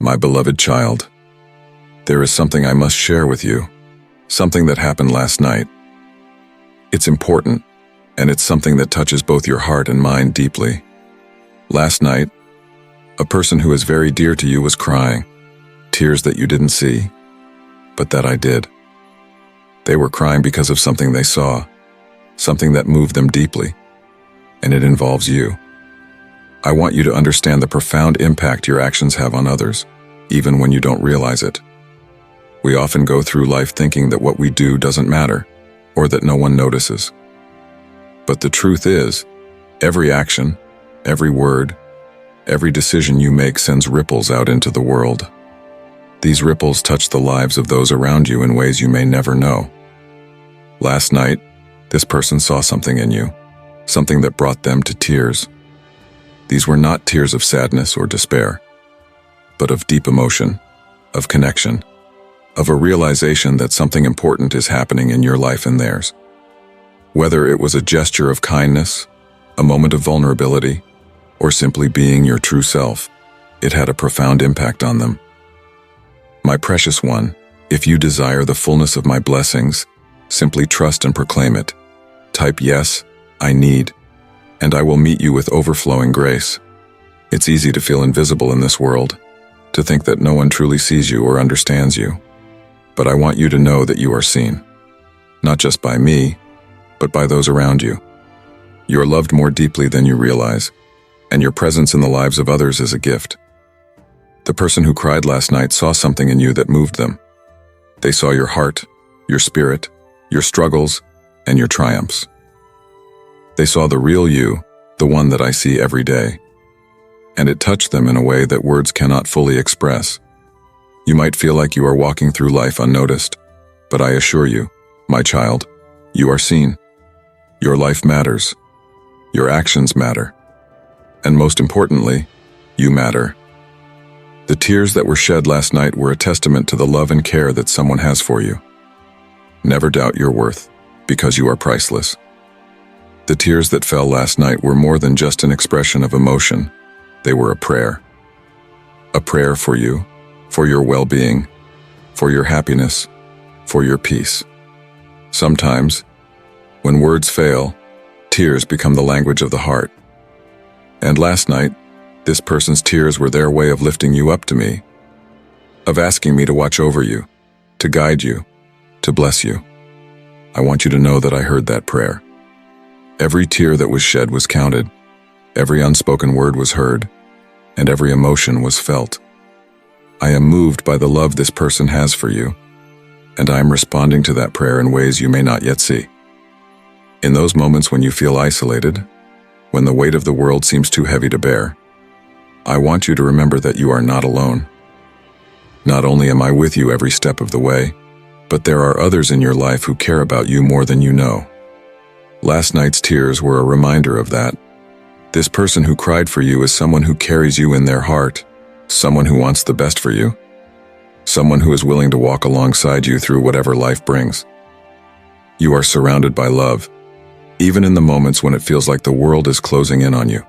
My beloved child, there is something I must share with you, something that happened last night. It's important, and it's something that touches both your heart and mind deeply. Last night, a person who is very dear to you was crying, tears that you didn't see, but that I did. They were crying because of something they saw, something that moved them deeply, and it involves you. I want you to understand the profound impact your actions have on others, even when you don't realize it. We often go through life thinking that what we do doesn't matter, or that no one notices. But the truth is, every action, every word, every decision you make sends ripples out into the world. These ripples touch the lives of those around you in ways you may never know. Last night, this person saw something in you, something that brought them to tears. These were not tears of sadness or despair, but of deep emotion, of connection, of a realization that something important is happening in your life and theirs. Whether it was a gesture of kindness, a moment of vulnerability, or simply being your true self, it had a profound impact on them. My precious one, if you desire the fullness of my blessings, simply trust and proclaim it. Type yes, I need, and I will meet you with overflowing grace. It's easy to feel invisible in this world, to think that no one truly sees you or understands you. But I want you to know that you are seen, not just by me, but by those around you. You are loved more deeply than you realize, and your presence in the lives of others is a gift. The person who cried last night saw something in you that moved them. They saw your heart, your spirit, your struggles, and your triumphs. They saw the real you, the one that I see every day. And it touched them in a way that words cannot fully express. You might feel like you are walking through life unnoticed, but I assure you, my child, you are seen. Your life matters. Your actions matter. And most importantly, you matter. The tears that were shed last night were a testament to the love and care that someone has for you. Never doubt your worth, because you are priceless. The tears that fell last night were more than just an expression of emotion. They were a prayer. A prayer for you, for your well-being, for your happiness, for your peace. Sometimes, when words fail, tears become the language of the heart. And last night, this person's tears were their way of lifting you up to me, of asking me to watch over you, to guide you, to bless you. I want you to know that I heard that prayer. Every tear that was shed was counted, every unspoken word was heard, and every emotion was felt. I am moved by the love this person has for you, and I am responding to that prayer in ways you may not yet see. In those moments when you feel isolated, when the weight of the world seems too heavy to bear, I want you to remember that you are not alone. Not only am I with you every step of the way, but there are others in your life who care about you more than you know. Last night's tears were a reminder of that. This person who cried for you is someone who carries you in their heart, someone who wants the best for you, someone who is willing to walk alongside you through whatever life brings. You are surrounded by love, even in the moments when it feels like the world is closing in on you.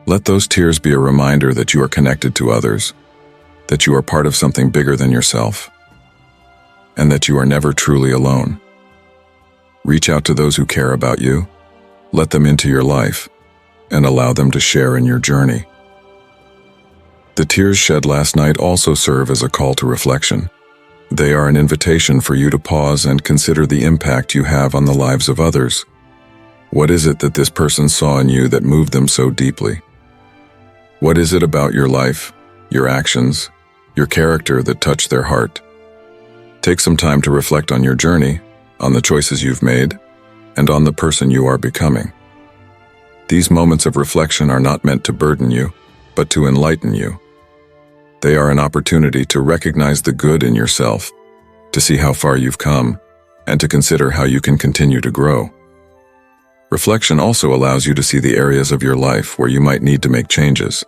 Let those tears be a reminder that you are connected to others, that you are part of something bigger than yourself, and that you are never truly alone. Reach out to those who care about you, let them into your life, and allow them to share in your journey. The tears shed last night also serve as a call to reflection. They are an invitation for you to pause and consider the impact you have on the lives of others. What is it that this person saw in you that moved them so deeply? What is it about your life, your actions, your character that touched their heart? Take some time to reflect on your journey, on the choices you've made, and on the person you are becoming. These moments of reflection are not meant to burden you, but to enlighten you. They are an opportunity to recognize the good in yourself, to see how far you've come, and to consider how you can continue to grow. Reflection also allows you to see the areas of your life where you might need to make changes,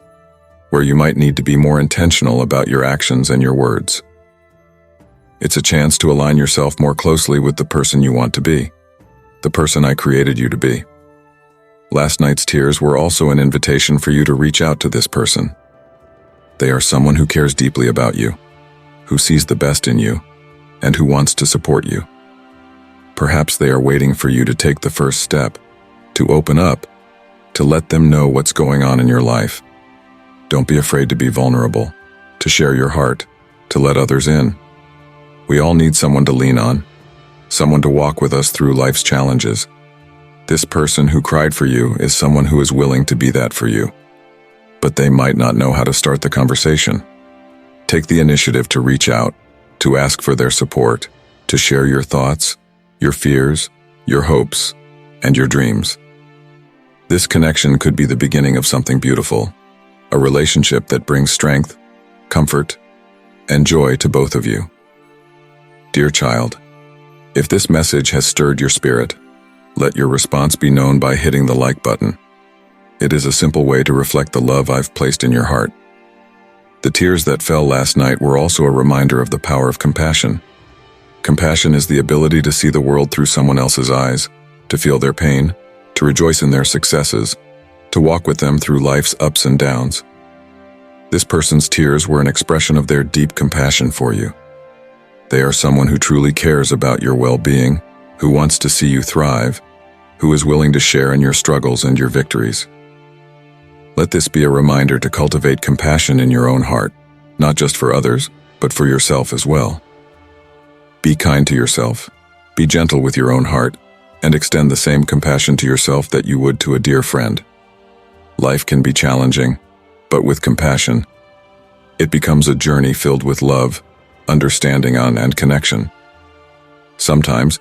where you might need to be more intentional about your actions and your words. It's a chance to align yourself more closely with the person you want to be, the person I created you to be. Last night's tears were also an invitation for you to reach out to this person. They are someone who cares deeply about you, who sees the best in you, and who wants to support you. Perhaps they are waiting for you to take the first step, to open up, to let them know what's going on in your life. Don't be afraid to be vulnerable, to share your heart, to let others in. We all need someone to lean on, someone to walk with us through life's challenges. This person who cried for you is someone who is willing to be that for you. But they might not know how to start the conversation. Take the initiative to reach out, to ask for their support, to share your thoughts, your fears, your hopes, and your dreams. This connection could be the beginning of something beautiful, a relationship that brings strength, comfort, and joy to both of you. Dear child, if this message has stirred your spirit, let your response be known by hitting the like button. It is a simple way to reflect the love I've placed in your heart. The tears that fell last night were also a reminder of the power of compassion. Compassion is the ability to see the world through someone else's eyes, to feel their pain, to rejoice in their successes, to walk with them through life's ups and downs. This person's tears were an expression of their deep compassion for you. They are someone who truly cares about your well-being, who wants to see you thrive, who is willing to share in your struggles and your victories. Let this be a reminder to cultivate compassion in your own heart, not just for others, but for yourself as well. Be kind to yourself, be gentle with your own heart, and extend the same compassion to yourself that you would to a dear friend. Life can be challenging, but with compassion, it becomes a journey filled with love, understanding, and connection. Sometimes,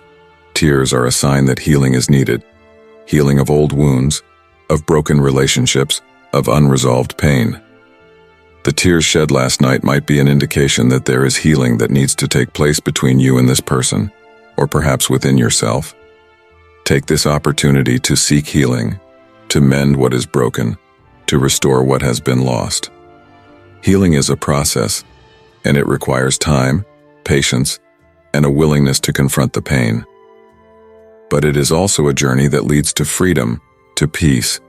tears are a sign that healing is needed, healing of old wounds, of broken relationships, of unresolved pain. The tears shed last night might be an indication that there is healing that needs to take place between you and this person, or perhaps within yourself. Take this opportunity to seek healing, to mend what is broken, to restore what has been lost. Healing is a process, and it requires time, patience, and a willingness to confront the pain. But it is also a journey that leads to freedom, to peace,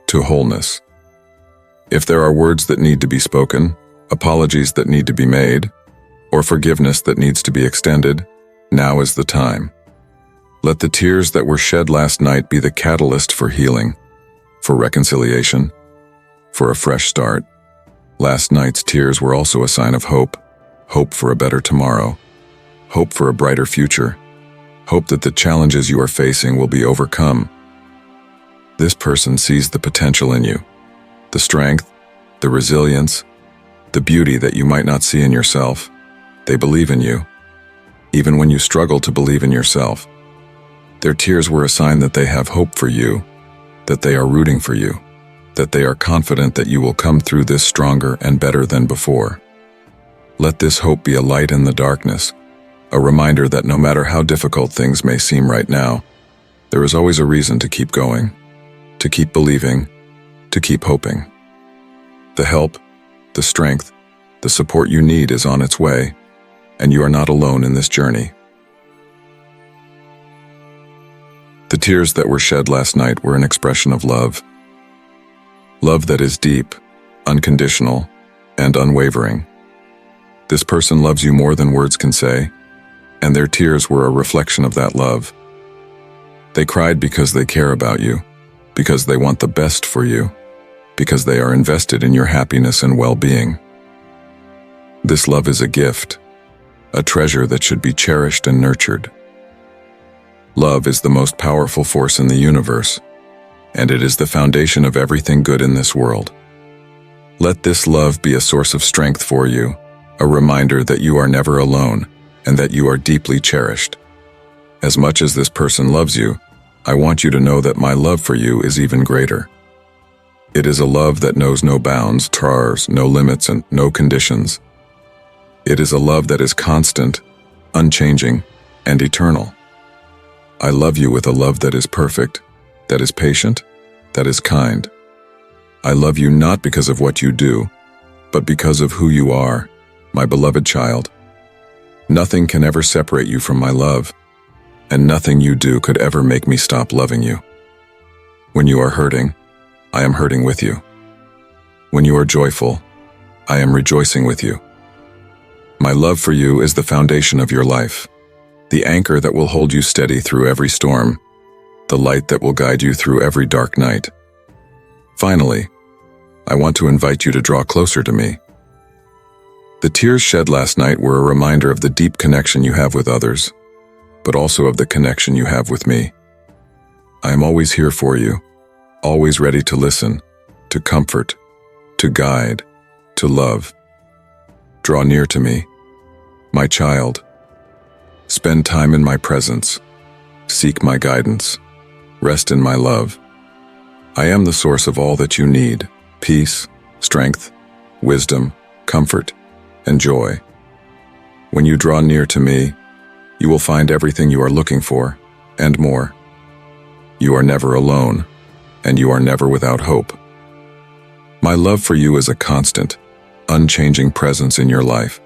to wholeness. If there are words that need to be spoken, apologies that need to be made, or forgiveness that needs to be extended, now is the time. Let the tears that were shed last night be the catalyst for healing, for reconciliation, for a fresh start. Last night's tears were also a sign of hope, hope for a better tomorrow, hope for a brighter future, hope that the challenges you are facing will be overcome. This person sees the potential in you, the strength, the resilience, the beauty that you might not see in yourself. They believe in you, even when you struggle to believe in yourself. Their tears were a sign that they have hope for you, that they are rooting for you, that they are confident that you will come through this stronger and better than before. Let this hope be a light in the darkness, a reminder that no matter how difficult things may seem right now, there is always a reason to keep going, to keep believing, to keep hoping. The help, the strength, the support you need is on its way, and you are not alone in this journey. The tears that were shed last night were an expression of love. Love that is deep, unconditional, and unwavering. This person loves you more than words can say, and their tears were a reflection of that love. They cried because they care about you, because they want the best for you, because they are invested in your happiness and well-being. This love is a gift, a treasure that should be cherished and nurtured. Love is the most powerful force in the universe, and it is the foundation of everything good in this world. Let this love be a source of strength for you, a reminder that you are never alone and that you are deeply cherished. As much as this person loves you, I want you to know that my love for you is even greater. It is a love that knows no bounds, no limits, and no conditions. It is a love that is constant, unchanging, and eternal. I love you with a love that is perfect, that is patient, that is kind. I love you not because of what you do, but because of who you are, my beloved child. Nothing can ever separate you from my love, and nothing you do could ever make me stop loving you. When you are hurting, I am hurting with you. When you are joyful, I am rejoicing with you. My love for you is the foundation of your life, the anchor that will hold you steady through every storm, the light that will guide you through every dark night. Finally, I want to invite you to draw closer to me. The tears shed last night were a reminder of the deep connection you have with others, but also of the connection you have with me. I am always here for you, always ready to listen, to comfort, to guide, to love. Draw near to me, my child. Spend time in my presence. Seek my guidance. Rest in my love. I am the source of all that you need: peace, strength, wisdom, comfort, and joy. When you draw near to me, you will find everything you are looking for, and more. You are never alone, and you are never without hope. My love for you is a constant, unchanging presence in your life,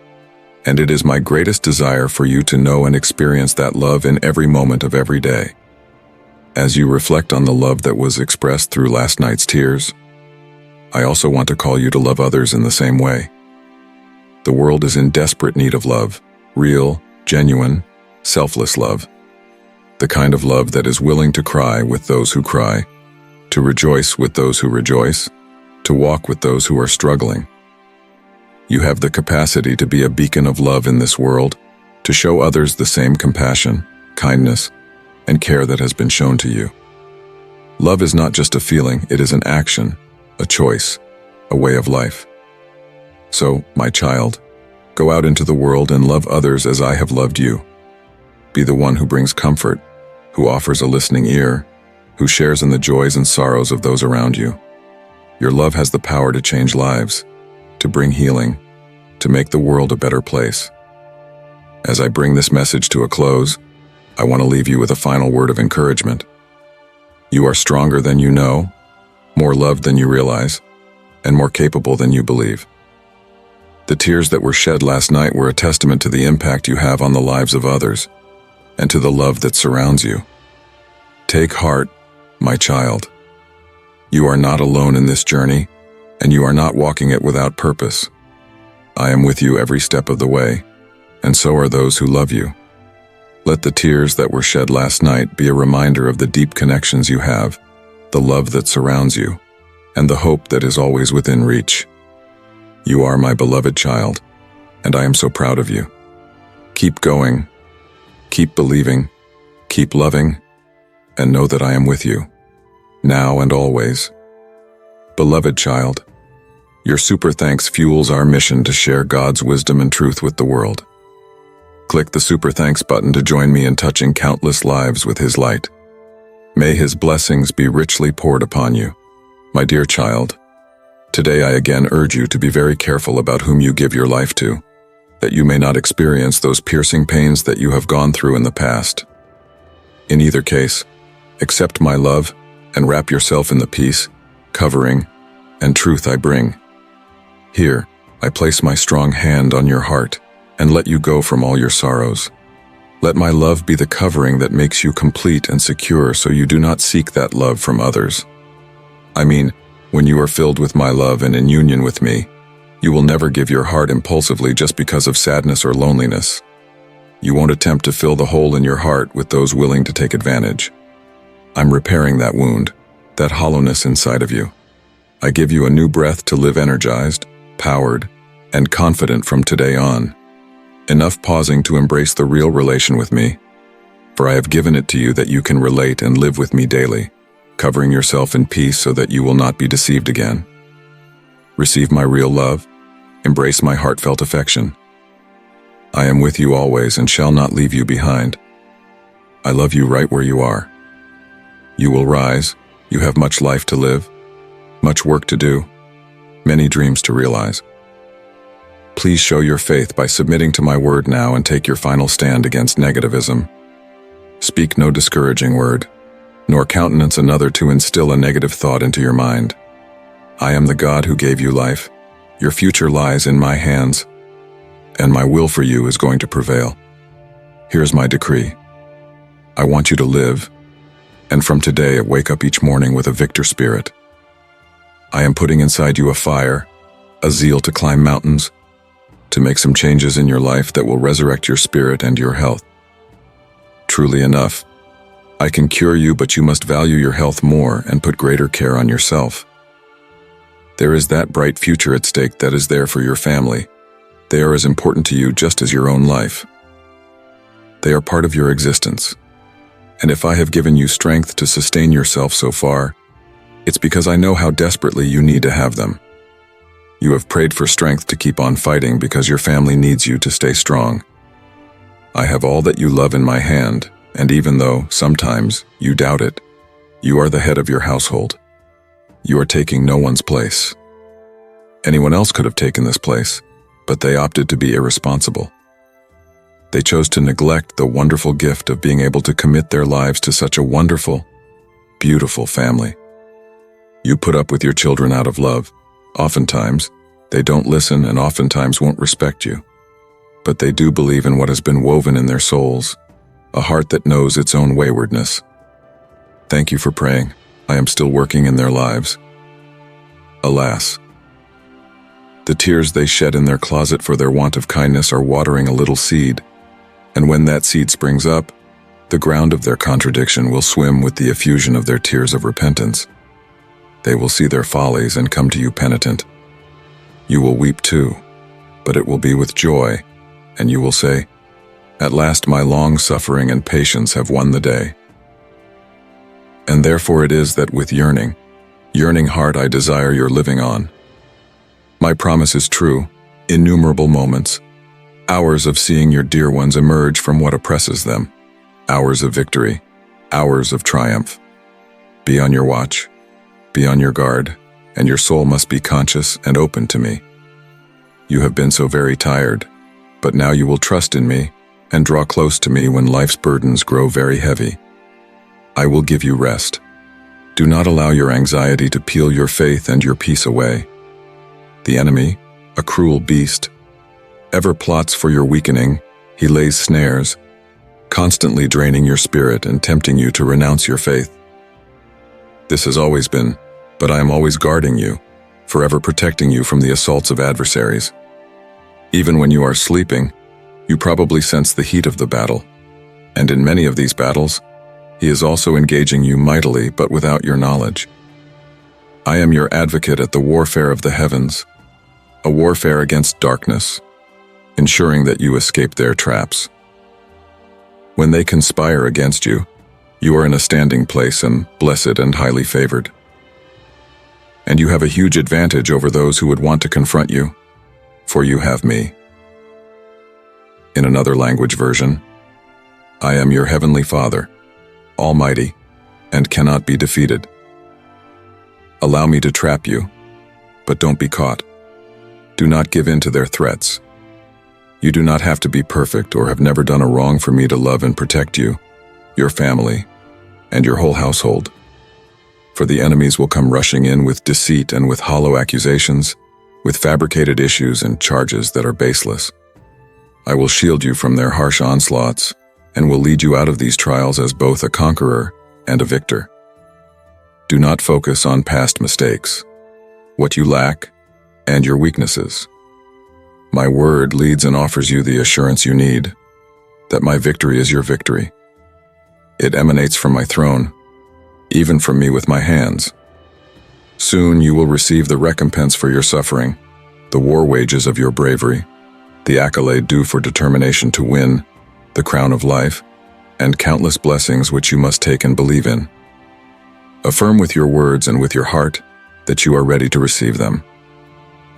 and it is my greatest desire for you to know and experience that love in every moment of every day. As you reflect on the love that was expressed through last night's tears, I also want to call you to love others in the same way. The world is in desperate need of love, real, genuine, selfless love. The kind of love that is willing to cry with those who cry, to rejoice with those who rejoice, to walk with those who are struggling. You have the capacity to be a beacon of love in this world, to show others the same compassion, kindness, and care that has been shown to you. Love is not just a feeling, it is an action, a choice, a way of life. So, my child, go out into the world and love others as I have loved you. Be the one who brings comfort, who offers a listening ear, who shares in the joys and sorrows of those around you. Your love has the power to change lives, to bring healing, to make the world a better place. As I bring this message to a close, I want to leave you with a final word of encouragement. You are stronger than you know, more loved than you realize, and more capable than you believe. The tears that were shed last night were a testament to the impact you have on the lives of others, and to the love that surrounds you. Take heart, my child. You are not alone in this journey, and you are not walking it without purpose. I am with you every step of the way, and so are those who love you. Let the tears that were shed last night be a reminder of the deep connections you have, the love that surrounds you, and the hope that is always within reach. You are my beloved child, and I am so proud of you. Keep going, keep believing, keep loving, and know that I am with you, now and always. Beloved child, your super thanks fuels our mission to share God's wisdom and truth with the world. Click the super thanks button to join me in touching countless lives with His light. May His blessings be richly poured upon you. My dear child, today I again urge you to be very careful about whom you give your life to, that you may not experience those piercing pains that you have gone through in the past. In either case, accept my love and wrap yourself in the peace, covering, and truth I bring. Here, I place my strong hand on your heart and let you go from all your sorrows. Let my love be the covering that makes you complete and secure so you do not seek that love from others. I mean, when you are filled with my love and in union with me, you will never give your heart impulsively just because of sadness or loneliness. You won't attempt to fill the hole in your heart with those willing to take advantage. I'm repairing that wound, that hollowness inside of you. I give you a new breath to live energized, powered, and confident from today on. Enough pausing to embrace the real relation with me, for I have given it to you that you can relate and live with me daily, covering yourself in peace so that you will not be deceived again. Receive my real love, embrace my heartfelt affection. I am with you always and shall not leave you behind. I love you right where you are. You will rise, you have much life to live, much work to do, many dreams to realize. Please show your faith by submitting to my word now and take your final stand against negativism. Speak no discouraging word, nor countenance another to instill a negative thought into your mind. I am the God who gave you life. Your future lies in my hands, and my will for you is going to prevail. Here's my decree. I want you to live, and from today wake up each morning with a victor spirit. I am putting inside you a fire, a zeal to climb mountains, to make some changes in your life that will resurrect your spirit and your health. Truly enough, I can cure you, but you must value your health more and put greater care on yourself. There is that bright future at stake that is there for your family. They are as important to you just as your own life. They are part of your existence. And if I have given you strength to sustain yourself so far, it's because I know how desperately you need to have them. You have prayed for strength to keep on fighting because your family needs you to stay strong. I have all that you love in my hand, and even though, sometimes, you doubt it, you are the head of your household. You are taking no one's place. Anyone else could have taken this place, but they opted to be irresponsible. They chose to neglect the wonderful gift of being able to commit their lives to such a wonderful, beautiful family. You put up with your children out of love. Oftentimes, they don't listen and oftentimes won't respect you. But they do believe in what has been woven in their souls, a heart that knows its own waywardness. Thank you for praying. I am still working in their lives. Alas, the tears they shed in their closet for their want of kindness are watering a little seed, and when that seed springs up, the ground of their contradiction will swim with the effusion of their tears of repentance. They will see their follies and come to you penitent. You will weep too, but it will be with joy, and you will say, "At last my long suffering and patience have won the day." And therefore it is that with yearning heart I desire your living on. My promise is true, innumerable moments, hours of seeing your dear ones emerge from what oppresses them, hours of victory, hours of triumph. Be on your watch, be on your guard, and your soul must be conscious and open to me. You have been so very tired, but now you will trust in me and draw close to me when life's burdens grow very heavy. I will give you rest. Do not allow your anxiety to peel your faith and your peace away. The enemy, a cruel beast, ever plots for your weakening. He lays snares, constantly draining your spirit and tempting you to renounce your faith. This has always been, but I am always guarding you, forever protecting you from the assaults of adversaries. Even when you are sleeping, you probably sense the heat of the battle, and in many of these battles, he is also engaging you mightily but without your knowledge. I am your advocate at the warfare of the heavens, a warfare against darkness, ensuring that you escape their traps. When they conspire against you, you are in a standing place and blessed and highly favored. And you have a huge advantage over those who would want to confront you, for you have me. In another language version, I am your heavenly Father, almighty, and cannot be defeated. Allow me to trap you, but don't be caught. Do not give in to their threats. You do not have to be perfect or have never done a wrong for me to love and protect you, your family, and your whole household. For the enemies will come rushing in with deceit and with hollow accusations, with fabricated issues and charges that are baseless. I will shield you from their harsh onslaughts and will lead you out of these trials as both a conqueror and a victor. Do not focus on past mistakes, what you lack, and your weaknesses. My word leads and offers you the assurance you need, that my victory is your victory. It emanates from my throne, even from me with my hands. Soon you will receive the recompense for your suffering, the war wages of your bravery, the accolade due for determination to win, the crown of life, and countless blessings which you must take and believe in. Affirm with your words and with your heart that you are ready to receive them.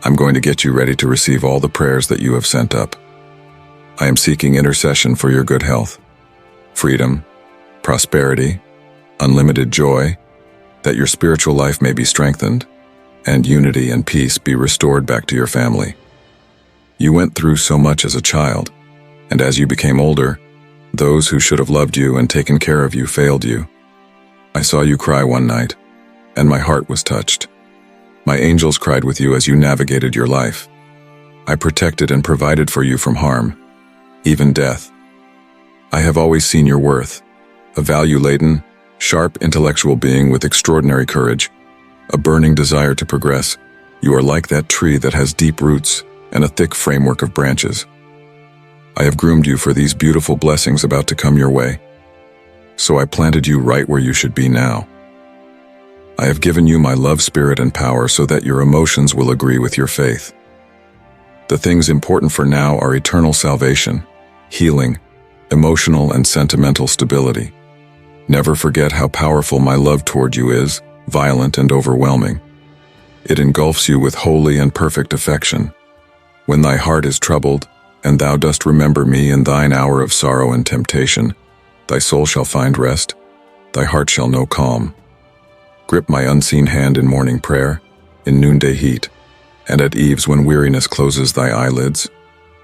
I'm going to get you ready to receive all the prayers that you have sent up. I am seeking intercession for your good health, freedom, prosperity, unlimited joy, that your spiritual life may be strengthened, and unity and peace be restored back to your family. You went through so much as a child, and as you became older, those who should have loved you and taken care of you failed you. I saw you cry one night, and my heart was touched. My angels cried with you as you navigated your life. I protected and provided for you from harm, even death. I have always seen your worth, a value-laden, sharp intellectual being with extraordinary courage, a burning desire to progress. You are like that tree that has deep roots and a thick framework of branches. I have groomed you for these beautiful blessings about to come your way. So I planted you right where you should be now. I have given you my love, spirit, and power so that your emotions will agree with your faith. The things important for now are eternal salvation, healing, emotional and sentimental stability. Never forget how powerful my love toward you is, violent and overwhelming. It engulfs you with holy and perfect affection. When thy heart is troubled, and thou dost remember me in thine hour of sorrow and temptation, thy soul shall find rest, thy heart shall know calm. Grip my unseen hand in morning prayer, in noonday heat, and at eves when weariness closes thy eyelids.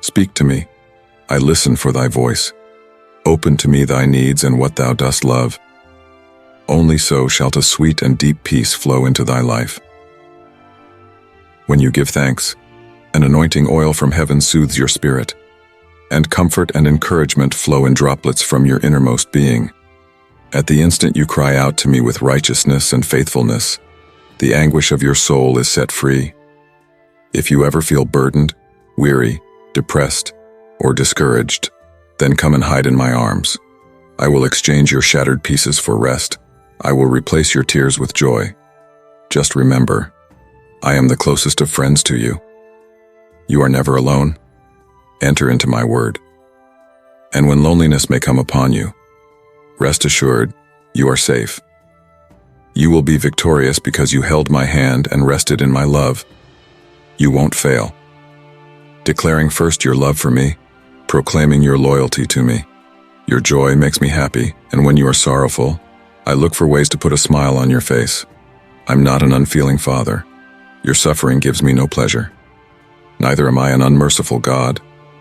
Speak to me, I listen for thy voice. Open to me thy needs and what thou dost love. Only so shalt a sweet and deep peace flow into thy life. When you give thanks, an anointing oil from heaven soothes your spirit, and comfort and encouragement flow in droplets from your innermost being. At the instant you cry out to me with righteousness and faithfulness, the anguish of your soul is set free. If you ever feel burdened, weary, depressed, or discouraged, then come and hide in my arms. I will exchange your shattered pieces for rest. I will replace your tears with joy. Just remember, I am the closest of friends to you. You are never alone. Enter into my word. And when loneliness may come upon you, rest assured, you are safe. You will be victorious because you held my hand and rested in my love. You won't fail. Declaring first your love for me, proclaiming your loyalty to me. Your joy makes me happy, and when you are sorrowful, I look for ways to put a smile on your face. I'm not an unfeeling father. Your suffering gives me no pleasure. Neither am I an unmerciful God,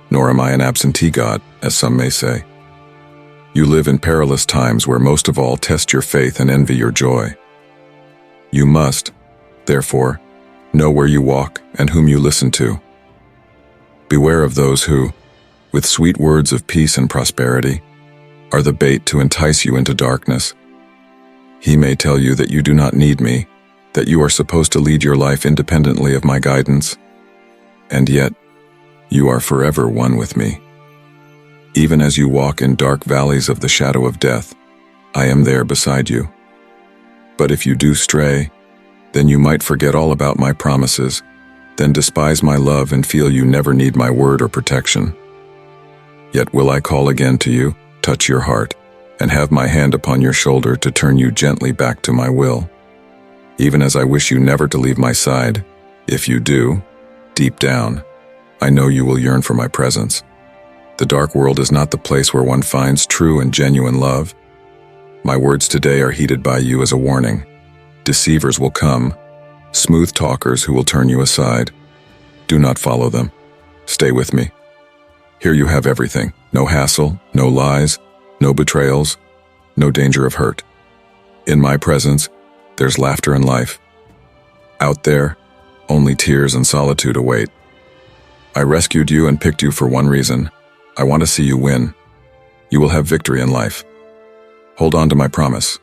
nor am I an absentee God, as some may say. You live in perilous times where most of all test your faith and envy your joy. You must, therefore, know where you walk and whom you listen to. Beware of those who, with sweet words of peace and prosperity, are the bait to entice you into darkness. He may tell you that you do not need me, that you are supposed to lead your life independently of my guidance, and yet, you are forever one with me. Even as you walk in dark valleys of the shadow of death, I am there beside you. But if you do stray, then you might forget all about my promises, then despise my love and feel you never need my word or protection. Yet will I call again to you, touch your heart, and have my hand upon your shoulder to turn you gently back to my will. Even as I wish you never to leave my side, if you do, deep down, I know you will yearn for my presence. The dark world is not the place where one finds true and genuine love. My words today are heeded by you as a warning. Deceivers will come, smooth talkers who will turn you aside. Do not follow them. Stay with me. Here you have everything. No hassle, no lies, no betrayals, no danger of hurt. In my presence, there's laughter and life. Out there, only tears and solitude await. I rescued you and picked you for one reason. I want to see you win. You will have victory in life. Hold on to my promise.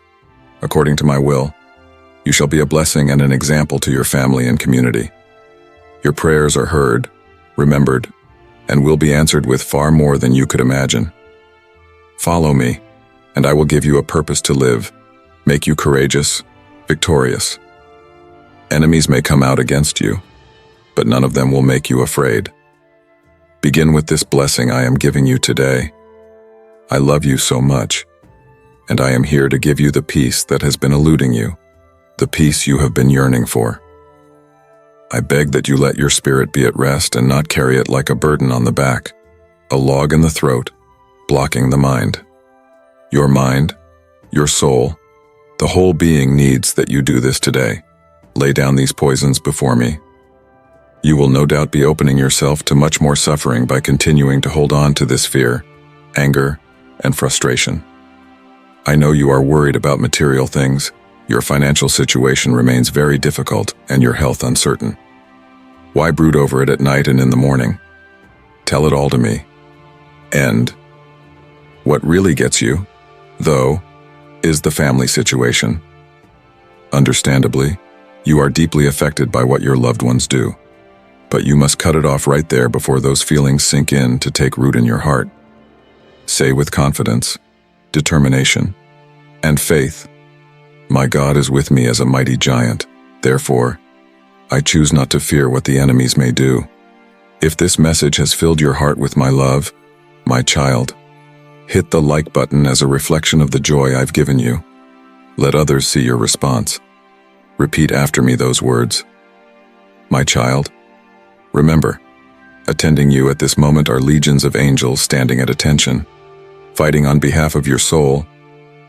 According to my will, you shall be a blessing and an example to your family and community. Your prayers are heard, remembered, and will be answered with far more than you could imagine. Follow me, and I will give you a purpose to live, make you courageous, victorious. Enemies may come out against you, but none of them will make you afraid. Begin with this blessing I am giving you today. I love you so much, and I am here to give you the peace that has been eluding you, the peace you have been yearning for. I beg that you let your spirit be at rest and not carry it like a burden on the back, a log in the throat, blocking the mind. Your mind, your soul, the whole being needs that you do this today. Lay down these poisons before me. You will no doubt be opening yourself to much more suffering by continuing to hold on to this fear, anger, and frustration. I know you are worried about material things. Your financial situation remains very difficult and your health uncertain. Why brood over it at night and in the morning? Tell it all to me. And what really gets you, though, is the family situation. Understandably, You are deeply affected by what your loved ones do, but you must cut it off right there before those feelings sink in to take root in your heart. Say with confidence, determination, and faith, "My God is with me as a mighty giant. Therefore, I choose not to fear what the enemies may do." If this message has filled your heart with my love, my child, hit the like button as a reflection of the joy I've given you. Let others see your response. Repeat after me those words. My child, remember, attending you at this moment are legions of angels standing at attention, fighting on behalf of your soul,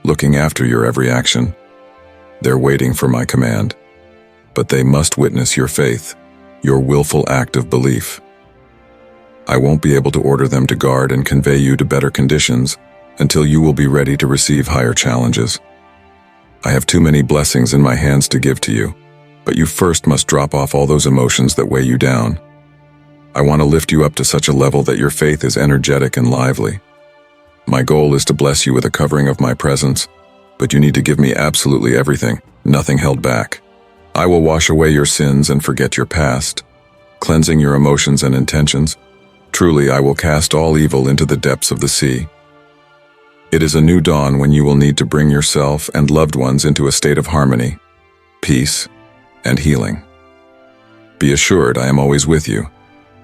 looking after your every action. They're waiting for my command, but they must witness your faith, your willful act of belief. I won't be able to order them to guard and convey you to better conditions until you will be ready to receive higher challenges. I have too many blessings in my hands to give to you, but you first must drop off all those emotions that weigh you down. I want to lift you up to such a level that your faith is energetic and lively. My goal is to bless you with a covering of my presence, but you need to give me absolutely everything, nothing held back. I will wash away your sins and forget your past, cleansing your emotions and intentions. Truly, I will cast all evil into the depths of the sea. It is a new dawn when you will need to bring yourself and loved ones into a state of harmony, peace, and healing. Be assured I am always with you.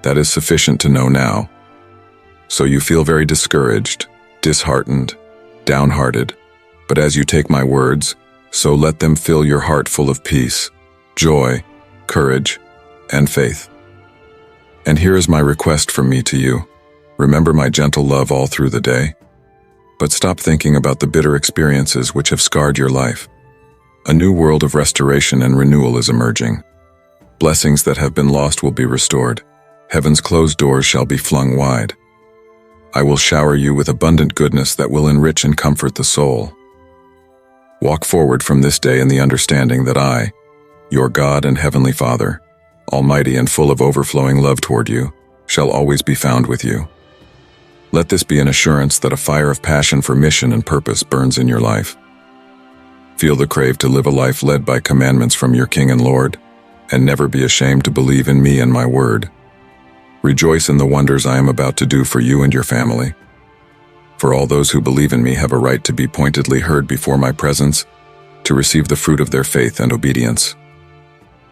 That is sufficient to know now. So you feel very discouraged, disheartened, downhearted, but as you take my words, so let them fill your heart full of peace, joy, courage, and faith. And here is my request from me to you. Remember my gentle love all through the day, but stop thinking about the bitter experiences which have scarred your life. A new world of restoration and renewal is emerging. Blessings that have been lost will be restored. Heaven's closed doors shall be flung wide. I will shower you with abundant goodness that will enrich and comfort the soul. Walk forward from this day in the understanding that I, your God and Heavenly Father, almighty and full of overflowing love toward you, shall always be found with you. Let this be an assurance that a fire of passion for mission and purpose burns in your life. Feel the crave to live a life led by commandments from your King and Lord, and never be ashamed to believe in me and my word. Rejoice in the wonders I am about to do for you and your family. For all those who believe in me have a right to be pointedly heard before my presence, to receive the fruit of their faith and obedience.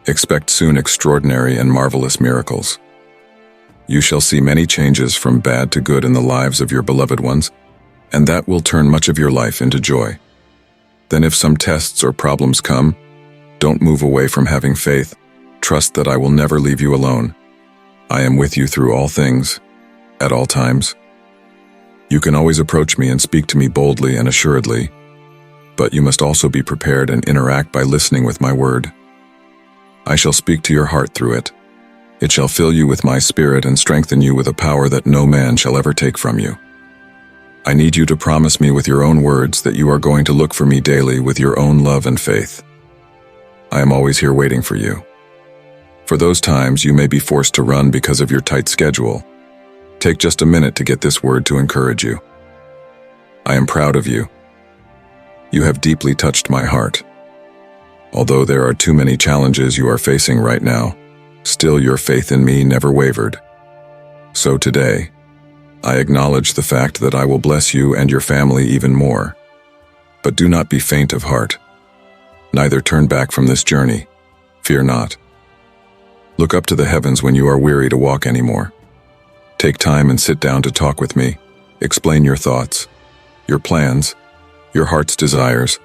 Expect soon extraordinary and marvelous miracles. You shall see many changes from bad to good in the lives of your beloved ones, and that will turn much of your life into joy. Then if some tests or problems come, don't move away from having faith. Trust that I will never leave you alone. I am with you through all things, at all times. You can always approach me and speak to me boldly and assuredly, but you must also be prepared and interact by listening with my word. I shall speak to your heart through it. It shall fill you with my spirit and strengthen you with a power that no man shall ever take from you. I need you to promise me with your own words that you are going to look for me daily with your own love and faith. I am always here waiting for you. For those times you may be forced to run because of your tight schedule, take just a minute to get this word to encourage you. I am proud of you. You have deeply touched my heart. Although there are too many challenges you are facing right now, still your faith in me never wavered. So today, I acknowledge the fact that I will bless you and your family even more. But do not be faint of heart. Neither turn back from this journey. Fear not. Look up to the heavens when you are weary to walk anymore. Take time and sit down to talk with me. Explain your thoughts, your plans, your heart's desires,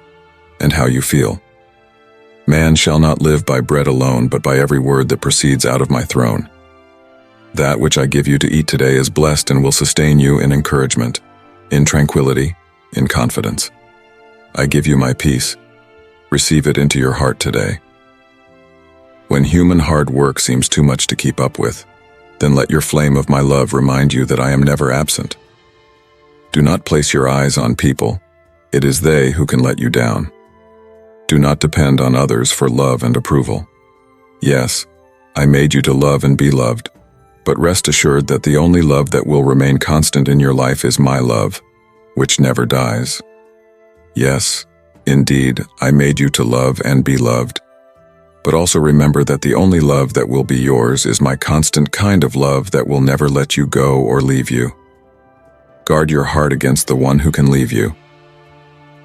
and how you feel. Man shall not live by bread alone, but by every word that proceeds out of my throne. That which I give you to eat today is blessed and will sustain you in encouragement, in tranquility, in confidence. I give you my peace. Receive it into your heart today. When human hard work seems too much to keep up with, then let your flame of my love remind you that I am never absent. Do not place your eyes on people. It is they who can let you down. Do not depend on others for love and approval. Yes, I made you to love and be loved, but rest assured that the only love that will remain constant in your life is my love, which never dies. Yes, indeed, I made you to love and be loved. But also remember that the only love that will be yours is my constant kind of love that will never let you go or leave you. Guard your heart against the one who can leave you.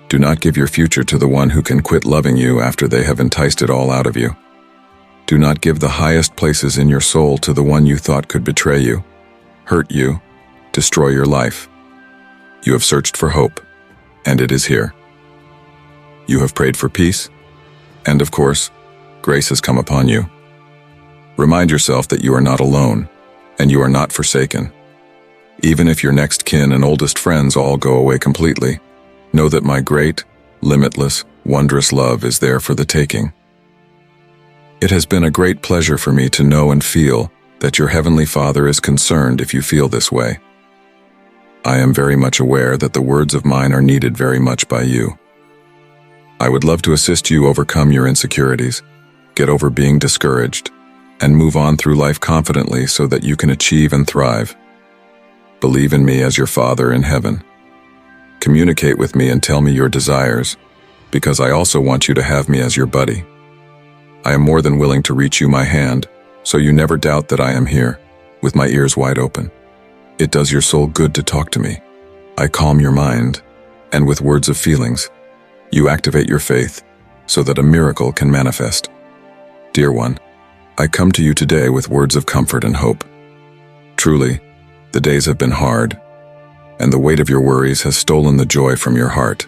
Do not give your future to the one who can quit loving you after they have enticed it all out of you. Do not give the highest places in your soul to the one you thought could betray you, hurt you, destroy your life. You have searched for hope, and it is here. You have prayed for peace, and of course, grace has come upon you. Remind yourself that you are not alone, and you are not forsaken. Even if your next kin and oldest friends all go away completely, know that my great, limitless, wondrous love is there for the taking. It has been a great pleasure for me to know and feel that your Heavenly Father is concerned if you feel this way. I am very much aware that the words of mine are needed very much by you. I would love to assist you overcome your insecurities, get over being discouraged, and move on through life confidently so that you can achieve and thrive. Believe in me as your Father in heaven. Communicate with me and tell me your desires, because I also want you to have me as your buddy. I am more than willing to reach you my hand, so you never doubt that I am here, with my ears wide open. It does your soul good to talk to me. I calm your mind, and with words of feelings, you activate your faith so that a miracle can manifest. Dear one, I come to you today with words of comfort and hope. Truly, the days have been hard, and the weight of your worries has stolen the joy from your heart.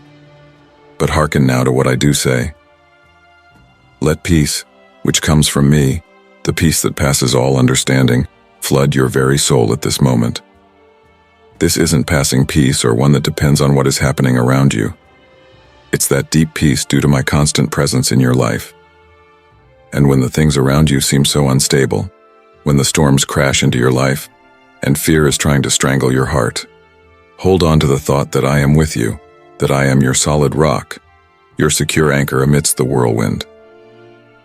But hearken now to what I do say. Let peace, which comes from me, the peace that passes all understanding, flood your very soul at this moment. This isn't passing peace or one that depends on what is happening around you. It's that deep peace due to my constant presence in your life. And when the things around you seem so unstable, when the storms crash into your life, and fear is trying to strangle your heart, hold on to the thought that I am with you, that I am your solid rock, your secure anchor amidst the whirlwind.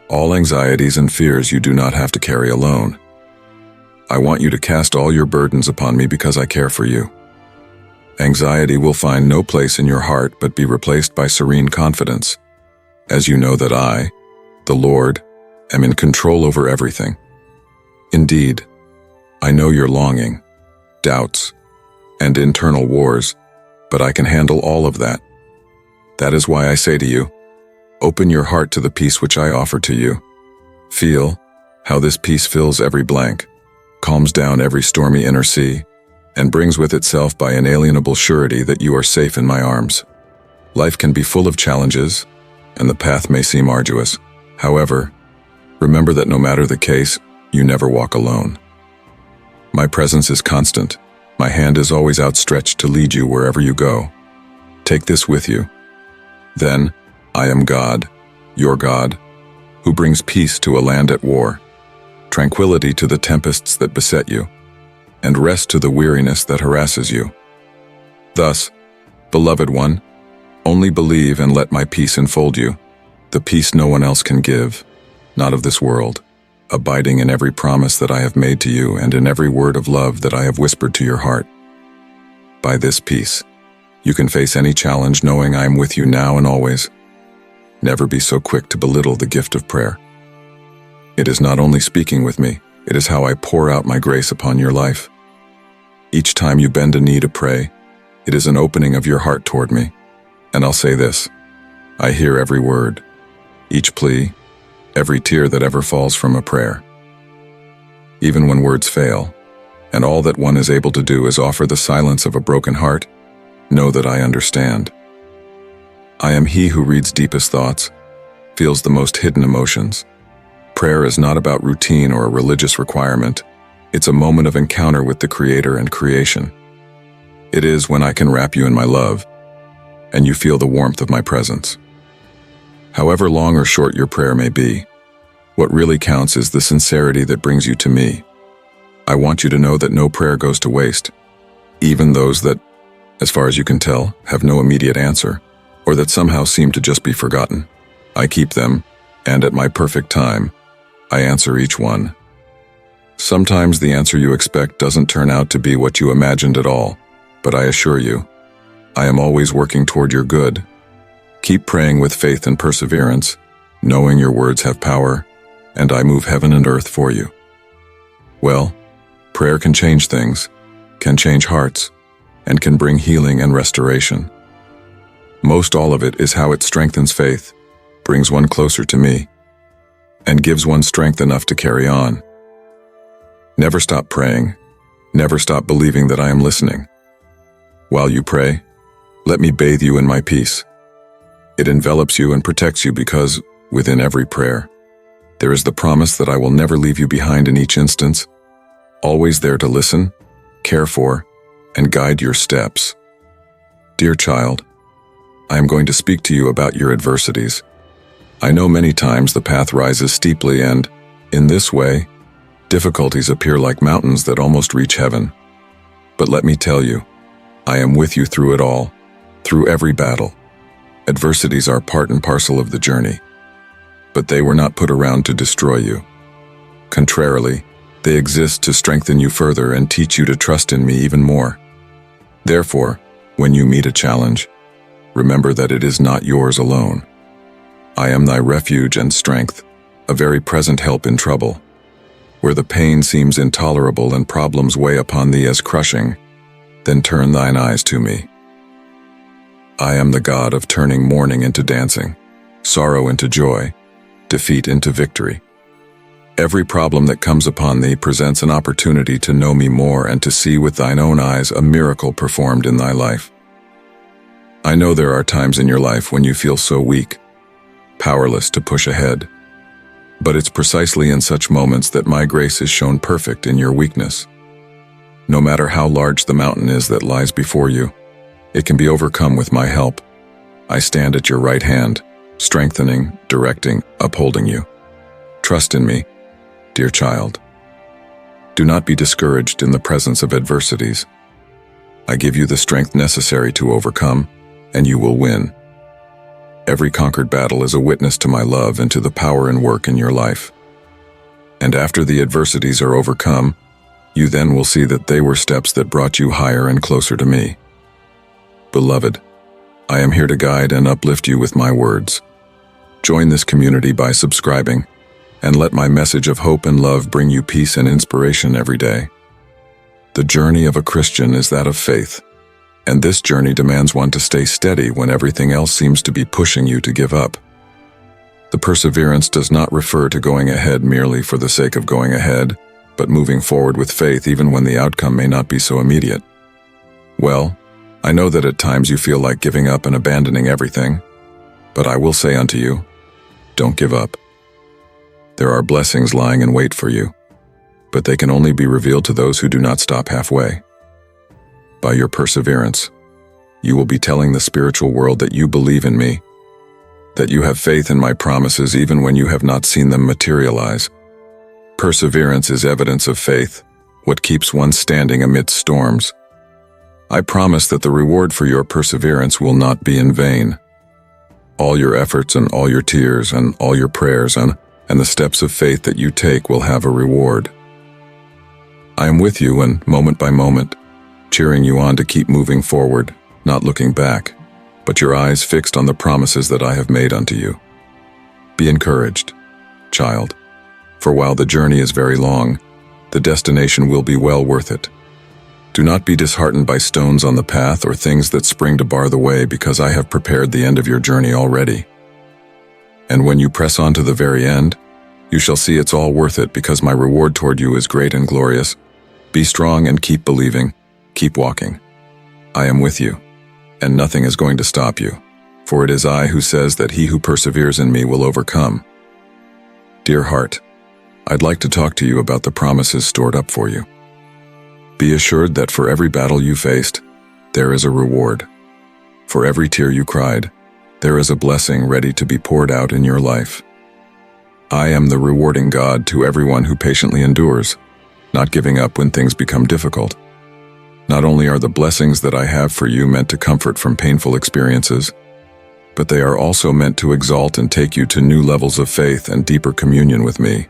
All anxieties and fears you do not have to carry alone. I want you to cast all your burdens upon me because I care for you. Anxiety will find no place in your heart but be replaced by serene confidence, as you know that I, the Lord, am in control over everything. Indeed, I know your longing, doubts, and internal wars, but I can handle all of that. That is why I say to you, open your heart to the peace which I offer to you. Feel how this peace fills every blank, calms down every stormy inner sea, and brings with itself by inalienable surety that you are safe in my arms. Life can be full of challenges, and the path may seem arduous. However, remember that no matter the case, you never walk alone. My presence is constant. My hand is always outstretched to lead you wherever you go. Take this with you. Then, I am God, your God, who brings peace to a land at war, tranquility to the tempests that beset you, and rest to the weariness that harasses you. Thus, beloved one, only believe and let my peace enfold you, the peace no one else can give, not of this world, abiding in every promise that I have made to you and in every word of love that I have whispered to your heart. By this peace, you can face any challenge knowing I am with you now and always. Never be so quick to belittle the gift of prayer. It is not only speaking with me, it is how I pour out my grace upon your life. Each time you bend a knee to pray, it is an opening of your heart toward me. And I'll say this, I hear every word, each plea, every tear that ever falls from a prayer. Even when words fail, and all that one is able to do is offer the silence of a broken heart, know that I understand. I am he who reads deepest thoughts, feels the most hidden emotions. Prayer is not about routine or a religious requirement. It's a moment of encounter with the Creator and creation. It is when I can wrap you in my love, and you feel the warmth of my presence. However long or short your prayer may be, what really counts is the sincerity that brings you to me. I want you to know that no prayer goes to waste, even those that, as far as you can tell, have no immediate answer, or that somehow seem to just be forgotten. I keep them, and at my perfect time, I answer each one. Sometimes the answer you expect doesn't turn out to be what you imagined at all, but I assure you, I am always working toward your good. Keep praying with faith and perseverance, knowing your words have power, and I move heaven and earth for you. Well, prayer can change things, can change hearts, and can bring healing and restoration. Most all of it is how it strengthens faith, brings one closer to me, and gives one strength enough to carry on. Never stop praying. Never stop believing that I am listening. While you pray, let me bathe you in my peace. It envelops you and protects you because, within every prayer, there is the promise that I will never leave you behind in each instance, always there to listen, care for, and guide your steps. Dear child, I am going to speak to you about your adversities. I know many times the path rises steeply and, in this way, difficulties appear like mountains that almost reach heaven. But let me tell you, I am with you through it all, through every battle. Adversities are part and parcel of the journey, but they were not put around to destroy you. Contrarily, they exist to strengthen you further and teach you to trust in me even more. Therefore, when you meet a challenge, remember that it is not yours alone. I am thy refuge and strength, a very present help in trouble. Where the pain seems intolerable and problems weigh upon thee as crushing, then turn thine eyes to me. I am the God of turning mourning into dancing, sorrow into joy, defeat into victory. Every problem that comes upon thee presents an opportunity to know me more and to see with thine own eyes a miracle performed in thy life. I know there are times in your life when you feel so weak, powerless to push ahead. But it's precisely in such moments that my grace is shown perfect in your weakness. No matter how large the mountain is that lies before you, it can be overcome with my help. I stand at your right hand, strengthening, directing, upholding you. Trust in me, dear child. Do not be discouraged in the presence of adversities. I give you the strength necessary to overcome, and you will win. Every conquered battle is a witness to my love and to the power and work in your life. And after the adversities are overcome, you then will see that they were steps that brought you higher and closer to me. Beloved, I am here to guide and uplift you with my words. Join this community by subscribing, and let my message of hope and love bring you peace and inspiration every day. The journey of a Christian is that of faith, and this journey demands one to stay steady when everything else seems to be pushing you to give up. The perseverance does not refer to going ahead merely for the sake of going ahead, but moving forward with faith even when the outcome may not be so immediate. Well, I know that at times you feel like giving up and abandoning everything, but I will say unto you, don't give up. There are blessings lying in wait for you, but they can only be revealed to those who do not stop halfway. By your perseverance, you will be telling the spiritual world that you believe in me, that you have faith in my promises even when you have not seen them materialize. Perseverance is evidence of faith, what keeps one standing amidst storms. I promise that the reward for your perseverance will not be in vain. All your efforts and all your tears and all your prayers and the steps of faith that you take will have a reward. I am with you and moment by moment, cheering you on to keep moving forward, not looking back, but your eyes fixed on the promises that I have made unto you. Be encouraged, child, for while the journey is very long, the destination will be well worth it. Do not be disheartened by stones on the path or things that spring to bar the way, because I have prepared the end of your journey already. And when you press on to the very end, you shall see it's all worth it, because my reward toward you is great and glorious. Be strong and keep believing. Keep walking. I am with you, and nothing is going to stop you, for it is I who says that he who perseveres in me will overcome. Dear heart, I'd like to talk to you about the promises stored up for you. Be assured that for every battle you faced, there is a reward. For every tear you cried, there is a blessing ready to be poured out in your life. I am the rewarding God to everyone who patiently endures, not giving up when things become difficult. Not only are the blessings that I have for you meant to comfort from painful experiences, but they are also meant to exalt and take you to new levels of faith and deeper communion with me.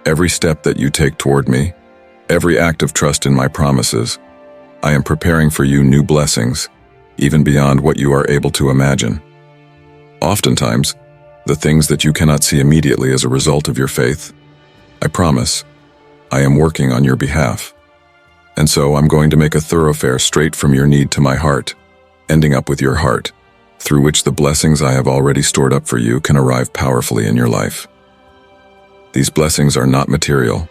Every step that you take toward me, every act of trust in my promises, I am preparing for you new blessings, even beyond what you are able to imagine. Oftentimes, the things that you cannot see immediately as a result of your faith. I promise, I am working on your behalf. And so I'm going to make a thoroughfare straight from your need to my heart, ending up with your heart, through which the blessings I have already stored up for you can arrive powerfully in your life. These blessings are not material.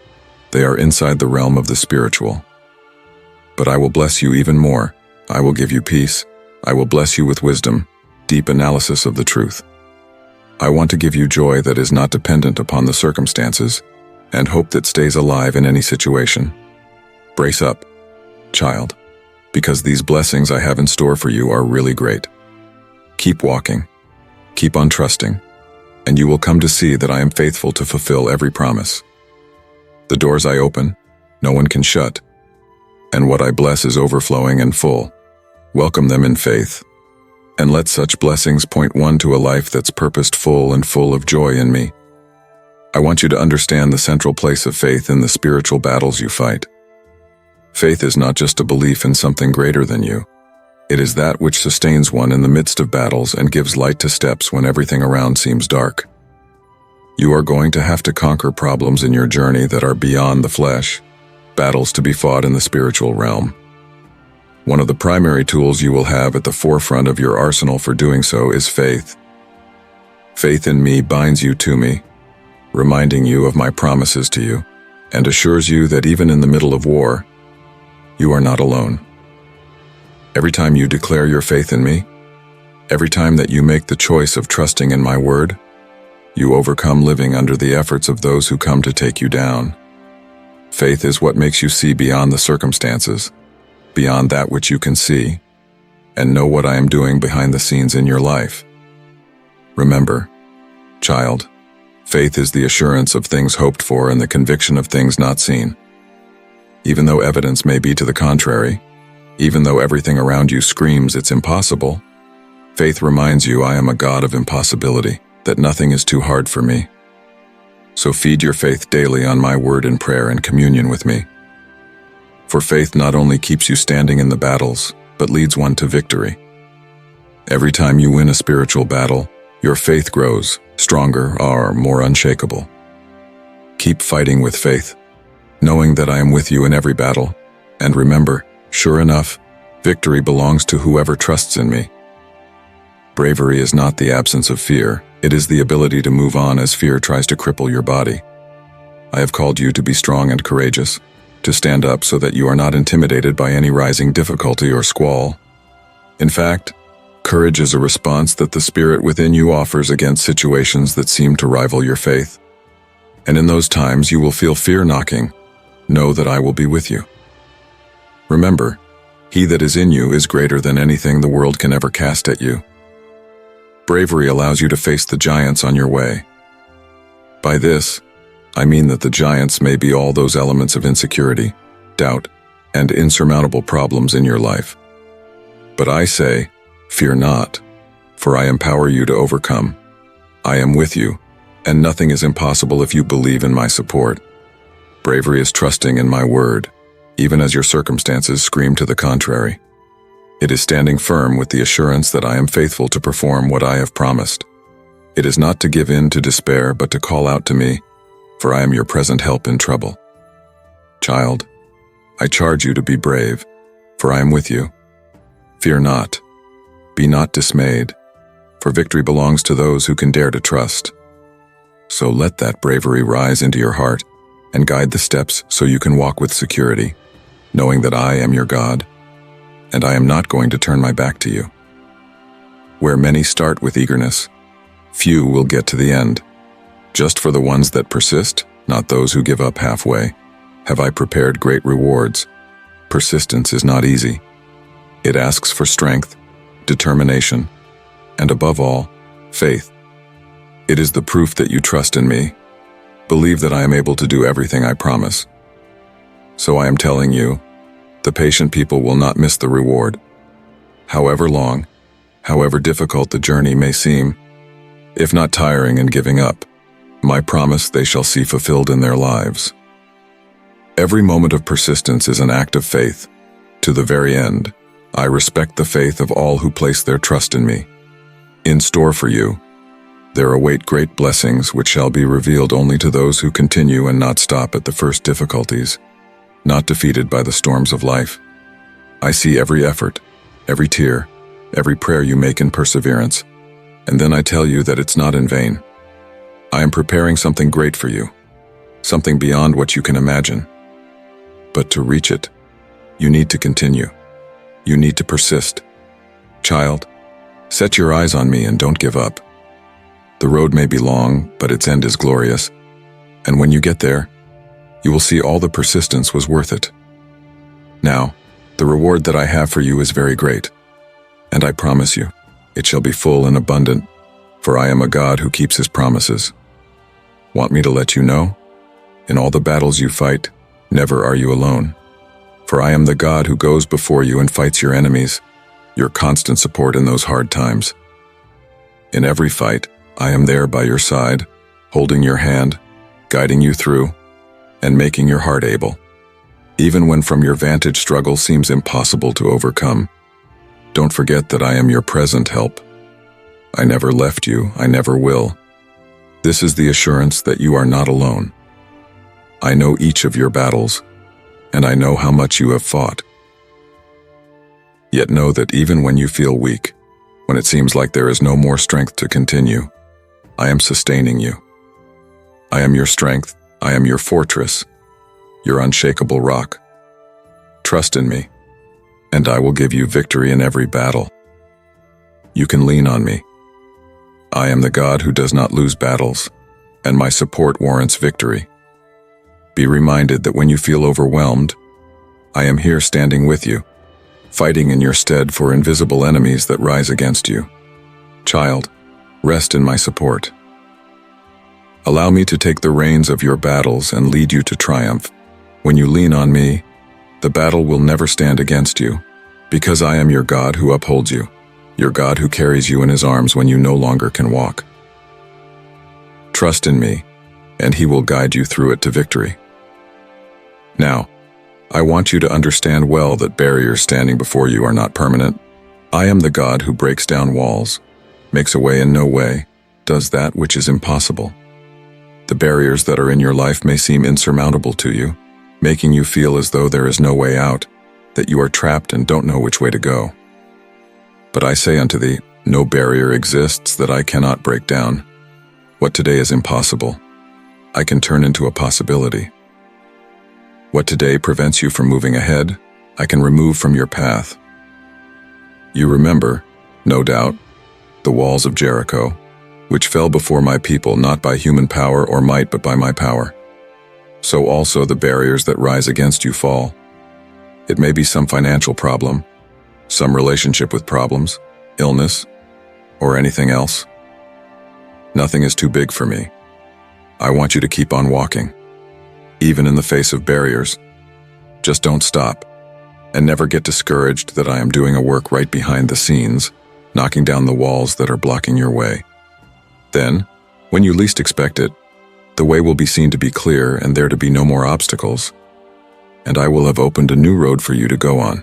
They are inside the realm of the spiritual. But I will bless you even more. I will give you peace. I will bless you with wisdom, deep analysis of the truth. I want to give you joy that is not dependent upon the circumstances, and hope that stays alive in any situation. Brace up, child, because these blessings I have in store for you are really great. Keep walking, keep on trusting, and you will come to see that I am faithful to fulfill every promise. The doors I open, no one can shut, and what I bless is overflowing and full. Welcome them in faith, and let such blessings point one to a life that's purposed full and full of joy in me. I want you to understand the central place of faith in the spiritual battles you fight. Faith is not just a belief in something greater than you. It is that which sustains one in the midst of battles and gives light to steps when everything around seems dark. You are going to have to conquer problems in your journey that are beyond the flesh, battles to be fought in the spiritual realm. One of the primary tools you will have at the forefront of your arsenal for doing so is faith. Faith in me binds you to me, reminding you of my promises to you, and assures you that even in the middle of war, you are not alone. Every time you declare your faith in me, every time that you make the choice of trusting in my word, you overcome living under the efforts of those who come to take you down. Faith is what makes you see beyond the circumstances, beyond that which you can see, and know what I am doing behind the scenes in your life. Remember, child, faith is the assurance of things hoped for and the conviction of things not seen. Even though evidence may be to the contrary, even though everything around you screams it's impossible, faith reminds you I am a God of impossibility, that nothing is too hard for me. So feed your faith daily on my word in prayer and communion with me. For faith not only keeps you standing in the battles, but leads one to victory. Every time you win a spiritual battle, your faith grows, stronger or more unshakable. Keep fighting with faith, knowing that I am with you in every battle, and remember, sure enough, victory belongs to whoever trusts in me. Bravery is not the absence of fear, it is the ability to move on as fear tries to cripple your body. I have called you to be strong and courageous, to stand up so that you are not intimidated by any rising difficulty or squall. In fact, courage is a response that the spirit within you offers against situations that seem to rival your faith. And in those times you will feel fear knocking. Know that I will be with you. Remember, he that is in you is greater than anything the world can ever cast at you. Bravery allows you to face the giants on your way. By this, I mean that the giants may be all those elements of insecurity, doubt, and insurmountable problems in your life. But I say, fear not, for I empower you to overcome. I am with you, and nothing is impossible if you believe in my support. Bravery is trusting in my word, even as your circumstances scream to the contrary. It is standing firm with the assurance that I am faithful to perform what I have promised. It is not to give in to despair, but to call out to me, for I am your present help in trouble. Child, I charge you to be brave, for I am with you. Fear not. Be not dismayed, for victory belongs to those who can dare to trust. So let that bravery rise into your heart and guide the steps so you can walk with security, knowing that I am your God, and I am not going to turn my back to you. Where many start with eagerness, few will get to the end. Just for the ones that persist, not those who give up halfway, have I prepared great rewards. Persistence is not easy. It asks for strength, determination, and above all, faith. It is the proof that you trust in me. Believe that I am able to do everything I promise. So I am telling you, the patient people will not miss the reward. However long, however difficult the journey may seem, if not tiring and giving up, my promise they shall see fulfilled in their lives. Every moment of persistence is an act of faith. To the very end, I respect the faith of all who place their trust in me. In store for you, There await great blessings which shall be revealed only to those who continue and not stop at the first difficulties, not defeated by the storms of life. I see every effort, every tear, every prayer you make in perseverance, and then I tell you that it's not in vain. I am preparing something great for you, something beyond what you can imagine. But to reach it, you need to continue. You need to persist. Child, set your eyes on me and don't give up. The road may be long, but its end is glorious, and when you get there, you will see all the persistence was worth it. Now, the reward that I have for you is very great, and I promise you, it shall be full and abundant, for I am a God who keeps his promises. Want me to let you know? In all the battles you fight, never are you alone, for I am the God who goes before you and fights your enemies, your constant support in those hard times. In every fight, I am there by your side, holding your hand, guiding you through, and making your heart able. Even when from your vantage struggle seems impossible to overcome, don't forget that I am your present help. I never left you, I never will. This is the assurance that you are not alone. I know each of your battles, and I know how much you have fought. Yet know that even when you feel weak, when it seems like there is no more strength to continue, I am sustaining you. I am your strength, I am your fortress, your unshakable rock. Trust in me, and I will give you victory in every battle. You can lean on me. I am the God who does not lose battles, and my support warrants victory. Be reminded that when you feel overwhelmed, I am here standing with you, fighting in your stead for invisible enemies that rise against you. Child, rest in my support. Allow me to take the reins of your battles and lead you to triumph. When you lean on me, the battle will never stand against you, because I am your God who upholds you, your God who carries you in his arms when you no longer can walk. Trust in me, and he will guide you through it to victory. Now, I want you to understand well that barriers standing before you are not permanent. I am the God who breaks down walls, makes a way in no way, does that which is impossible. The barriers that are in your life may seem insurmountable to you, making you feel as though there is no way out, that you are trapped and don't know which way to go. But I say unto thee, no barrier exists that I cannot break down. What today is impossible, I can turn into a possibility. What today prevents you from moving ahead, I can remove from your path. You remember, no doubt, the walls of Jericho, which fell before my people not by human power or might but by my power. So also the barriers that rise against you fall. It may be some financial problem, some relationship with problems, illness, or anything else. Nothing is too big for me. I want you to keep on walking, even in the face of barriers. Just don't stop, and never get discouraged that I am doing a work right behind the scenes, knocking down the walls that are blocking your way. Then, when you least expect it, the way will be seen to be clear and there to be no more obstacles, and I will have opened a new road for you to go on.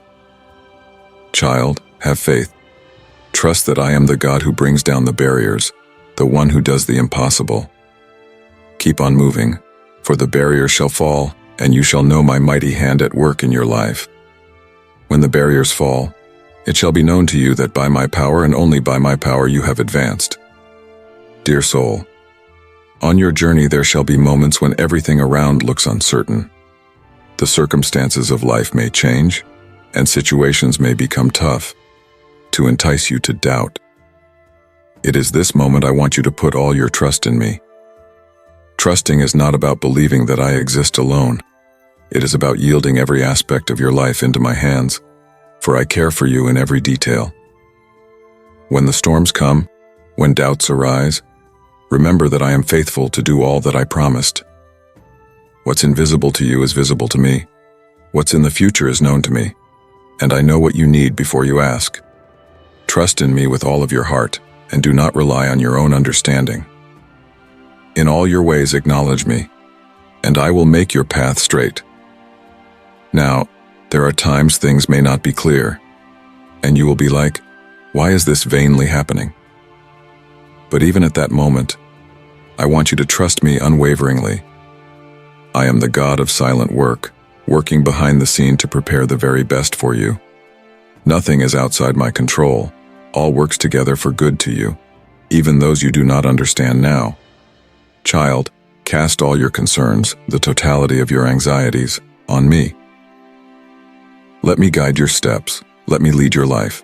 Child, have faith. Trust that I am the God who brings down the barriers, the one who does the impossible. Keep on moving, for the barriers shall fall, and you shall know my mighty hand at work in your life. When the barriers fall, it shall be known to you that by my power and only by my power you have advanced. Dear soul, on your journey there shall be moments when everything around looks uncertain. The circumstances of life may change, and situations may become tough, to entice you to doubt. It is this moment I want you to put all your trust in me. Trusting is not about believing that I exist alone. It is about yielding every aspect of your life into my hands, for I care for you in every detail. When the storms come, when doubts arise, remember that I am faithful to do all that I promised. What's invisible to you is visible to me. What's in the future is known to me, and I know what you need before you ask. Trust in me with all of your heart, and do not rely on your own understanding. In all your ways acknowledge me, and I will make your path straight. Now, there are times things may not be clear, and you will be like, why is this vainly happening? But even at that moment, I want you to trust me unwaveringly. I am the God of silent work, working behind the scene to prepare the very best for you. Nothing is outside my control. All works together for good to you, even those you do not understand now. Child, cast all your concerns, the totality of your anxieties, on me. Let me guide your steps. Let me lead your life.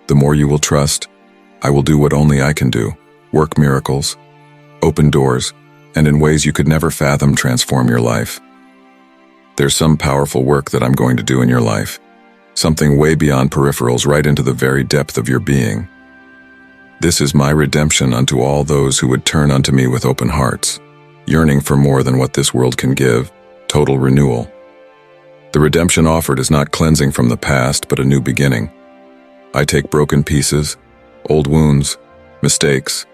The more you will trust, I will do what only I can do, work miracles, open doors, and in ways you could never fathom transform your life. There's some powerful work that I'm going to do in your life, something way beyond peripherals, right into the very depth of your being. This is my redemption unto all those who would turn unto me with open hearts, yearning for more than what this world can give, total renewal. The redemption offered is not cleansing from the past, but a new beginning. I take broken pieces, old wounds, mistakes,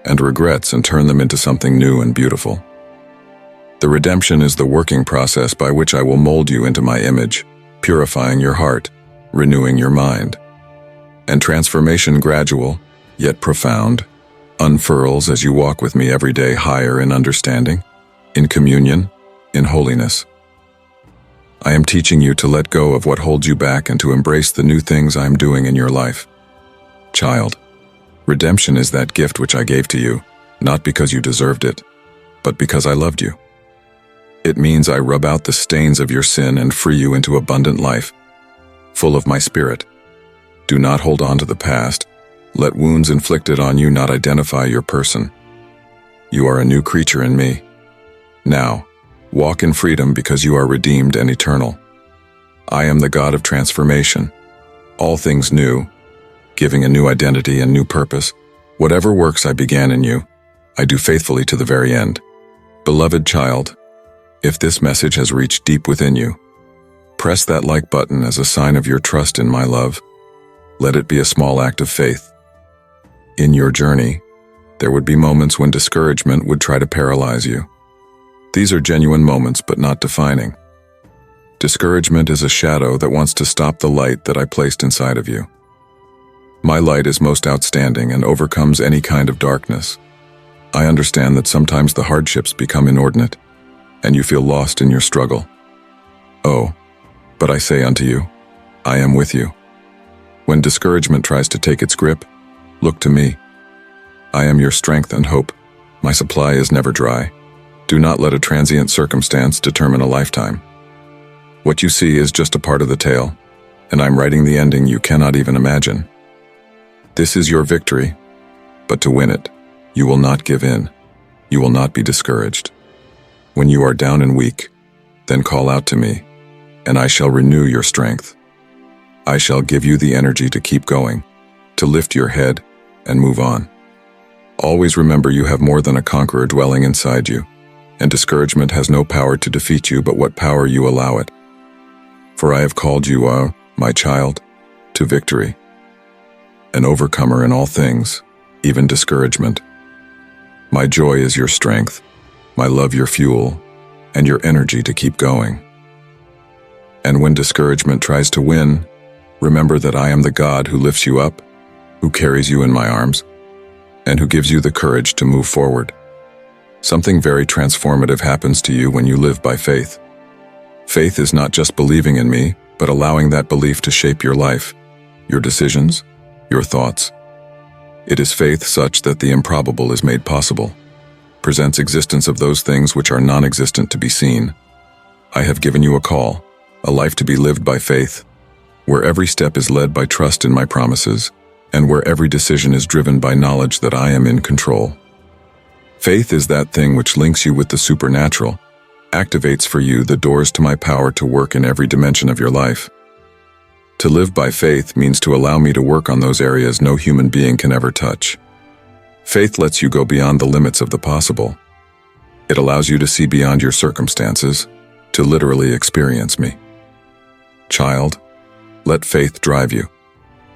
and regrets and turn them into something new and beautiful. The redemption is the working process by which I will mold you into my image, purifying your heart, renewing your mind. And transformation gradual, yet profound, unfurls as you walk with me every day higher in understanding, in communion, in holiness. I am teaching you to let go of what holds you back and to embrace the new things I am doing in your life. Child, redemption is that gift which I gave to you, not because you deserved it, but because I loved you. It means I rub out the stains of your sin and free you into abundant life, full of my spirit. Do not hold on to the past. Let wounds inflicted on you not identify your person. You are a new creature in me. Now, walk in freedom because you are redeemed and eternal. I am the God of transformation. All things new, giving a new identity and new purpose. Whatever works I began in you, I do faithfully to the very end. Beloved child, if this message has reached deep within you, press that like button as a sign of your trust in my love. Let it be a small act of faith. In your journey, there would be moments when discouragement would try to paralyze you. These are genuine moments, but not defining. Discouragement is a shadow that wants to stop the light that I placed inside of you. My light is most outstanding and overcomes any kind of darkness. I understand that sometimes the hardships become inordinate, and you feel lost in your struggle. Oh, but I say unto you, I am with you. When discouragement tries to take its grip, look to me. I am your strength and hope. My supply is never dry. Do not let a transient circumstance determine a lifetime. What you see is just a part of the tale, and I'm writing the ending you cannot even imagine. This is your victory, but to win it, you will not give in. You will not be discouraged. When you are down and weak, then call out to me, and I shall renew your strength. I shall give you the energy to keep going, to lift your head and move on. Always remember you have more than a conqueror dwelling inside you, and discouragement has no power to defeat you but what power you allow it. For I have called you, my child, to victory, an overcomer in all things, even discouragement. My joy is your strength, my love your fuel, and your energy to keep going. And when discouragement tries to win, remember that I am the God who lifts you up, who carries you in my arms, and who gives you the courage to move forward. Something very transformative happens to you when you live by faith. Faith is not just believing in me, but allowing that belief to shape your life, your decisions, your thoughts. It is faith such that the improbable is made possible, presents existence of those things which are non-existent to be seen. I have given you a call, a life to be lived by faith, where every step is led by trust in my promises, and where every decision is driven by knowledge that I am in control. Faith is that thing which links you with the supernatural, activates for you the doors to my power to work in every dimension of your life. To live by faith means to allow me to work on those areas no human being can ever touch. Faith lets you go beyond the limits of the possible. It allows you to see beyond your circumstances, to literally experience me. Child, let faith drive you.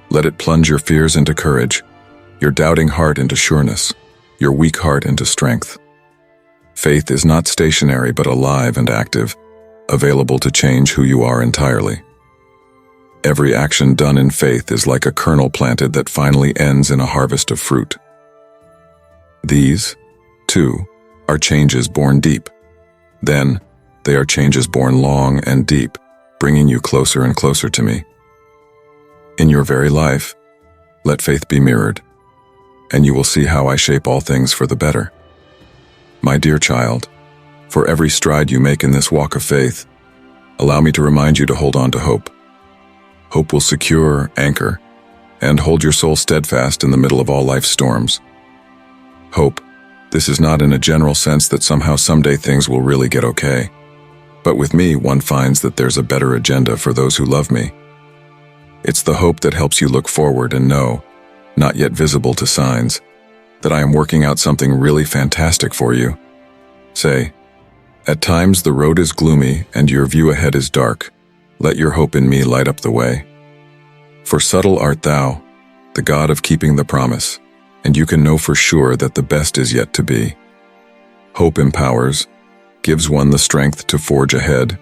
Let it plunge your fears into courage, your doubting heart into sureness, your weak heart into strength. Faith is not stationary but alive and active, available to change who you are entirely. Every action done in faith is like a kernel planted that finally ends in a harvest of fruit. These, too, are changes born deep. Then, they are changes born long and deep, bringing you closer and closer to me. In your very life, let faith be mirrored, and you will see how I shape all things for the better. My dear child, for every stride you make in this walk of faith, allow me to remind you to hold on to hope. Hope will secure, anchor, and hold your soul steadfast in the middle of all life's storms. Hope, this is not in a general sense that somehow someday things will really get okay. But with me, one finds that there's a better agenda for those who love me. It's the hope that helps you look forward and know, not yet visible to signs, that I am working out something really fantastic for you. Say, at times the road is gloomy and your view ahead is dark. Let your hope in me light up the way. For subtle art thou, the God of keeping the promise, and you can know for sure that the best is yet to be. Hope empowers, gives one the strength to forge ahead,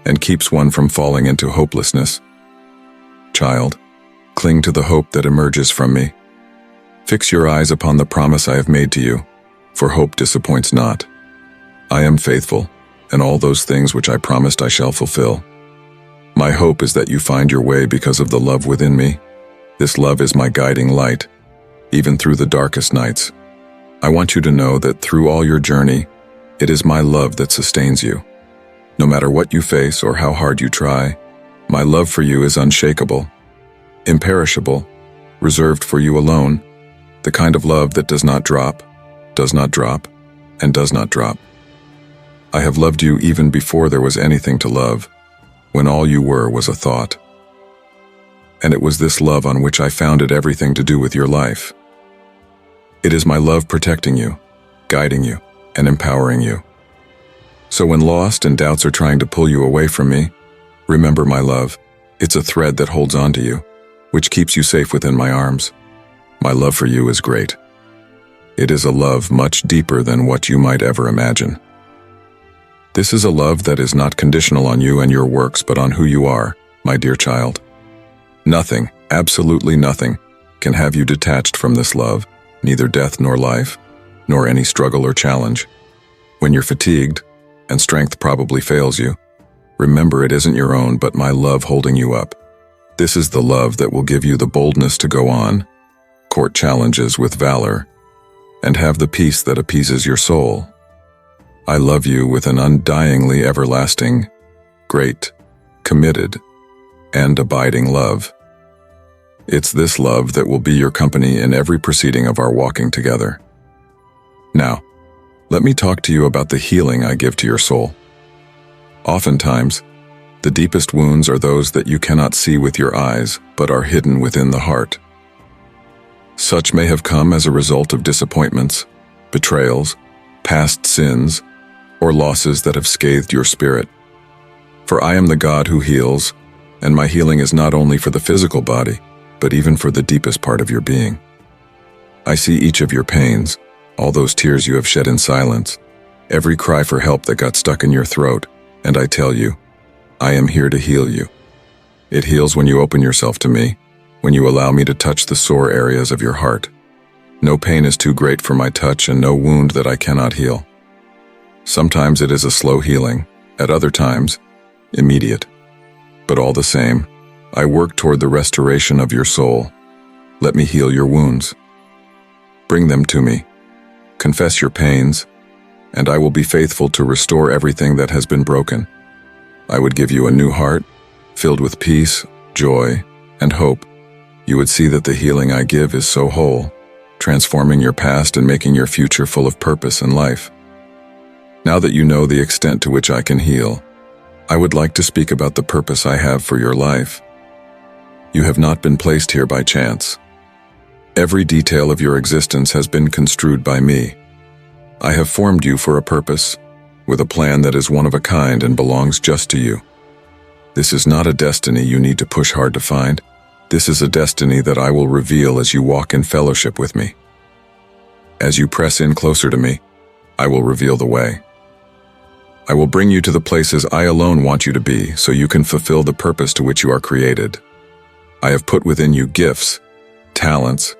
and keeps one from falling into hopelessness. Child, cling to the hope that emerges from me. Fix your eyes upon the promise I have made to you, for hope disappoints not. I am faithful, and all those things which I promised I shall fulfill. My hope is that you find your way because of the love within me. This love is my guiding light, even through the darkest nights. I want you to know that through all your journey, it is my love that sustains you. No matter what you face or how hard you try, my love for you is unshakable, imperishable, reserved for you alone, the kind of love that does not drop, and does not drop. I have loved you even before there was anything to love, when all you were was a thought. And it was this love on which I founded everything to do with your life. It is my love protecting you, guiding you, and empowering you. So when lost and doubts are trying to pull you away from me, remember my love. It's a thread that holds on to you, which keeps you safe within my arms. My love for you is great. It is a love much deeper than what you might ever imagine. This is a love that is not conditional on you and your works, but on who you are, my dear child. Nothing, absolutely nothing, can have you detached from this love, neither death nor life, nor any struggle or challenge. When you're fatigued, and strength probably fails you, remember it isn't your own but my love holding you up. This is the love that will give you the boldness to go on, court challenges with valor, and have the peace that appeases your soul. I love you with an undyingly everlasting, great, committed, and abiding love. It's this love that will be your company in every proceeding of our walking together. Now, let me talk to you about the healing I give to your soul. Oftentimes, the deepest wounds are those that you cannot see with your eyes, but are hidden within the heart. Such may have come as a result of disappointments, betrayals, past sins, or losses that have scathed your spirit. For I am the God who heals, and my healing is not only for the physical body, but even for the deepest part of your being. I see each of your pains, all those tears you have shed in silence, every cry for help that got stuck in your throat, and I tell you, I am here to heal you. It heals when you open yourself to me, when you allow me to touch the sore areas of your heart. No pain is too great for my touch and no wound that I cannot heal. Sometimes it is a slow healing, at other times, immediate. But all the same, I work toward the restoration of your soul. Let me heal your wounds. Bring them to me. Confess your pains, and I will be faithful to restore everything that has been broken. I would give you a new heart, filled with peace, joy, and hope. You would see that the healing I give is so whole, transforming your past and making your future full of purpose and life. Now that you know the extent to which I can heal, I would like to speak about the purpose I have for your life. You have not been placed here by chance. Every detail of your existence has been construed by me. I have formed you for a purpose, with a plan that is one of a kind and belongs just to you. This is not a destiny you need to push hard to find. This is a destiny that I will reveal as you walk in fellowship with me. As you press in closer to me, I will reveal the way. I will bring you to the places I alone want you to be so you can fulfill the purpose to which you are created. I have put within you gifts, talents,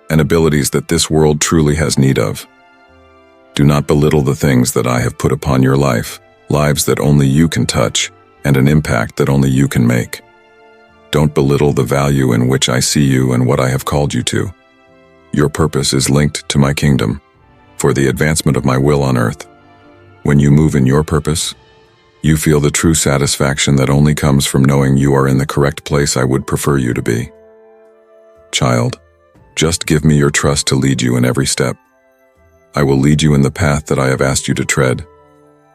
and abilities that this world truly has need of. Do not belittle the things that I have put upon your life, lives that only you can touch, and an impact that only you can make. Don't belittle the value in which I see you and what I have called you to. Your purpose is linked to my kingdom, for the advancement of my will on earth. When you move in your purpose, you feel the true satisfaction that only comes from knowing you are in the correct place I would prefer you to be. Child, just give me your trust to lead you in every step. I will lead you in the path that I have asked you to tread,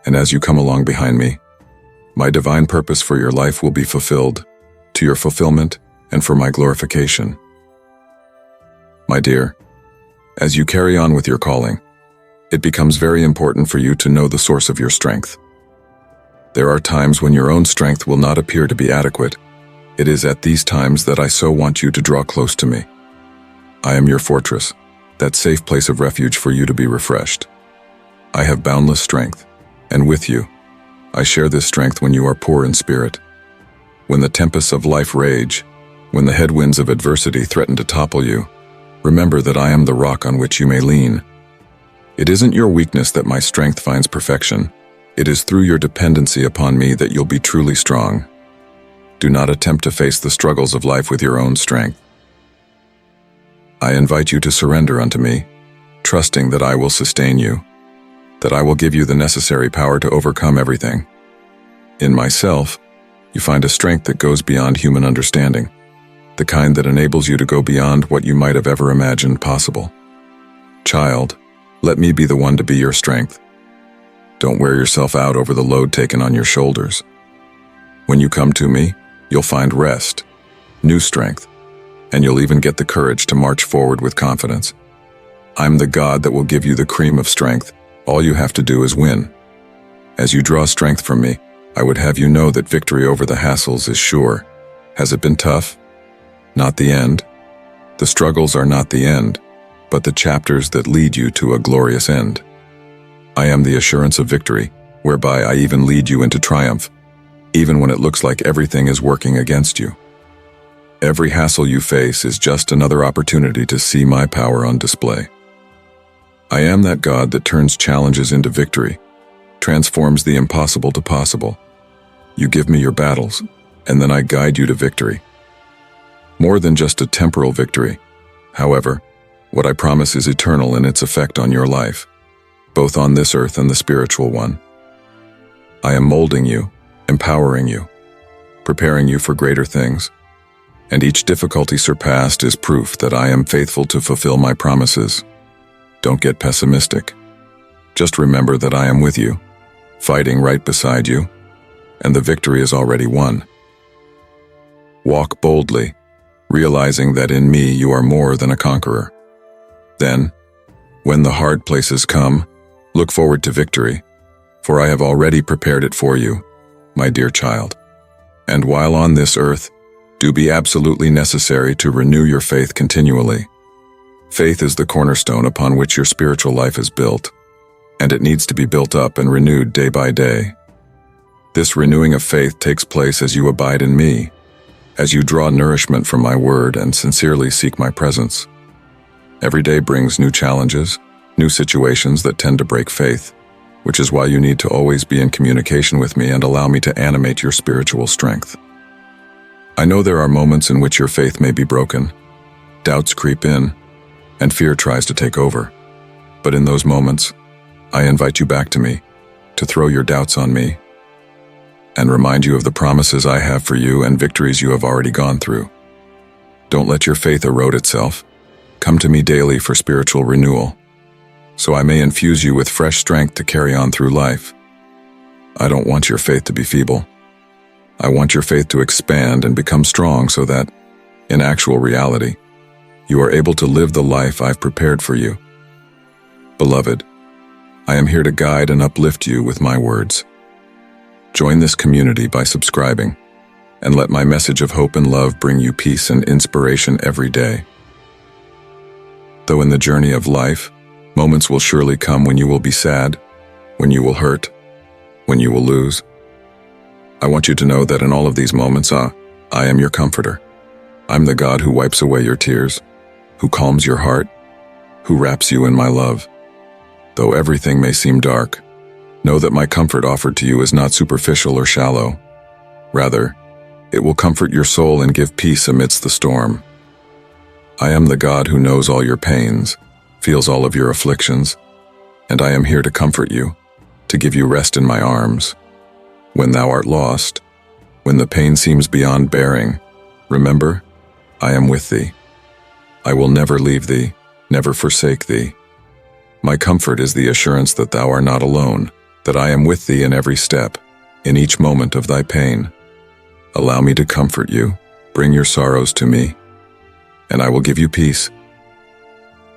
and as you come along behind me, my divine purpose for your life will be fulfilled, to your fulfillment and for my glorification. My dear, as you carry on with your calling, it becomes very important for you to know the source of your strength. There are times when your own strength will not appear to be adequate. It is at these times that I so want you to draw close to me. I am your fortress, that safe place of refuge for you to be refreshed. I have boundless strength, and with you, I share this strength when you are poor in spirit. When the tempests of life rage, when the headwinds of adversity threaten to topple you, remember that I am the rock on which you may lean. It isn't your weakness that my strength finds perfection. It is through your dependency upon me that you'll be truly strong. Do not attempt to face the struggles of life with your own strength. I invite you to surrender unto me, trusting that I will sustain you, that I will give you the necessary power to overcome everything. In myself, you find a strength that goes beyond human understanding, the kind that enables you to go beyond what you might have ever imagined possible. Child, let me be the one to be your strength. Don't wear yourself out over the load taken on your shoulders. When you come to me, you'll find rest, new strength, and you'll even get the courage to march forward with confidence. I'm the God that will give you the cream of strength. All you have to do is win. As you draw strength from me, I would have you know that victory over the hassles is sure. Has it been tough? Not the end. The struggles are not the end, but the chapters that lead you to a glorious end. I am the assurance of victory, whereby I even lead you into triumph, even when it looks like everything is working against you. Every hassle you face is just another opportunity to see my power on display. I am that God that turns challenges into victory, transforms the impossible to possible. You give me your battles, and then I guide you to victory. More than just a temporal victory, however, what I promise is eternal in its effect on your life, both on this earth and the spiritual one. I am molding you, empowering you, preparing you for greater things, and each difficulty surpassed is proof that I am faithful to fulfill my promises. Don't get pessimistic. Just remember that I am with you, fighting right beside you, and the victory is already won. Walk boldly, realizing that in me you are more than a conqueror. Then, when the hard places come, look forward to victory, for I have already prepared it for you, my dear child. And while on this earth, do be absolutely necessary to renew your faith continually. Faith is the cornerstone upon which your spiritual life is built, and it needs to be built up and renewed day by day. This renewing of faith takes place as you abide in me, as you draw nourishment from my word and sincerely seek my presence. Every day brings new challenges, new situations that tend to break faith, which is why you need to always be in communication with me and allow me to animate your spiritual strength. I know there are moments in which your faith may be broken, doubts creep in, and fear tries to take over. But in those moments, I invite you back to me, to throw your doubts on me, and remind you of the promises I have for you and victories you have already gone through. Don't let your faith erode itself. Come to me daily for spiritual renewal, so I may infuse you with fresh strength to carry on through life. I don't want your faith to be feeble. I want your faith to expand and become strong so that, in actual reality, you are able to live the life I've prepared for you. Beloved, I am here to guide and uplift you with my words. Join this community by subscribing, and let my message of hope and love bring you peace and inspiration every day. Though in the journey of life, moments will surely come when you will be sad, when you will hurt, when you will lose. I want you to know that in all of these moments, I am your comforter. I'm the God who wipes away your tears, who calms your heart, who wraps you in my love. Though everything may seem dark, know that my comfort offered to you is not superficial or shallow. Rather, it will comfort your soul and give peace amidst the storm. I am the God who knows all your pains, feels all of your afflictions, and I am here to comfort you, to give you rest in my arms. When thou art lost, when the pain seems beyond bearing, remember, I am with thee. I will never leave thee, never forsake thee. My comfort is the assurance that thou art not alone, that I am with thee in every step, in each moment of thy pain. Allow me to comfort you, bring your sorrows to me, and I will give you peace.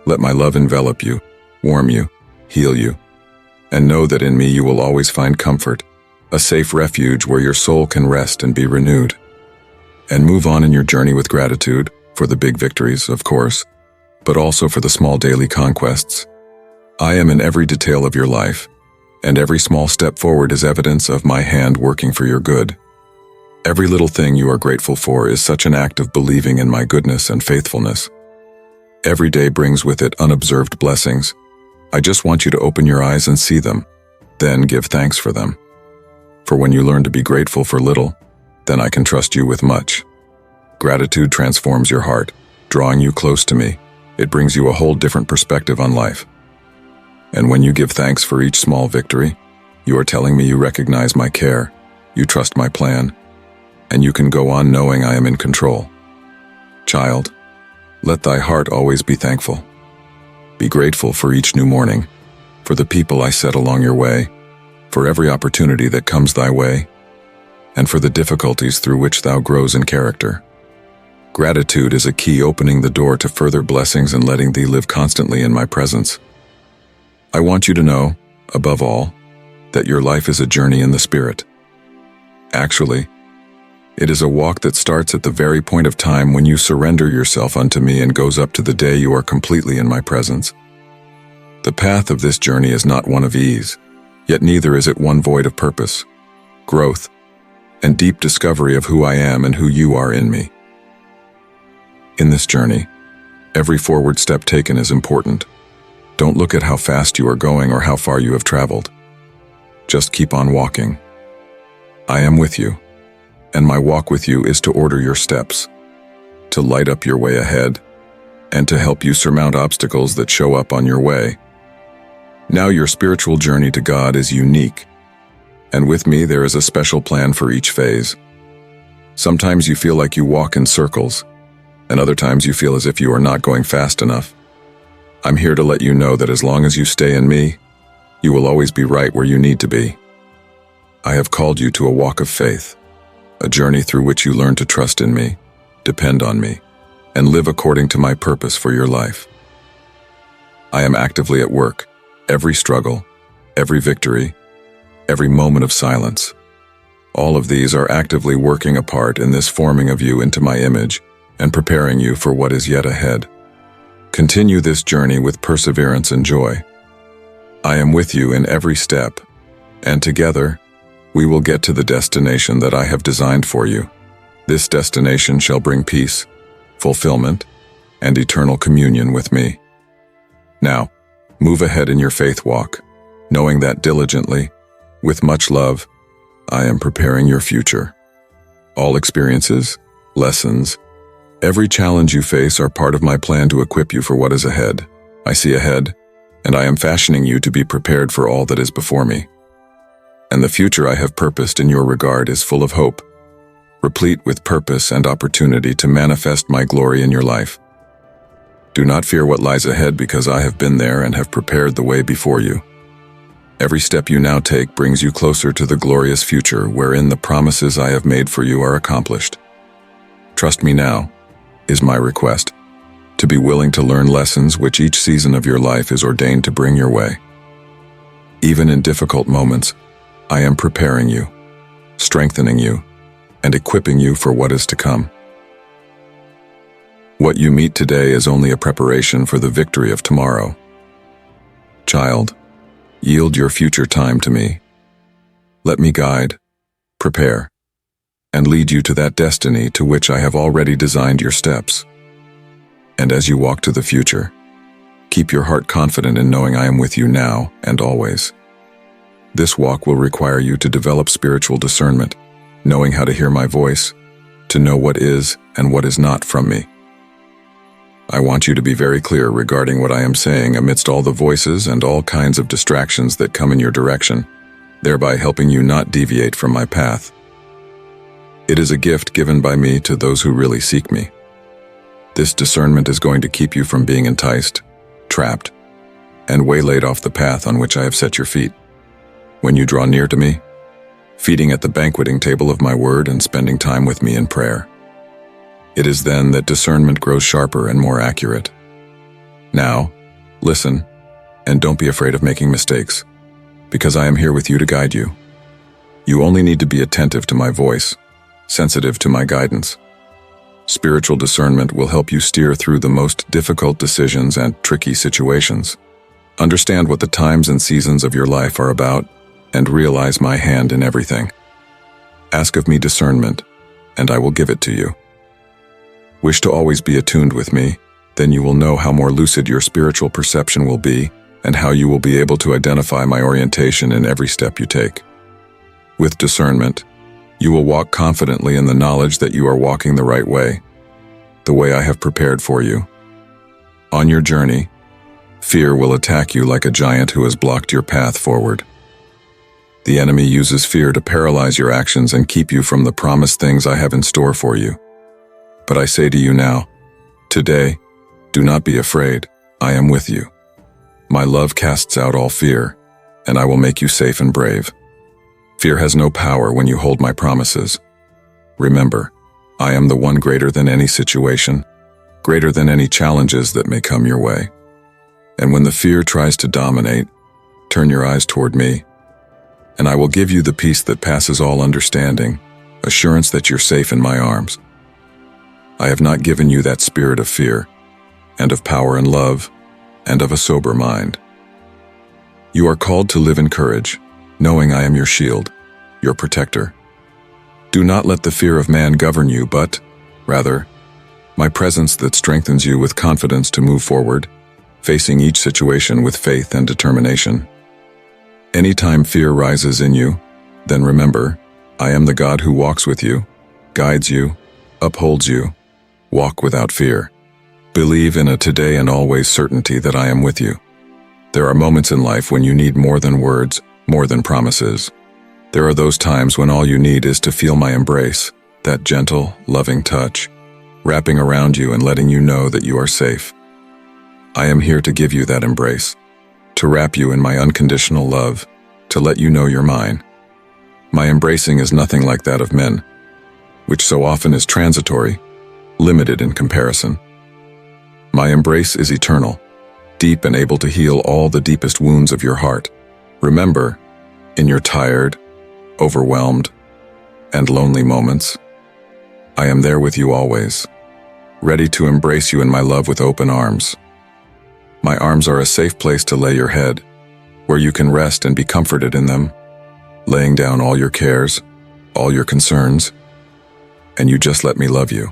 Let my love envelop you, warm you, heal you, and know that in me you will always find comfort, a safe refuge where your soul can rest and be renewed. And move on in your journey with gratitude, for the big victories, of course, but also for the small daily conquests. I am in every detail of your life, and every small step forward is evidence of my hand working for your good. Every little thing you are grateful for is such an act of believing in my goodness and faithfulness. Every day brings with it unobserved blessings. I just want you to open your eyes and see them, then give thanks for them. For when you learn to be grateful for little, then I can trust you with much. Gratitude transforms your heart, drawing you close to me. It brings you a whole different perspective on life. And when you give thanks for each small victory, you are telling me you recognize my care, you trust my plan, and you can go on knowing I am in control. Child, let thy heart always be thankful. Be grateful for each new morning, for the people I set along your way, for every opportunity that comes thy way, and for the difficulties through which thou grows in character. Gratitude is a key opening the door to further blessings and letting thee live constantly in my presence. I want you to know, above all, that your life is a journey in the Spirit. Actually, it is a walk that starts at the very point of time when you surrender yourself unto me and goes up to the day you are completely in my presence. The path of this journey is not one of ease, yet neither is it one void of purpose, growth, and deep discovery of who I am and who you are in me. In this journey, every forward step taken is important. Don't look at how fast you are going or how far you have traveled. Just keep on walking. I am with you, and my walk with you is to order your steps, to light up your way ahead, and to help you surmount obstacles that show up on your way. Now your spiritual journey to God is unique, and with me there is a special plan for each phase. Sometimes you feel like you walk in circles, and other times you feel as if you are not going fast enough. I'm here to let you know that as long as you stay in me, you will always be right where you need to be. I have called you to a walk of faith, a journey through which you learn to trust in me, depend on me, and live according to my purpose for your life. I am actively at work, every struggle, every victory, every moment of silence. All of these are actively working a part in this forming of you into my image and preparing you for what is yet ahead. Continue this journey with perseverance and joy. I am with you in every step, and together, we will get to the destination that I have designed for you. This destination shall bring peace, fulfillment, and eternal communion with me. Now, move ahead in your faith walk, knowing that diligently, with much love, I am preparing your future. All experiences, lessons, every challenge you face are part of my plan to equip you for what is ahead. I see ahead, and I am fashioning you to be prepared for all that is before me. And the future I have purposed in your regard is full of hope, replete with purpose and opportunity to manifest my glory in your life. Do not fear what lies ahead, because I have been there and have prepared the way before you. Every step you now take brings you closer to the glorious future wherein the promises I have made for you are accomplished. Trust me now, is my request, to be willing to learn lessons which each season of your life is ordained to bring your way. Even in difficult moments, I am preparing you, strengthening you, and equipping you for what is to come. What you meet today is only a preparation for the victory of tomorrow. Child, yield your future time to me. Let me guide, prepare, and lead you to that destiny to which I have already designed your steps. And as you walk to the future, Keep your heart confident in knowing I am with you now and always. This walk will require you to develop spiritual discernment, knowing how to hear my voice, to know what is and what is not from me. I want you to be very clear regarding what I am saying amidst all the voices and all kinds of distractions that come in your direction, thereby helping you not deviate from my path. It is a gift given by me to those who really seek me. This discernment is going to keep you from being enticed, trapped, and waylaid off the path on which I have set your feet. When you draw near to me, feeding at the banqueting table of my word and spending time with me in prayer, it is then that discernment grows sharper and more accurate. Now, listen, and don't be afraid of making mistakes, because I am here with you to guide you. You only need to be attentive to my voice, sensitive to my guidance. Spiritual discernment will help you steer through the most difficult decisions and tricky situations. Understand what the times and seasons of your life are about, and realize my hand in everything. Ask of me discernment, and I will give it to you. Wish to always be attuned with me, then you will know how more lucid your spiritual perception will be, and how you will be able to identify my orientation in every step you take. With discernment, you will walk confidently in the knowledge that you are walking the right way, the way I have prepared for you. On your journey, fear will attack you like a giant who has blocked your path forward. The enemy uses fear to paralyze your actions and keep you from the promised things I have in store for you. But I say to you now, today, do not be afraid, I am with you. My love casts out all fear, and I will make you safe and brave. Fear has no power when you hold my promises. Remember, I am the one greater than any situation, greater than any challenges that may come your way. And when the fear tries to dominate, turn your eyes toward me, and I will give you the peace that passes all understanding, assurance that you're safe in my arms. I have not given you that spirit of fear, and of power and love, and of a sober mind. You are called to live in courage, knowing I am your shield, your protector. Do not let the fear of man govern you, but, rather, my presence that strengthens you with confidence to move forward, facing each situation with faith and determination. Anytime fear rises in you, then remember, I am the God who walks with you, guides you, upholds you. Walk without fear. Believe in a today and always certainty that I am with you. There are moments in life when you need more than words, more than promises. There are those times when all you need is to feel my embrace, that gentle, loving touch, wrapping around you and letting you know that you are safe. I am here to give you that embrace, to wrap you in my unconditional love, to let you know you're mine. My embracing is nothing like that of men, which so often is transitory, limited in comparison. My embrace is eternal, deep and able to heal all the deepest wounds of your heart. Remember, in your tired, overwhelmed, and lonely moments, I am there with you always, ready to embrace you in my love with open arms. My arms are a safe place to lay your head, where you can rest and be comforted in them, laying down all your cares, all your concerns, and you just let me love you.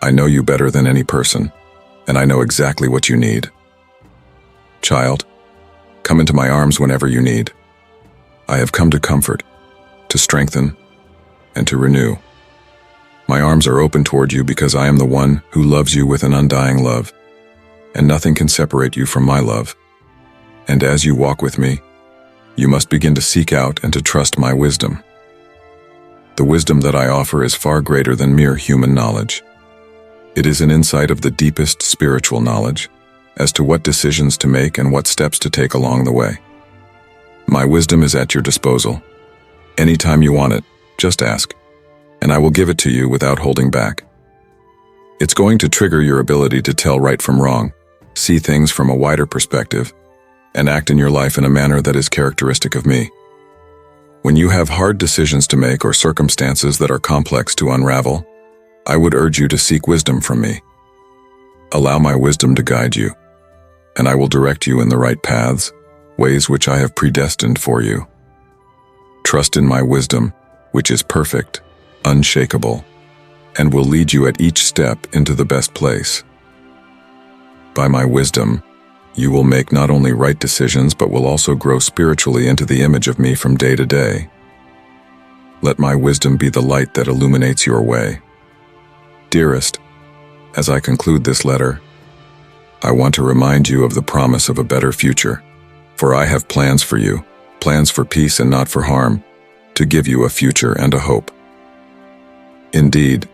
I know you better than any person, and I know exactly what you need. Child, come into my arms whenever you need. I have come to comfort, to strengthen, and to renew. My arms are open toward you because I am the one who loves you with an undying love, and nothing can separate you from my love. And as you walk with me, you must begin to seek out and to trust my wisdom. The wisdom that I offer is far greater than mere human knowledge. It is an insight of the deepest spiritual knowledge as to what decisions to make and what steps to take along the way. My wisdom is at your disposal. Anytime you want it, just ask, and I will give it to you without holding back. It's going to trigger your ability to tell right from wrong, see things from a wider perspective, and act in your life in a manner that is characteristic of me. When you have hard decisions to make or circumstances that are complex to unravel, I would urge you to seek wisdom from me. Allow my wisdom to guide you, and I will direct you in the right paths, ways which I have predestined for you. Trust in my wisdom, which is perfect, unshakable, and will lead you at each step into the best place. By my wisdom, You will make not only right decisions, but will also grow spiritually into the image of me from day to day. Let my wisdom be the light that illuminates your way. Dearest, as I conclude this letter, I want to remind you of the promise of a better future. For I have plans for you, plans for peace and not for harm, to give you a future and a hope. Indeed,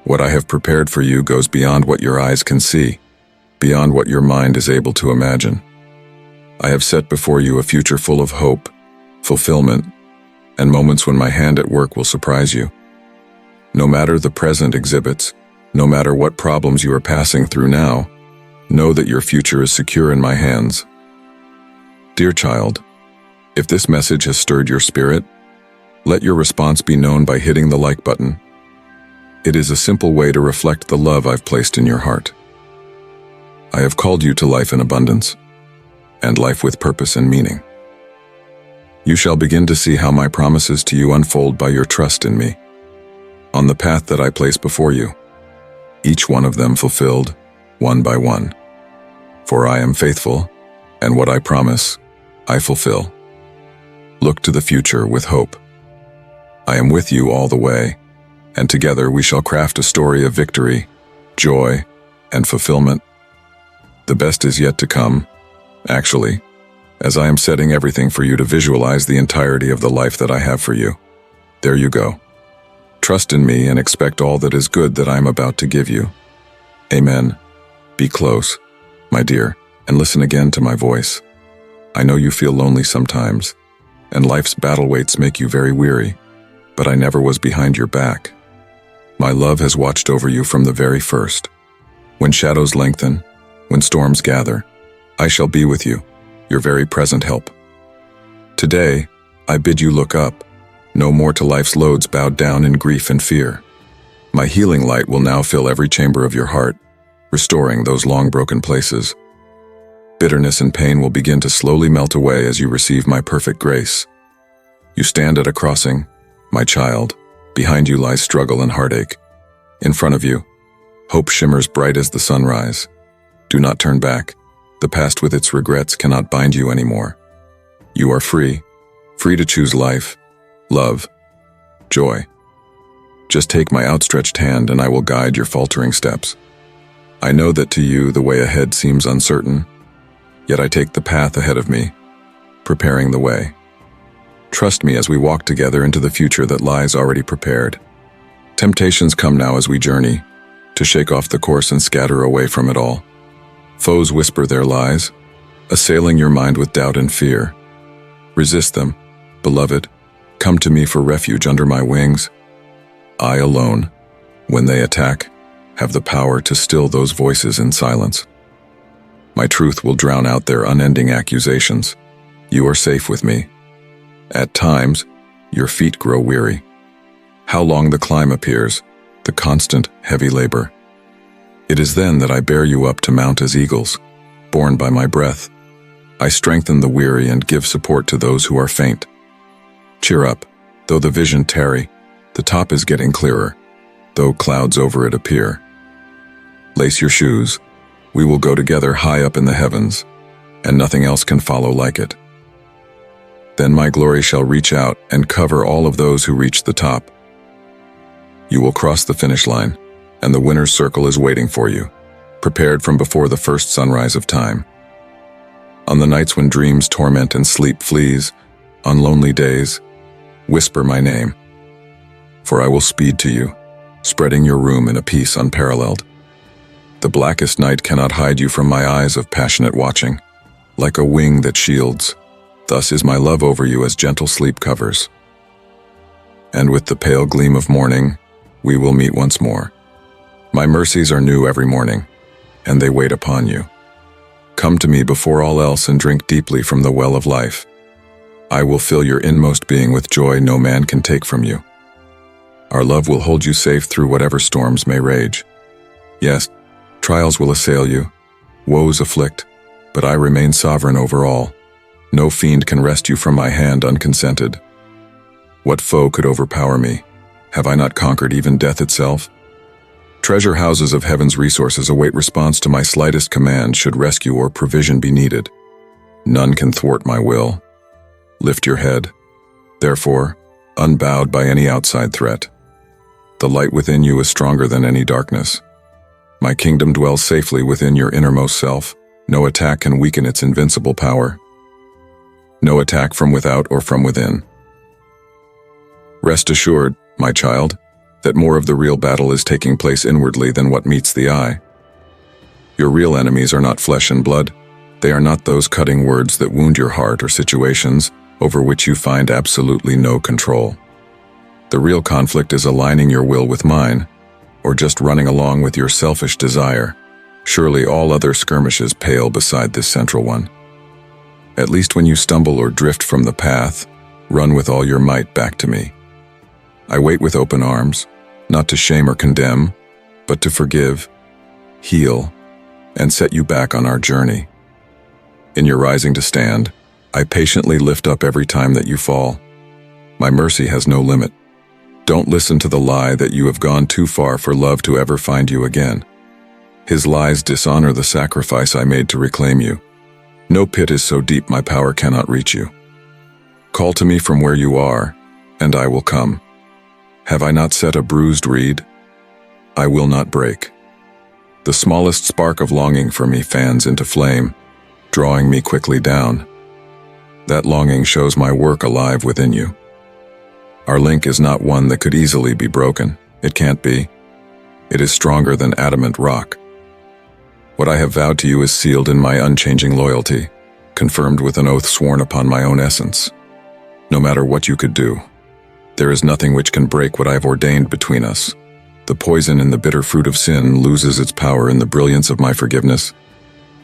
what I have prepared for you goes beyond what your eyes can see, beyond what your mind is able to imagine. I have set before you a future full of hope, fulfillment, and moments when my hand at work will surprise you. No matter the present exhibits, no matter what problems you are passing through now, know that your future is secure in my hands. Dear child, if this message has stirred your spirit, let your response be known by hitting the like button. It is a simple way to reflect the love I've placed in your heart. I have called you to life in abundance, and life with purpose and meaning. You shall begin to see how my promises to you unfold by your trust in me, on the path that I place before you, each one of them fulfilled, one by one. For I am faithful, and what I promise, I fulfill. Look to the future with hope. I am with you all the way, and together we shall craft a story of victory, joy, and fulfillment. The best is yet to come, actually, as I am setting everything for you to visualize the entirety of the life that I have for you. There you go. Trust in me and expect all that is good that I am about to give you. Amen. Be close, my dear, and listen again to my voice. I know you feel lonely sometimes, and life's battle weights make you very weary, but I never was behind your back. My love has watched over you from the very first. When shadows lengthen, when storms gather, I shall be with you, your very present help. Today, I bid you look up, no more to life's loads bowed down in grief and fear. My healing light will now fill every chamber of your heart, restoring those long broken places. Bitterness and pain will begin to slowly melt away as you receive my perfect grace. You stand at a crossing, my child. Behind you lies struggle and heartache. In front of you, hope shimmers bright as the sunrise. Do not turn back. The past with its regrets cannot bind you anymore. You are free, free to choose life, love, joy. Just take my outstretched hand and I will guide your faltering steps. I know that to you the way ahead seems uncertain, yet I take the path ahead of me, preparing the way. Trust me as we walk together into the future that lies already prepared. Temptations come now as we journey, to shake off the course and scatter away from it all. Foes whisper their lies, assailing your mind with doubt and fear. Resist them, beloved. Come to me for refuge under my wings. I alone, when they attack, have the power to still those voices in silence. My truth will drown out their unending accusations. You are safe with me. At times, your feet grow weary. How long the climb appears, the constant, heavy labor. It is then that I bear you up to mount as eagles, borne by my breath. I strengthen the weary and give support to those who are faint. Cheer up, though the vision tarry, the top is getting clearer, though clouds over it appear. Lace your shoes, we will go together high up in the heavens, and nothing else can follow like it. Then my glory shall reach out and cover all of those who reach the top. You will cross the finish line, and the winner's circle is waiting for you, prepared from before the first sunrise of time. On the nights when dreams torment and sleep flees, on lonely days, whisper my name, for I will speed to you, spreading your room in a peace unparalleled. The blackest night cannot hide you from my eyes of passionate watching, like a wing that shields. Thus is my love over you as gentle sleep covers. And with the pale gleam of morning, we will meet once more. My mercies are new every morning, and they wait upon you. Come to me before all else and drink deeply from the well of life. I will fill your inmost being with joy no man can take from you. Our love will hold you safe through whatever storms may rage. Yes, trials will assail you, woes afflict, but I remain sovereign over all. No fiend can wrest you from my hand unconsented. What foe could overpower me? Have I not conquered even death itself? Treasure houses of heaven's resources await response to my slightest command should rescue or provision be needed. None can thwart my will. Lift your head, therefore, unbowed by any outside threat. The light within you is stronger than any darkness. My kingdom dwells safely within your innermost self. No attack can weaken its invincible power. No attack from without or from within. Rest assured, my child, that more of the real battle is taking place inwardly than what meets the eye. Your real enemies are not flesh and blood. They are not those cutting words that wound your heart or situations over which you find absolutely no control. The real conflict is aligning your will with mine, or just running along with your selfish desire. Surely all other skirmishes pale beside this central one. At least when you stumble or drift from the path, run with all your might back to me. I wait with open arms, not to shame or condemn, but to forgive, heal, and set you back on our journey. In your rising to stand, I patiently lift up every time that you fall. My mercy has no limit. Don't listen to the lie that you have gone too far for love to ever find you again. His lies dishonor the sacrifice I made to reclaim you. No pit is so deep my power cannot reach you. Call to me from where you are, and I will come. Have I not set a bruised reed? I will not break. The smallest spark of longing for me fans into flame, drawing me quickly down. That longing shows my work alive within you. Our link is not one that could easily be broken. It can't be. It is stronger than adamant rock. What I have vowed to you is sealed in my unchanging loyalty, confirmed with an oath sworn upon my own essence. No matter what you could do, there is nothing which can break what I have ordained between us. The poison in the bitter fruit of sin loses its power in the brilliance of my forgiveness.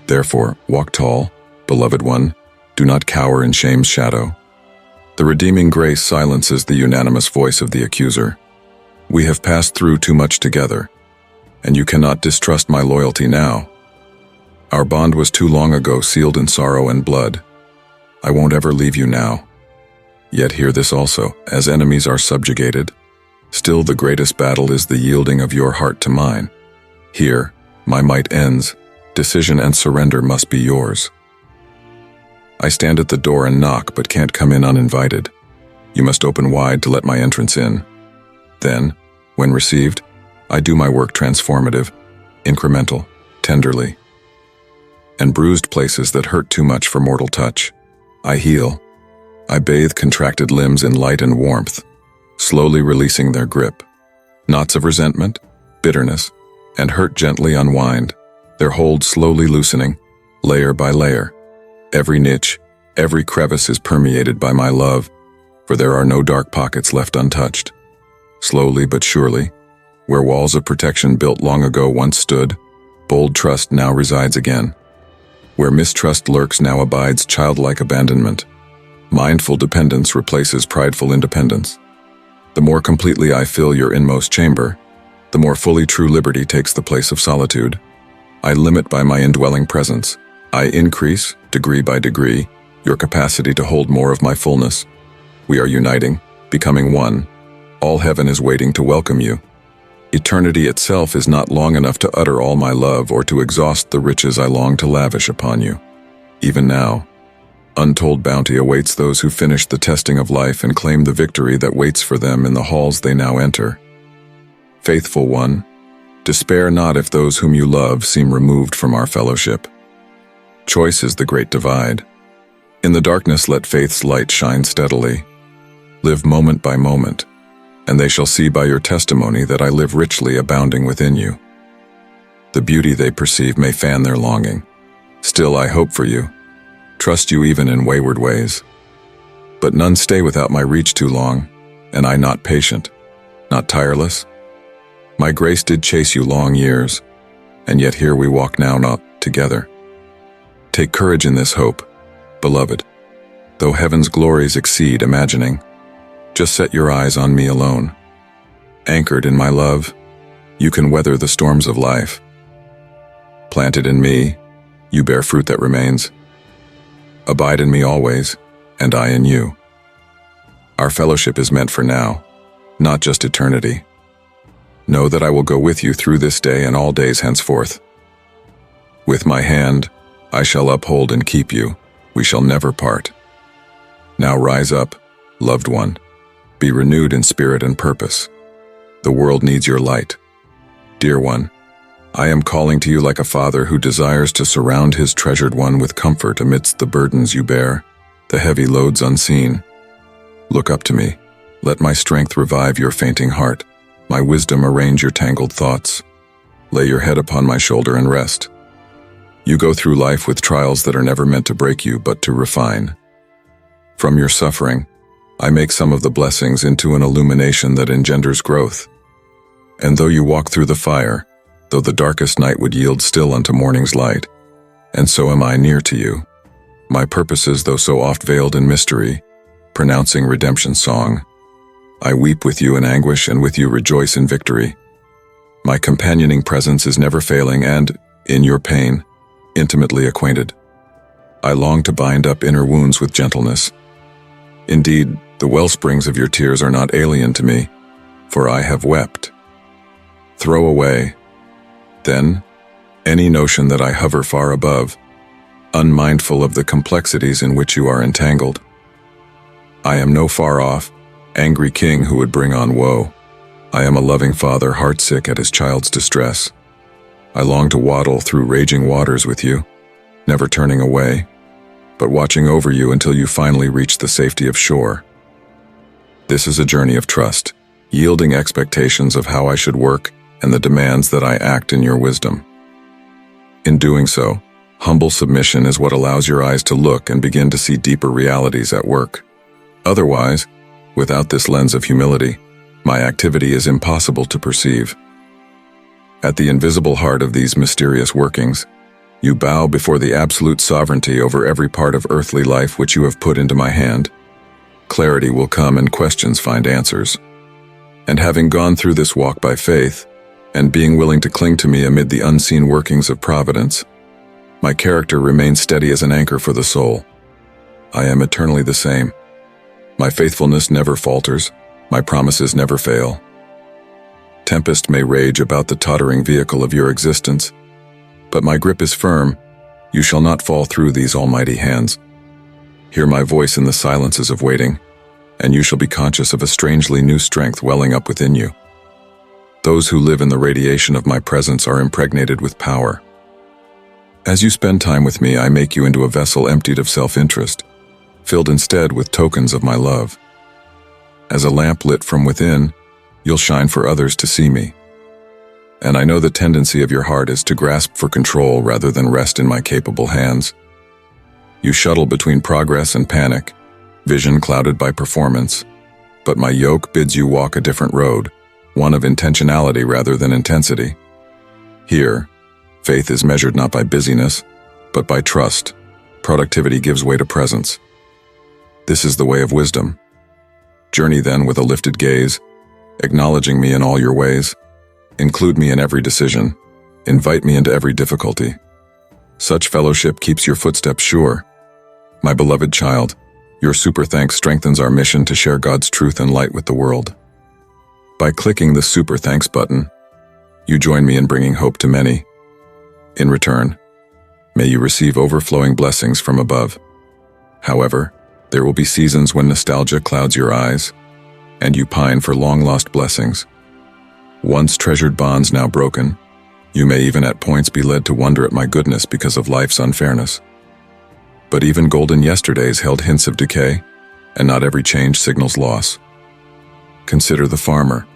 Therefore, walk tall, beloved one. Do not cower in shame's shadow. The redeeming grace silences the unanimous voice of the accuser. We have passed through too much together, and you cannot distrust my loyalty now. Our bond was too long ago sealed in sorrow and blood. I won't ever leave you now. Yet hear this also, as enemies are subjugated, still the greatest battle is the yielding of your heart to mine. Here, my might ends, decision and surrender must be yours. I stand at the door and knock, but can't come in uninvited. You must open wide to let my entrance in. Then, when received, I do my work transformative, incremental, tenderly. And bruised places that hurt too much for mortal touch, I heal. I bathe contracted limbs in light and warmth, slowly releasing their grip. Knots of resentment, bitterness, and hurt gently unwind, their hold slowly loosening, layer by layer. Every niche, every crevice is permeated by my love, for there are no dark pockets left untouched. Slowly but surely, where walls of protection built long ago once stood, bold trust now resides again. Where mistrust lurks now abides childlike abandonment. Mindful dependence replaces prideful independence. The more completely I fill your inmost chamber, the more fully true liberty takes the place of solitude. I limit by my indwelling presence. I increase, degree by degree, your capacity to hold more of my fullness. We are uniting, becoming one. All heaven is waiting to welcome you. Eternity itself is not long enough to utter all my love or to exhaust the riches I long to lavish upon you. Even now, untold bounty awaits those who finish the testing of life and claim the victory that waits for them in the halls they now enter. Faithful one, despair not if those whom you love seem removed from our fellowship. Choice is the great divide. In the darkness let faith's light shine steadily. Live moment by moment, and they shall see by your testimony that I live richly abounding within you. The beauty they perceive may fan their longing. Still I hope for you, trust you even in wayward ways. But none stay without my reach too long, and I not patient, not tireless. My grace did chase you long years, and yet here we walk now not together. Take courage in this hope, beloved. Though heaven's glories exceed imagining, just set your eyes on me alone. Anchored in my love, you can weather the storms of life. Planted in me, you bear fruit that remains. Abide in me always, and I in you. Our fellowship is meant for now, not just eternity. Know that I will go with you through this day and all days henceforth. With my hand, I shall uphold and keep you. We shall never part. Now rise up, loved one. Be renewed in spirit and purpose. The world needs your light. Dear one, I am calling to you like a father who desires to surround his treasured one with comfort amidst the burdens you bear, the heavy loads unseen. Look up to me. Let my strength revive your fainting heart, my wisdom arrange your tangled thoughts. Lay your head upon my shoulder and rest. You go through life with trials that are never meant to break you, but to refine. From your suffering, I make some of the blessings into an illumination that engenders growth. And though you walk through the fire, though the darkest night would yield still unto morning's light, and so am I near to you. My purposes, though so oft veiled in mystery, pronouncing redemption's song. I weep with you in anguish and with you rejoice in victory. My companioning presence is never failing and, in your pain, intimately acquainted. I long to bind up inner wounds with gentleness. Indeed, the wellsprings of your tears are not alien to me, for I have wept. Throw away, then, any notion that I hover far above, unmindful of the complexities in which you are entangled. I am no far off, angry king who would bring on woe. I am a loving father heartsick at his child's distress. I long to waddle through raging waters with you, never turning away, but watching over you until you finally reach the safety of shore. This is a journey of trust, yielding expectations of how I should work and the demands that I act in your wisdom. In doing so, humble submission is what allows your eyes to look and begin to see deeper realities at work. Otherwise, without this lens of humility, my activity is impossible to perceive. At the invisible heart of these mysterious workings, you bow before the absolute sovereignty over every part of earthly life which you have put into my hand. Clarity will come and questions find answers. And having gone through this walk by faith, and being willing to cling to me amid the unseen workings of providence, my character remains steady as an anchor for the soul. I am eternally the same. My faithfulness never falters, my promises never fail. Tempest may rage about the tottering vehicle of your existence, but my grip is firm. You shall not fall through these almighty hands. Hear my voice in the silences of waiting, and you shall be conscious of a strangely new strength welling up within you. Those who live in the radiation of my presence are impregnated with power. As you spend time with me, I make you into a vessel emptied of self-interest, filled instead with tokens of my love. As a lamp lit from within, you'll shine for others to see me. And I know the tendency of your heart is to grasp for control rather than rest in my capable hands. You shuttle between progress and panic, vision clouded by performance, but my yoke bids you walk a different road, one of intentionality rather than intensity. Here, faith is measured not by busyness, but by trust. Productivity gives way to presence. This is the way of wisdom. Journey then with a lifted gaze, acknowledging me in all your ways. Include me in every decision. Invite me into every difficulty. Such fellowship keeps your footsteps sure. My beloved child, your super thanks strengthens our mission to share God's truth and light with the world. By clicking the super thanks button, you join me in bringing hope to many. In return, may you receive overflowing blessings from above. However, there will be seasons when nostalgia clouds your eyes, and you pine for long-lost blessings. Once treasured bonds now broken, you may even at points be led to wonder at my goodness because of life's unfairness. But even golden yesterdays held hints of decay, and not every change signals loss. Consider the farmer,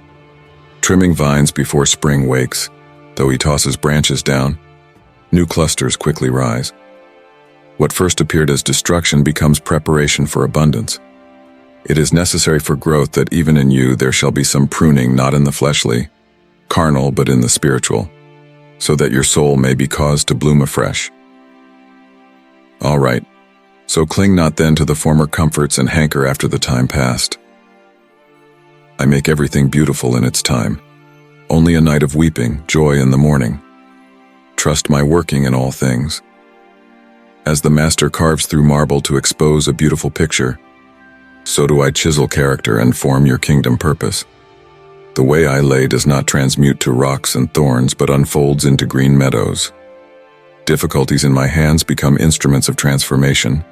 trimming vines before spring wakes. Though he tosses branches down, new clusters quickly rise. What first appeared as destruction becomes preparation for abundance. It is necessary for growth that even in you there shall be some pruning, not in the fleshly, carnal, but in the spiritual, so that your soul may be caused to bloom afresh. All right, so cling not then to the former comforts and hanker after the time past. I make everything beautiful in its time. Only a night of weeping, joy in the morning. Trust my working in all things. As the master carves through marble to expose a beautiful picture, so do I chisel character and form your kingdom purpose. The way I lay does not transmute to rocks and thorns, but unfolds into green meadows. Difficulties in my hands become instruments of transformation.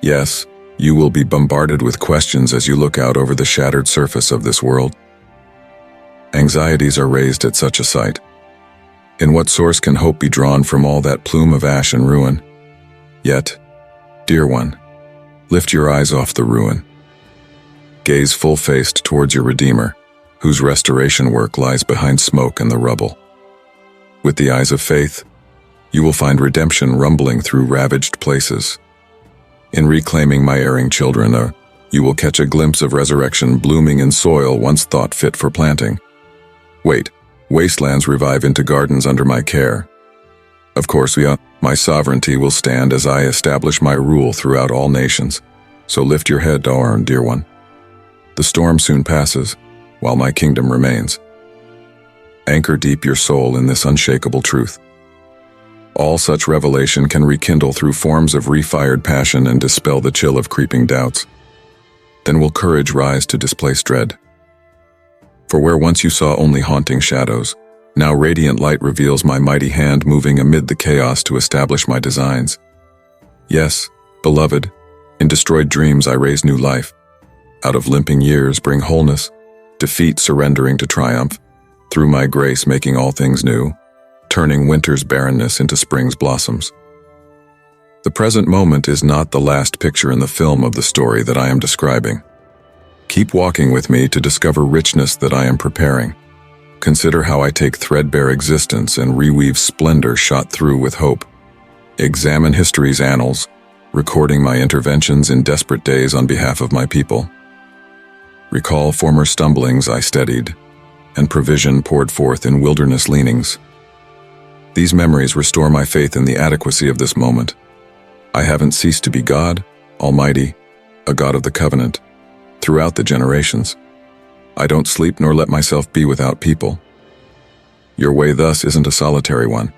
Yes, you will be bombarded with questions as you look out over the shattered surface of this world. Anxieties are raised at such a sight. In what source can hope be drawn from all that plume of ash and ruin? Yet, dear one, lift your eyes off the ruin. Gaze full-faced towards your Redeemer, whose restoration work lies behind smoke and the rubble. With the eyes of faith, you will find redemption rumbling through ravaged places. In reclaiming my erring children, you will catch a glimpse of resurrection blooming in soil once thought fit for planting. Wait, wastelands revive into gardens under my care. Of course, my sovereignty will stand as I establish my rule throughout all nations. So lift your head, dear one. The storm soon passes, while my kingdom remains. Anchor deep your soul in this unshakable truth. All such revelation can rekindle through forms of refired passion and dispel the chill of creeping doubts. Then will courage rise to displace dread. For where once you saw only haunting shadows, now radiant light reveals my mighty hand moving amid the chaos to establish my designs. Yes, beloved, in destroyed dreams I raise new life. Out of limping years bring wholeness, defeat surrendering to triumph, through my grace making all things new, turning winter's barrenness into spring's blossoms. The present moment is not the last picture in the film of the story that I am describing. Keep walking with me to discover richness that I am preparing. Consider how I take threadbare existence and reweave splendor shot through with hope. Examine history's annals, recording my interventions in desperate days on behalf of my people. Recall former stumblings I steadied, and provision poured forth in wilderness leanings. These memories restore my faith in the adequacy of this moment. I haven't ceased to be God, Almighty, a God of the covenant, throughout the generations. I don't sleep nor let myself be without people. Your way thus isn't a solitary one,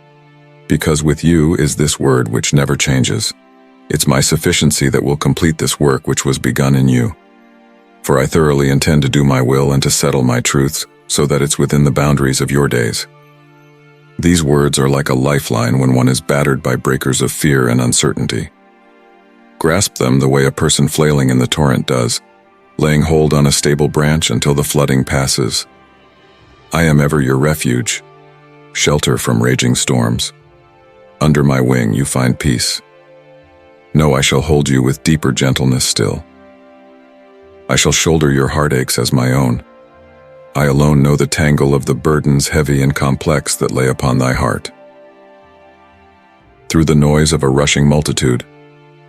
because with you is this word which never changes. It's my sufficiency that will complete this work which was begun in you. For I thoroughly intend to do my will and to settle my truths so that it's within the boundaries of your days. These words are like a lifeline when one is battered by breakers of fear and uncertainty. Grasp them the way a person flailing in the torrent does, laying hold on a stable branch until the flooding passes. I am ever your refuge, shelter from raging storms. Under my wing you find peace. No, I shall hold you with deeper gentleness still. I shall shoulder your heartaches as my own. I alone know the tangle of the burdens heavy and complex that lay upon thy heart. Through the noise of a rushing multitude,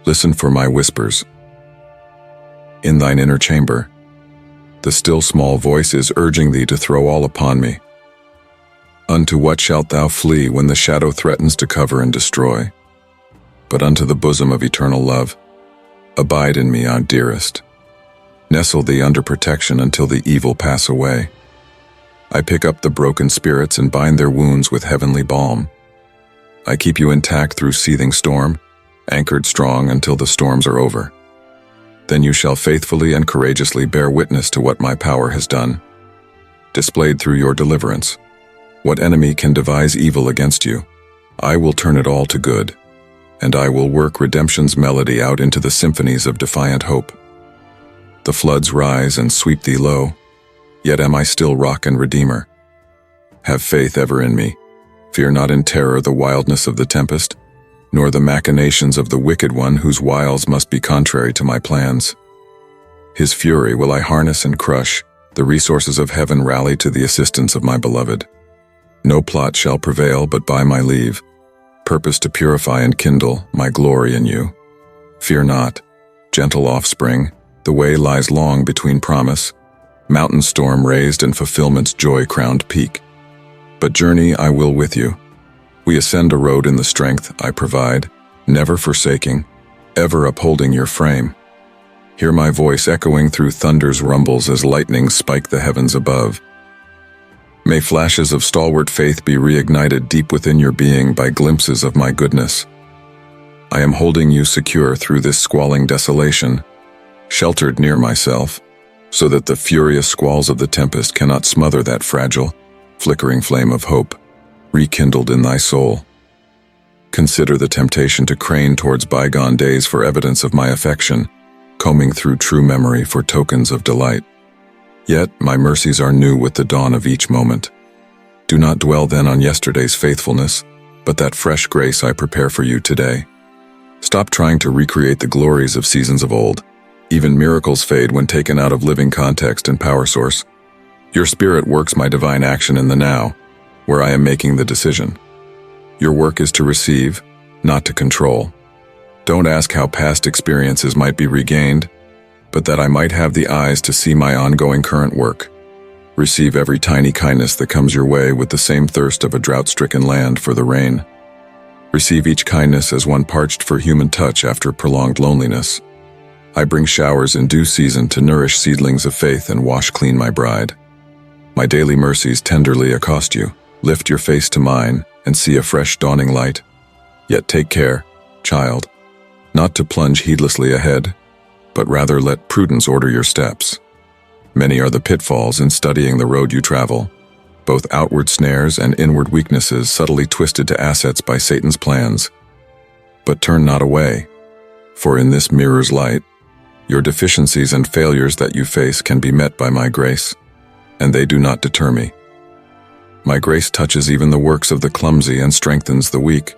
listen for my whispers. In thine inner chamber, the still small voice is urging thee to throw all upon me. Unto what shalt thou flee when the shadow threatens to cover and destroy? But unto the bosom of eternal love. Abide in me, our dearest. Nestle thee under protection until the evil pass away. I pick up the broken spirits and bind their wounds with heavenly balm. I keep you intact through seething storm, anchored strong until the storms are over. Then you shall faithfully and courageously bear witness to what my power has done, displayed through your deliverance. What enemy can devise evil against you? I will turn it all to good, and I will work redemption's melody out into the symphonies of defiant hope. The floods rise and sweep thee low, yet am I still rock and redeemer. Have faith ever in me. Fear not in terror the wildness of the tempest, nor the machinations of the wicked one whose wiles must be contrary to my plans. His fury will I harness and crush, the resources of heaven rally to the assistance of my beloved. No plot shall prevail but by my leave, purpose to purify and kindle my glory in you. Fear not, gentle offspring, the way lies long between promise, mountain storm raised and fulfillment's joy-crowned peak. But journey I will with you. We ascend a road in the strength I provide, never forsaking, ever upholding your frame. Hear my voice echoing through thunder's rumbles as lightnings spike the heavens above. May flashes of stalwart faith be reignited deep within your being by glimpses of my goodness. I am holding you secure through this squalling desolation, sheltered near myself, so that the furious squalls of the tempest cannot smother that fragile, flickering flame of hope, rekindled in thy soul. Consider the temptation to crane towards bygone days for evidence of my affection, combing through true memory for tokens of delight. Yet my mercies are new with the dawn of each moment. Do not dwell then on yesterday's faithfulness, but that fresh grace I prepare for you today. Stop trying to recreate the glories of seasons of old. Even miracles fade when taken out of living context and power source. Your spirit works my divine action in the now, where I am making the decision. Your work is to receive, not to control. Don't ask how past experiences might be regained, but that I might have the eyes to see my ongoing current work. Receive every tiny kindness that comes your way with the same thirst of a drought-stricken land for the rain. Receive each kindness as one parched for human touch after prolonged loneliness. I bring showers in due season to nourish seedlings of faith and wash clean my bride. My daily mercies tenderly accost you. Lift your face to mine and see a fresh dawning light. Yet take care, child, not to plunge heedlessly ahead, but rather let prudence order your steps. Many are the pitfalls in studying the road you travel, both outward snares and inward weaknesses subtly twisted to assets by Satan's plans. But turn not away, for in this mirror's light, your deficiencies and failures that you face can be met by my grace, and they do not deter me. My grace touches even the works of the clumsy and strengthens the weak.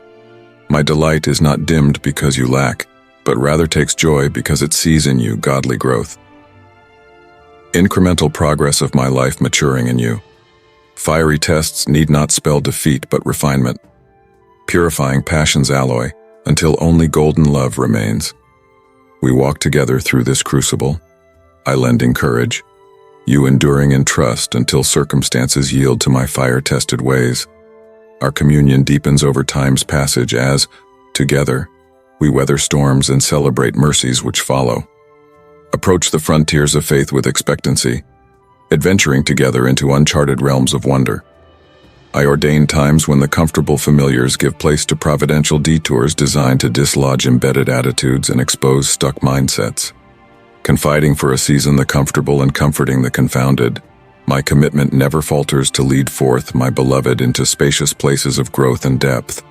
My delight is not dimmed because you lack, but rather takes joy because it sees in you godly growth. Incremental progress of my life maturing in you. Fiery tests need not spell defeat but refinement, purifying passion's alloy until only golden love remains. We walk together through this crucible, I lending courage, you enduring in trust until circumstances yield to my fire-tested ways. Our communion deepens over time's passage as, together, we weather storms and celebrate mercies which follow. Approach the frontiers of faith with expectancy, adventuring together into uncharted realms of wonder. I ordain times when the comfortable familiars give place to providential detours designed to dislodge embedded attitudes and expose stuck mindsets. Confiding for a season the comfortable and comforting the confounded, my commitment never falters to lead forth my beloved into spacious places of growth and depth.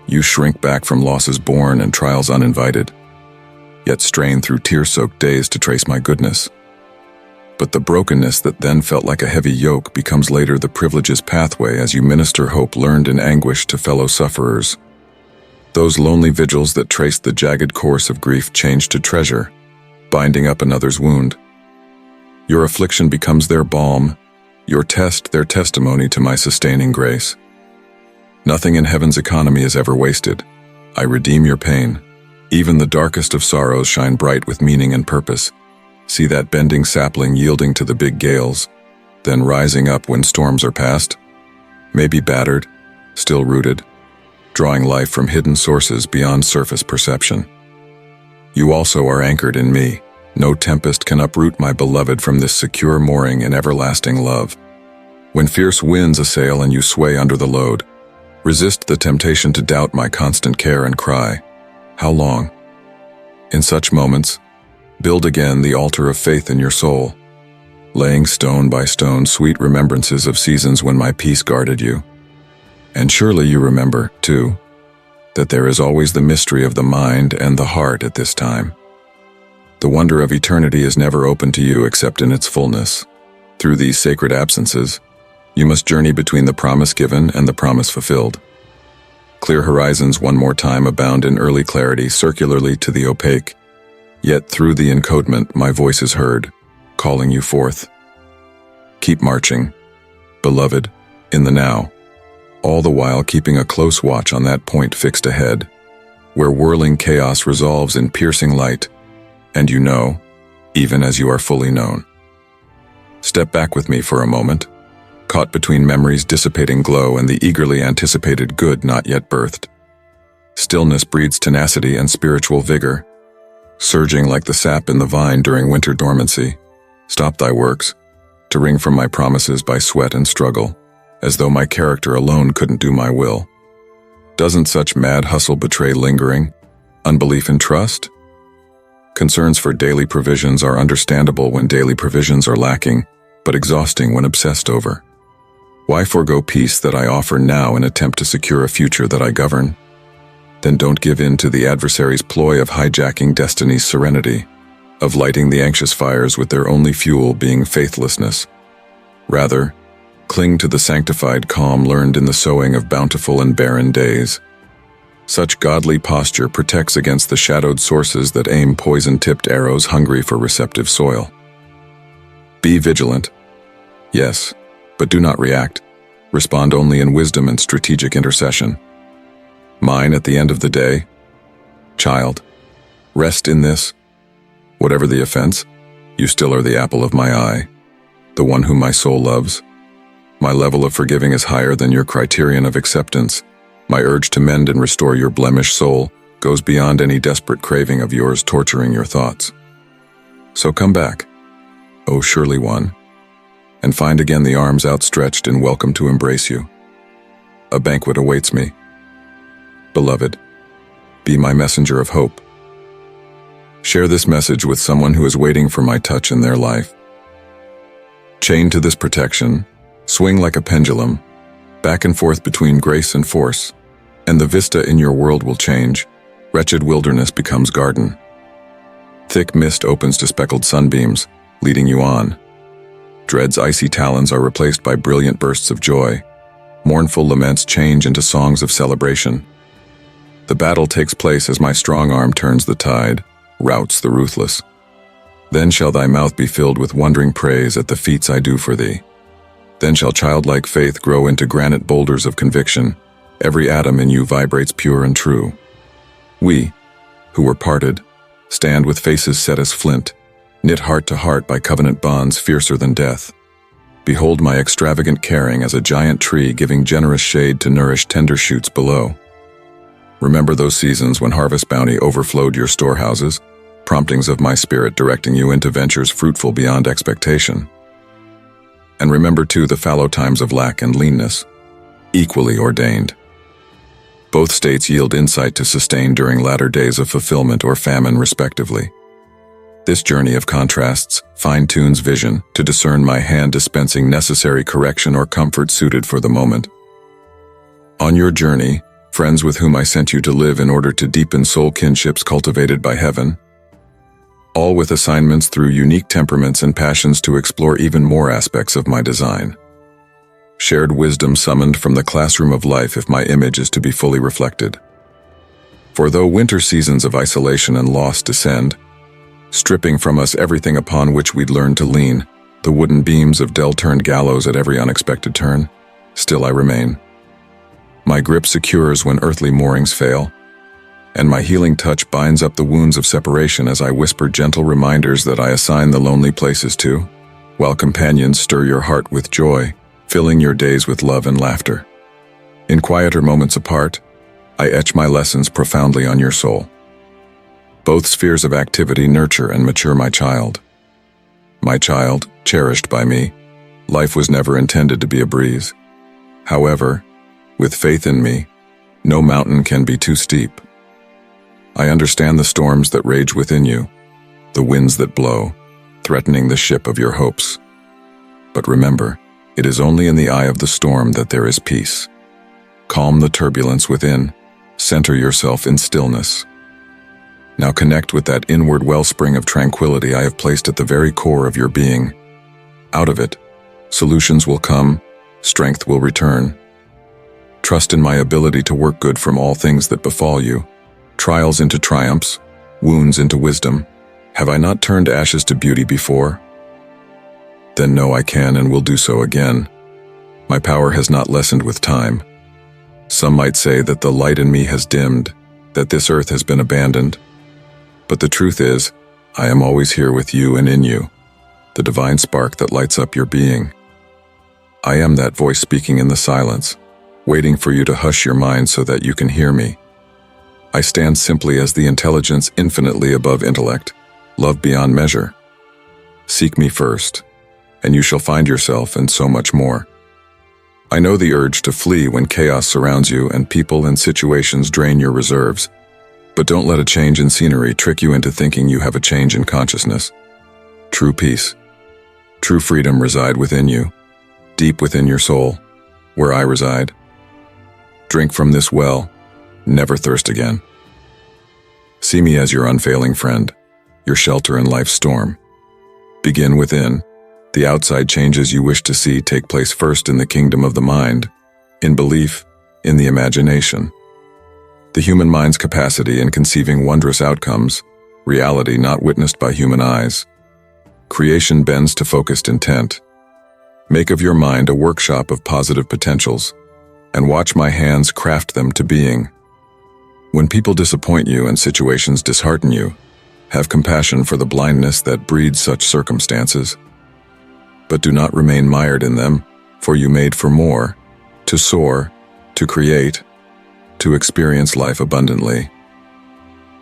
You shrink back from losses born and trials uninvited, yet strain through tear-soaked days to trace my goodness. But the brokenness that then felt like a heavy yoke becomes later the privilege's pathway as you minister hope learned in anguish to fellow sufferers. Those lonely vigils that traced the jagged course of grief change to treasure, binding up another's wound. Your affliction becomes their balm, your test their testimony to my sustaining grace. Nothing in heaven's economy is ever wasted. I redeem your pain. Even the darkest of sorrows shine bright with meaning and purpose. See that bending sapling yielding to the big gales, then rising up when storms are past? Maybe battered, still rooted, drawing life from hidden sources beyond surface perception. You also are anchored in me. No tempest can uproot my beloved from this secure mooring in everlasting love. When fierce winds assail and you sway under the load, resist the temptation to doubt my constant care and cry, "How long?" In such moments, build again the altar of faith in your soul, laying stone by stone sweet remembrances of seasons when my peace guarded you. And surely you remember, too, that there is always the mystery of the mind and the heart at this time. The wonder of eternity is never open to you except in its fullness. Through these sacred absences, you must journey between the promise given and the promise fulfilled. Clear horizons one more time abound in early clarity circularly to the opaque, yet through the encodement my voice is heard, calling you forth. Keep marching, beloved, in the now, all the while keeping a close watch on that point fixed ahead, where whirling chaos resolves in piercing light, and you know, even as you are fully known. Step back with me for a moment, caught between memory's dissipating glow and the eagerly anticipated good not yet birthed. Stillness breeds tenacity and spiritual vigor, surging like the sap in the vine during winter dormancy. Stop thy works, to wring from my promises by sweat and struggle, as though my character alone couldn't do my will. Doesn't such mad hustle betray lingering, unbelief in trust? Concerns for daily provisions are understandable when daily provisions are lacking, but exhausting when obsessed over. Why forego peace that I offer now in attempt to secure a future that I govern? Then don't give in to the adversary's ploy of hijacking destiny's serenity, of lighting the anxious fires with their only fuel being faithlessness. Rather, cling to the sanctified calm learned in the sowing of bountiful and barren days. Such godly posture protects against the shadowed sources that aim poison-tipped arrows hungry for receptive soil. Be vigilant. Yes, but do not react. Respond only in wisdom and strategic intercession. Mine at the end of the day? Child, rest in this. Whatever the offense, you still are the apple of my eye, the one whom my soul loves. My level of forgiving is higher than your criterion of acceptance. My urge to mend and restore your blemished soul goes beyond any desperate craving of yours torturing your thoughts. So come back, O surely one, and find again the arms outstretched in welcome to embrace you. A banquet awaits me. Beloved, be my messenger of hope. Share this message with someone who is waiting for my touch in their life. Chained to this protection, swing like a pendulum, back and forth between grace and force, and the vista in your world will change. Wretched wilderness becomes garden. Thick mist opens to speckled sunbeams, leading you on. Dread's icy talons are replaced by brilliant bursts of joy. Mournful laments change into songs of celebration. The battle takes place as my strong arm turns the tide, routs the ruthless. Then shall thy mouth be filled with wondering praise at the feats I do for thee. Then shall childlike faith grow into granite boulders of conviction. Every atom in you vibrates pure and true. We, who were parted, stand with faces set as flint, knit heart to heart by covenant bonds fiercer than death. Behold my extravagant caring as a giant tree giving generous shade to nourish tender shoots below. Remember those seasons when harvest bounty overflowed your storehouses, promptings of my spirit directing you into ventures fruitful beyond expectation. And remember too the fallow times of lack and leanness, equally ordained. Both states yield insight to sustain during latter days of fulfillment or famine respectively. This journey of contrasts fine-tunes vision to discern my hand dispensing necessary correction or comfort suited for the moment. On your journey, friends with whom I sent you to live in order to deepen soul kinships cultivated by heaven, all with assignments through unique temperaments and passions to explore even more aspects of my design. Shared wisdom summoned from the classroom of life if my image is to be fully reflected. For though winter seasons of isolation and loss descend, stripping from us everything upon which we'd learned to lean, the wooden beams of Dell-turned gallows at every unexpected turn, still I remain. My grip secures when earthly moorings fail, and my healing touch binds up the wounds of separation as I whisper gentle reminders that I assign the lonely places to, while companions stir your heart with joy, filling your days with love and laughter. In quieter moments apart, I etch my lessons profoundly on your soul. Both spheres of activity nurture and mature my child. My child, cherished by me, life was never intended to be a breeze. However, with faith in me, no mountain can be too steep. I understand the storms that rage within you, the winds that blow, threatening the ship of your hopes. But remember, it is only in the eye of the storm that there is peace. Calm the turbulence within, center yourself in stillness. Now connect with that inward wellspring of tranquility I have placed at the very core of your being. Out of it, solutions will come, strength will return. Trust in my ability to work good from all things that befall you, trials into triumphs, wounds into wisdom. Have I not turned ashes to beauty before? Then know I can and will do so again. My power has not lessened with time. Some might say that the light in me has dimmed, that this earth has been abandoned. But the truth is, I am always here with you and in you, the divine spark that lights up your being. I am that voice speaking in the silence, waiting for you to hush your mind so that you can hear me. I stand simply as the intelligence infinitely above intellect, love beyond measure. Seek me first, and you shall find yourself and so much more. I know the urge to flee when chaos surrounds you and people and situations drain your reserves. But don't let a change in scenery trick you into thinking you have a change in consciousness. True peace, true freedom reside within you, deep within your soul, where I reside. Drink from this well, never thirst again. See me as your unfailing friend, your shelter in life's storm. Begin within. The outside changes you wish to see take place first in the kingdom of the mind, in belief, in the imagination. The human mind's capacity in conceiving wondrous outcomes, reality not witnessed by human eyes. Creation bends to focused intent. Make of your mind a workshop of positive potentials, and watch my hands craft them to being. When people disappoint you and situations dishearten you, have compassion for the blindness that breeds such circumstances. But do not remain mired in them, for you made for more, to soar, to create, to experience life abundantly.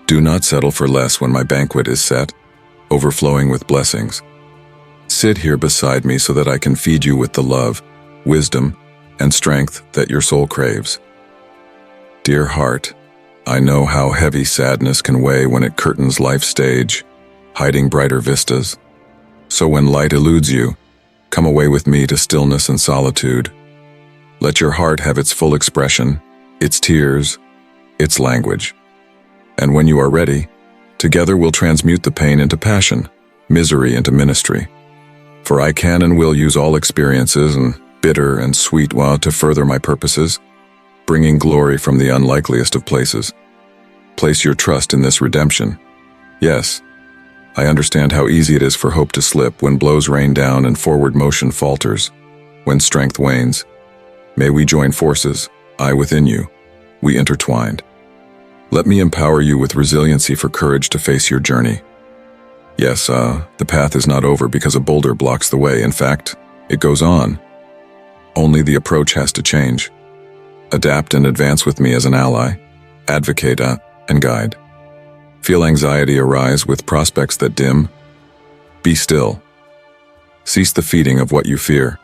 Do not settle for less when my banquet is set, overflowing with blessings. Sit here beside me so that I can feed you with the love, wisdom, and strength that your soul craves. Dear heart, I know how heavy sadness can weigh when it curtains life's stage, hiding brighter vistas. So when light eludes you, come away with me to stillness and solitude. Let your heart have its full expression, its tears, its language. And when you are ready, together we'll transmute the pain into passion, misery into ministry. For I can and will use all experiences, and bitter and sweet, while to further my purposes, bringing glory from the unlikeliest of places. Place your trust in this redemption. Yes, I understand how easy it is for hope to slip when blows rain down and forward motion falters, when strength wanes. May we join forces, I within you, we intertwined. Let me empower you with resiliency for courage to face your journey. Yes, the path is not over because a boulder blocks the way. In fact, it goes on. Only the approach has to change. Adapt and advance with me as an ally, advocate and guide. Feel anxiety arise with prospects that dim? Be still. Cease the feeding of what you fear.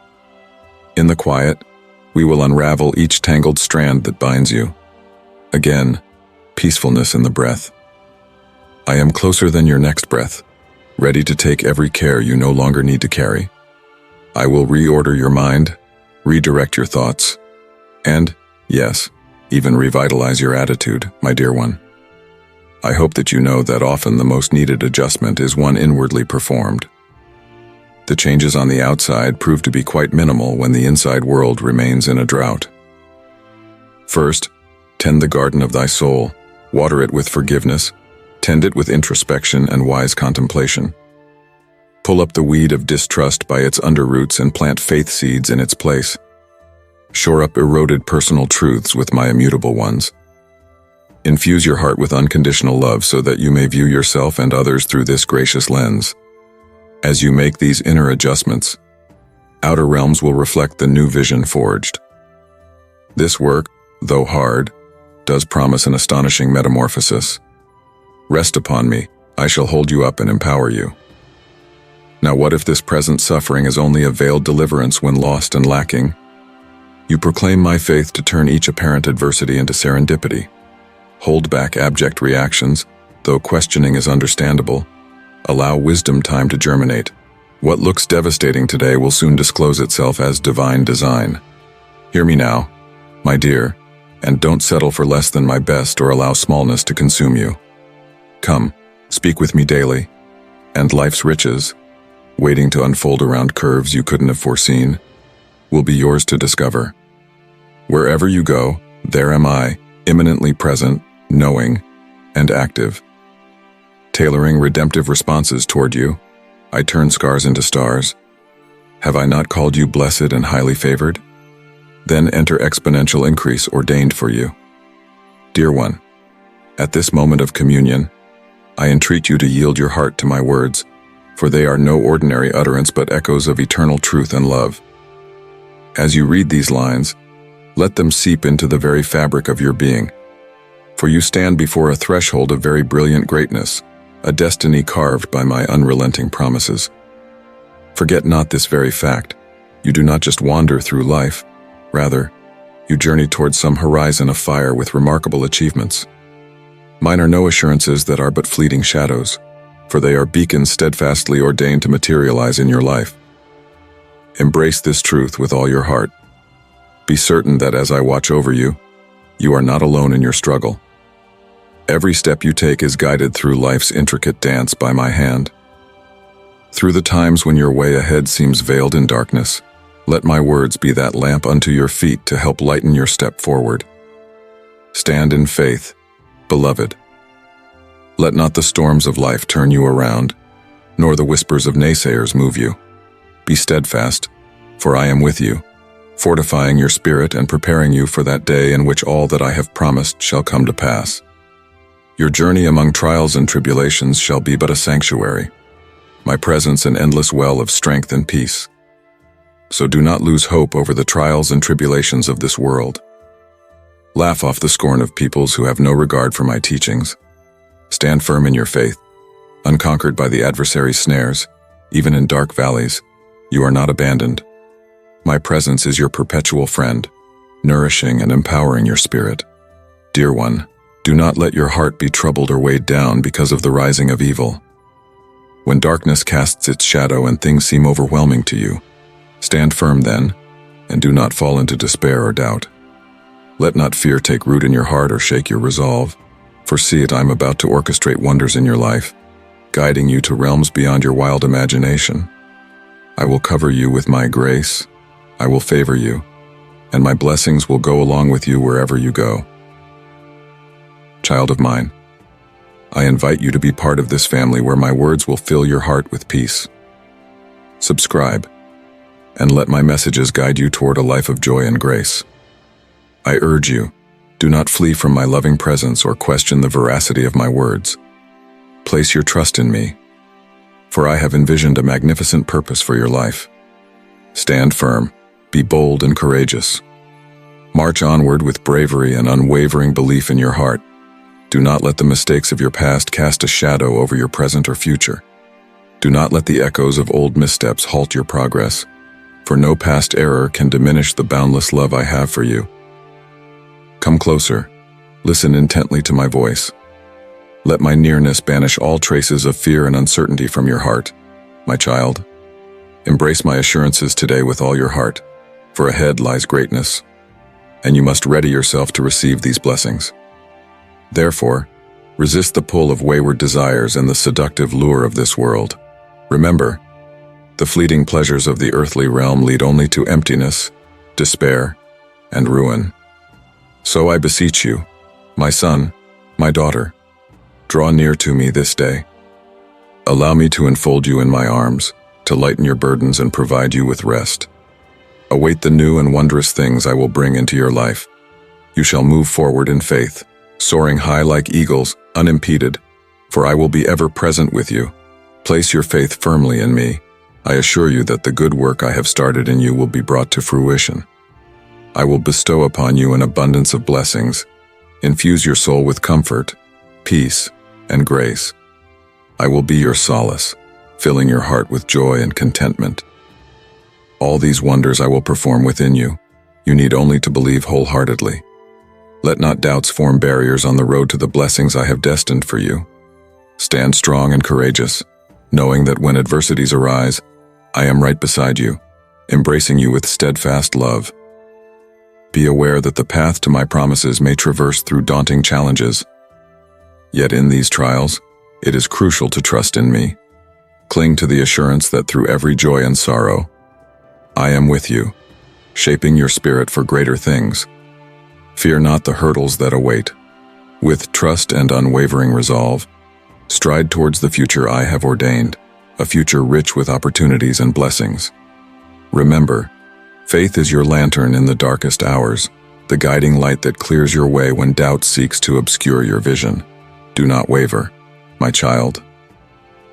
In the quiet, we will unravel each tangled strand that binds you. Again, peacefulness in the breath. I am closer than your next breath, ready to take every care you no longer need to carry. I will reorder your mind, redirect your thoughts, and, yes, even revitalize your attitude, my dear one. I hope that you know that often the most needed adjustment is one inwardly performed. The changes on the outside prove to be quite minimal when the inside world remains in a drought. First, tend the garden of thy soul, water it with forgiveness, tend it with introspection and wise contemplation. Pull up the weed of distrust by its underroots and plant faith seeds in its place. Shore up eroded personal truths with my immutable ones. Infuse your heart with unconditional love so that you may view yourself and others through this gracious lens. As you make these inner adjustments, outer realms will reflect the new vision forged. This work, though hard, does promise an astonishing metamorphosis. Rest upon me, I shall hold you up and empower you. Now what if this present suffering is only a veiled deliverance when lost and lacking? You proclaim my faith to turn each apparent adversity into serendipity. Hold back abject reactions, though questioning is understandable. Allow wisdom time to germinate. What looks devastating today will soon disclose itself as divine design. Hear me now, my dear, and don't settle for less than my best or allow smallness to consume you. Come, speak with me daily, and life's riches, waiting to unfold around curves you couldn't have foreseen, will be yours to discover. Wherever you go, there am I, imminently present, knowing, and active. Tailoring redemptive responses toward you, I turn scars into stars. Have I not called you blessed and highly favored? Then enter exponential increase ordained for you. Dear one, at this moment of communion, I entreat you to yield your heart to my words, for they are no ordinary utterance but echoes of eternal truth and love. As you read these lines, let them seep into the very fabric of your being, for you stand before a threshold of very brilliant greatness, a destiny carved by my unrelenting promises. Forget not this very fact. You do not just wander through life, rather, you journey towards some horizon of fire with remarkable achievements. Mine are no assurances that are but fleeting shadows, for they are beacons steadfastly ordained to materialize in your life. Embrace this truth with all your heart. Be certain that as I watch over you, you are not alone in your struggle. Every step you take is guided through life's intricate dance by my hand. Through the times when your way ahead seems veiled in darkness, let my words be that lamp unto your feet to help lighten your step forward. Stand in faith, beloved. Let not the storms of life turn you around, nor the whispers of naysayers move you. Be steadfast, for I am with you, fortifying your spirit and preparing you for that day in which all that I have promised shall come to pass. Your journey among trials and tribulations shall be but a sanctuary, my presence an endless well of strength and peace. So do not lose hope over the trials and tribulations of this world. Laugh off the scorn of peoples who have no regard for my teachings. Stand firm in your faith, unconquered by the adversary's snares. Even in dark valleys, you are not abandoned. My presence is your perpetual friend, nourishing and empowering your spirit. Dear one, do not let your heart be troubled or weighed down because of the rising of evil. When darkness casts its shadow and things seem overwhelming to you, stand firm then, and do not fall into despair or doubt. Let not fear take root in your heart or shake your resolve, for see it, I am about to orchestrate wonders in your life, guiding you to realms beyond your wild imagination. I will cover you with my grace, I will favor you, and my blessings will go along with you wherever you go. Child of mine, I invite you to be part of this family where my words will fill your heart with peace. Subscribe, and let my messages guide you toward a life of joy and grace. I urge you, do not flee from my loving presence or question the veracity of my words. Place your trust in me, for I have envisioned a magnificent purpose for your life. Stand firm, be bold and courageous. March onward with bravery and unwavering belief in your heart. Do not let the mistakes of your past cast a shadow over your present or future. Do not let the echoes of old missteps halt your progress, for no past error can diminish the boundless love I have for you. Come closer, listen intently to my voice. Let my nearness banish all traces of fear and uncertainty from your heart, my child. Embrace my assurances today with all your heart, for ahead lies greatness, and you must ready yourself to receive these blessings. Therefore, resist the pull of wayward desires and the seductive lure of this world. Remember, the fleeting pleasures of the earthly realm lead only to emptiness, despair, and ruin. So I beseech you, my son, my daughter, draw near to me this day. Allow me to enfold you in my arms, to lighten your burdens and provide you with rest. Await the new and wondrous things I will bring into your life. You shall move forward in faith, soaring high like eagles, unimpeded, for I will be ever present with you. Place your faith firmly in me. I assure you that the good work I have started in you will be brought to fruition. I will bestow upon you an abundance of blessings, infuse your soul with comfort, peace, and grace. I will be your solace, filling your heart with joy and contentment. All these wonders I will perform within you. You need only to believe wholeheartedly. Let not doubts form barriers on the road to the blessings I have destined for you. Stand strong and courageous, knowing that when adversities arise, I am right beside you, embracing you with steadfast love. Be aware that the path to my promises may traverse through daunting challenges. Yet in these trials, it is crucial to trust in me. Cling to the assurance that through every joy and sorrow, I am with you, shaping your spirit for greater things. Fear not the hurdles that await. With trust and unwavering resolve, stride towards the future I have ordained, a future rich with opportunities and blessings. Remember, faith is your lantern in the darkest hours, the guiding light that clears your way when doubt seeks to obscure your vision. Do not waver, my child.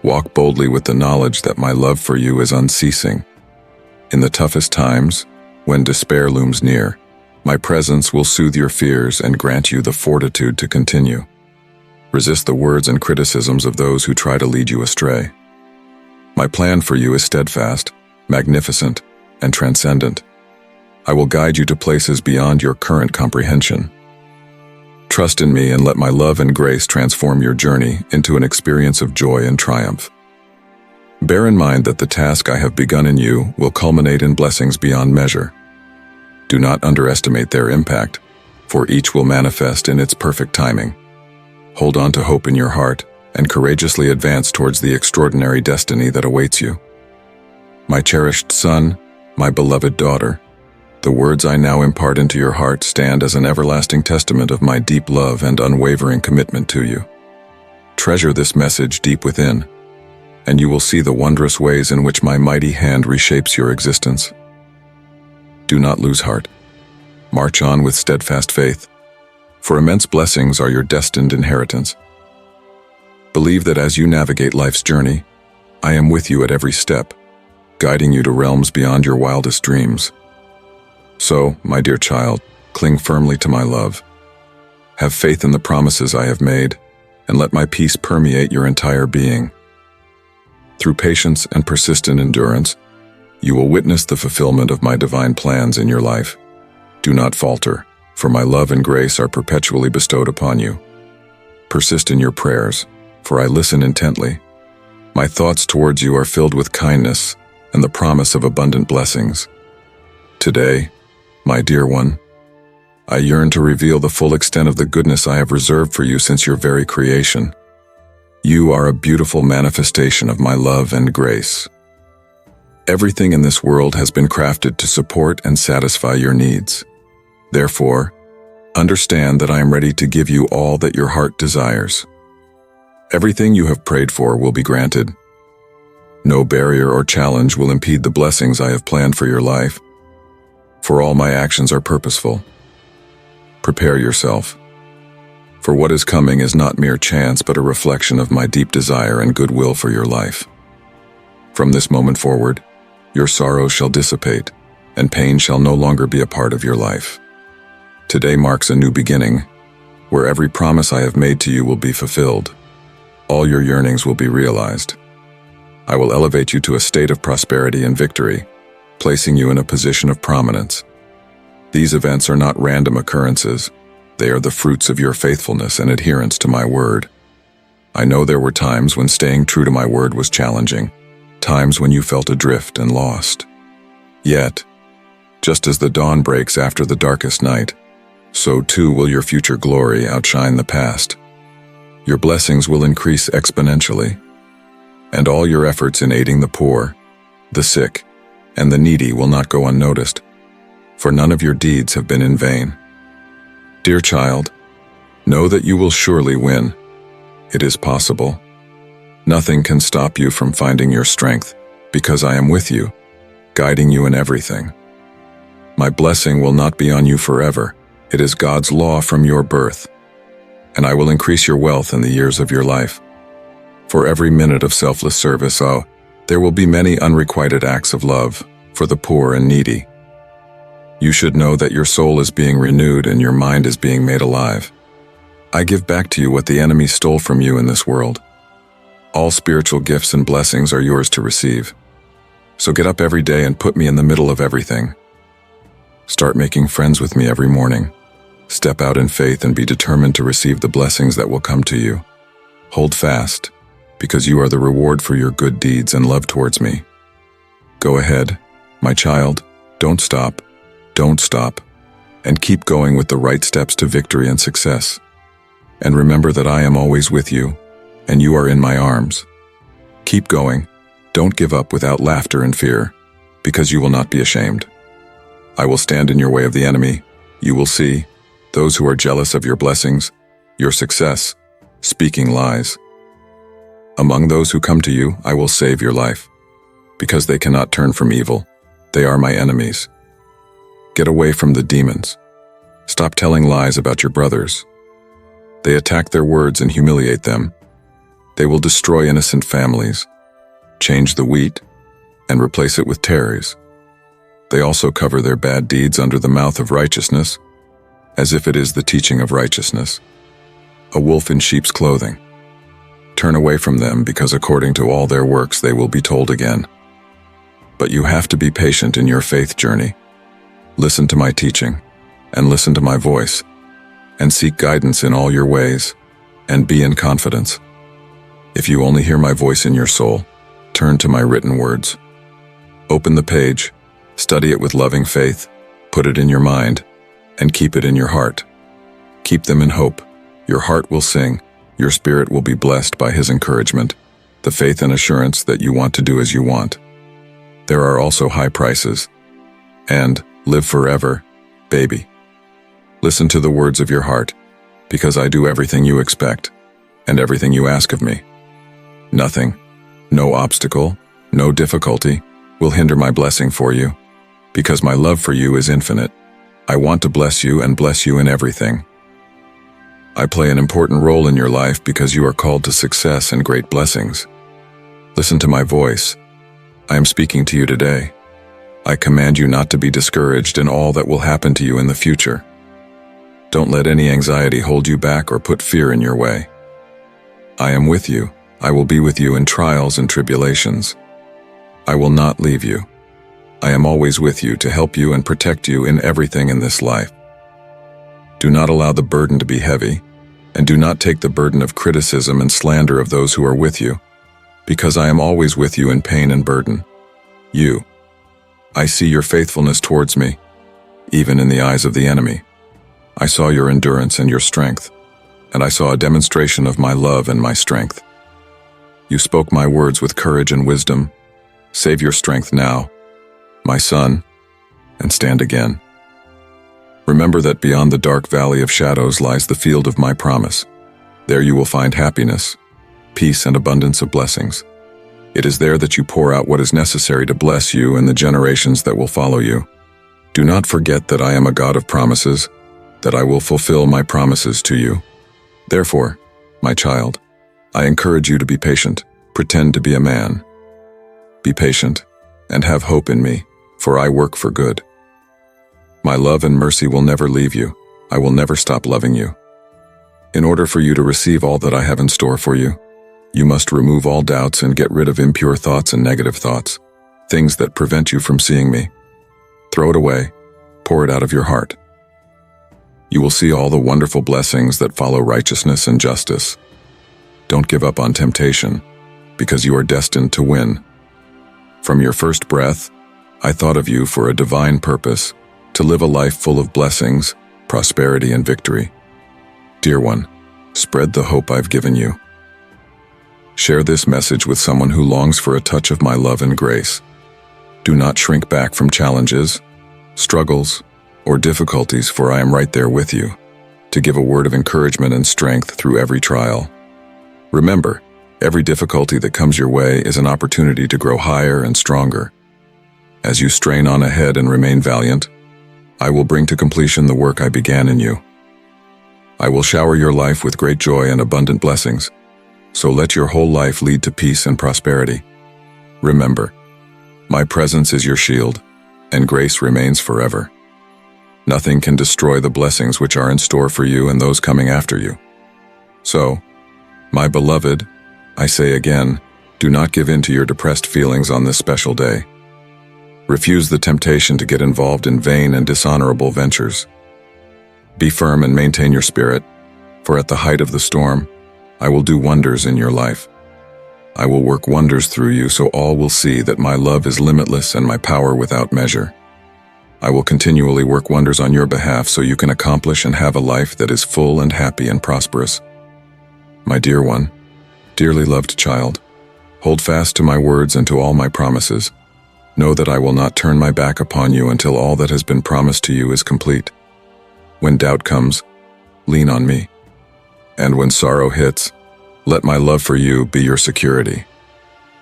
Walk boldly with the knowledge that my love for you is unceasing. In the toughest times, when despair looms near, my presence will soothe your fears and grant you the fortitude to continue. Resist the words and criticisms of those who try to lead you astray. My plan for you is steadfast, magnificent, and transcendent. I will guide you to places beyond your current comprehension. Trust in me and let my love and grace transform your journey into an experience of joy and triumph. Bear in mind that the task I have begun in you will culminate in blessings beyond measure. Do not underestimate their impact, for each will manifest in its perfect timing. Hold on to hope in your heart and courageously advance towards the extraordinary destiny that awaits you. My cherished son, my beloved daughter, the words I now impart into your heart stand as an everlasting testament of my deep love and unwavering commitment to you. Treasure this message deep within, and you will see the wondrous ways in which my mighty hand reshapes your existence. Do not lose heart. March on with steadfast faith, for immense blessings are your destined inheritance. Believe that as you navigate life's journey, I am with you at every step, guiding you to realms beyond your wildest dreams. So, my dear child, cling firmly to my love. Have faith in the promises I have made, and let my peace permeate your entire being. Through patience and persistent endurance, you will witness the fulfillment of my divine plans in your life. Do not falter, for my love and grace are perpetually bestowed upon you. Persist in your prayers, for I listen intently. My thoughts towards you are filled with kindness and the promise of abundant blessings. Today, my dear one, I yearn to reveal the full extent of the goodness I have reserved for you since your very creation. You are a beautiful manifestation of my love and grace. Everything in this world has been crafted to support and satisfy your needs. Therefore, understand that I am ready to give you all that your heart desires. Everything you have prayed for will be granted. No barrier or challenge will impede the blessings I have planned for your life, for all my actions are purposeful. Prepare yourself, for what is coming is not mere chance but a reflection of my deep desire and goodwill for your life. From this moment forward, your sorrows shall dissipate, and pain shall no longer be a part of your life. Today marks a new beginning, where every promise I have made to you will be fulfilled. All your yearnings will be realized. I will elevate you to a state of prosperity and victory, placing you in a position of prominence. These events are not random occurrences. They are the fruits of your faithfulness and adherence to my word. I know there were times when staying true to my word was challenging, times when you felt adrift and lost. Yet, just as the dawn breaks after the darkest night, so too will your future glory outshine the past. Your blessings will increase exponentially, and all your efforts in aiding the poor, the sick, and the needy will not go unnoticed, for none of your deeds have been in vain. Dear child, know that you will surely win. It is possible. Nothing can stop you from finding your strength, because I am with you, guiding you in everything. My blessing will not be on you forever. It is God's law from your birth, and I will increase your wealth in the years of your life. For every minute of selfless service, there will be many unrequited acts of love for the poor and needy. You should know that your soul is being renewed and your mind is being made alive. I give back to you what the enemy stole from you in this world. All spiritual gifts and blessings are yours to receive. So get up every day and put me in the middle of everything. Start making friends with me every morning. Step out in faith and be determined to receive the blessings that will come to you. Hold fast, because you are the reward for your good deeds and love towards me. Go ahead, my child, don't stop, and keep going with the right steps to victory and success. And remember that I am always with you, and you are in my arms. Keep going, don't give up without laughter and fear, because you will not be ashamed. I will stand in your way of the enemy. You will see those who are jealous of your blessings, your success, speaking lies. Among those who come to you, I will save your life, because they cannot turn from evil. They are my enemies. Get away from the demons. Stop telling lies about your brothers. They attack their words and humiliate them. They will destroy innocent families, change the wheat, and replace it with tares. They also cover their bad deeds under the mouth of righteousness, as if it is the teaching of righteousness. A wolf in sheep's clothing. Turn away from them, because according to all their works they will be told again. But you have to be patient in your faith journey. Listen to my teaching, and listen to my voice. and seek guidance in all your ways, and be in confidence. If you only hear my voice in your soul, turn to my written words. Open the page, study it with loving faith, put it in your mind, and keep it in your heart. Keep them in hope. Your heart will sing, your spirit will be blessed by his encouragement, the faith and assurance that you want to do as you want. There are also high prices. And live forever, baby. Listen to the words of your heart, because I do everything you expect, and everything you ask of me. Nothing, no obstacle, no difficulty, will hinder my blessing for you, because my love for you is infinite. I want to bless you and bless you in everything. I play an important role in your life because you are called to success and great blessings. Listen to my voice. I am speaking to you today. I command you not to be discouraged in all that will happen to you in the future. Don't let any anxiety hold you back or put fear in your way. I am with you. I will be with you in trials and tribulations. I will not leave you. I am always with you to help you and protect you in everything in this life. Do not allow the burden to be heavy, and do not take the burden of criticism and slander of those who are with you, because I am always with you in pain and burden. I see your faithfulness towards me, even in the eyes of the enemy. I saw your endurance and your strength, and I saw a demonstration of my love and my strength. You spoke my words with courage and wisdom. Save your strength now, my son, and stand again. Remember that beyond the dark valley of shadows lies the field of my promise. There you will find happiness, peace, and abundance of blessings. It is there that you pour out what is necessary to bless you and the generations that will follow you. Do not forget that I am a God of promises, that I will fulfill my promises to you. Therefore, my child, I encourage you to be patient, pretend to be a man. Be patient, and have hope in me, for I work for good. My love and mercy will never leave you. I will never stop loving you. In order for you to receive all that I have in store for you, you must remove all doubts and get rid of impure thoughts and negative thoughts, things that prevent you from seeing me. Throw it away, pour it out of your heart. You will see all the wonderful blessings that follow righteousness and justice. Don't give up on temptation, because you are destined to win. From your first breath, I thought of you for a divine purpose, to live a life full of blessings, prosperity, and victory. Dear one, spread the hope I've given you. Share this message with someone who longs for a touch of my love and grace. Do not shrink back from challenges, struggles, or difficulties, for I am right there with you, to give a word of encouragement and strength through every trial. Remember, every difficulty that comes your way is an opportunity to grow higher and stronger. As you strain on ahead and remain valiant, I will bring to completion the work I began in you. I will shower your life with great joy and abundant blessings, so let your whole life lead to peace and prosperity. Remember, my presence is your shield, and grace remains forever. Nothing can destroy the blessings which are in store for you and those coming after you. So, my beloved, I say again, do not give in to your depressed feelings on this special day. Refuse the temptation to get involved in vain and dishonorable ventures. Be firm and maintain your spirit, for at the height of the storm, I will do wonders in your life. I will work wonders through you so all will see that my love is limitless and my power without measure. I will continually work wonders on your behalf so you can accomplish and have a life that is full and happy and prosperous. My dear one, dearly loved child, hold fast to my words and to all my promises. Know that I will not turn my back upon you until all that has been promised to you is complete. When doubt comes, lean on me. And when sorrow hits, let my love for you be your security.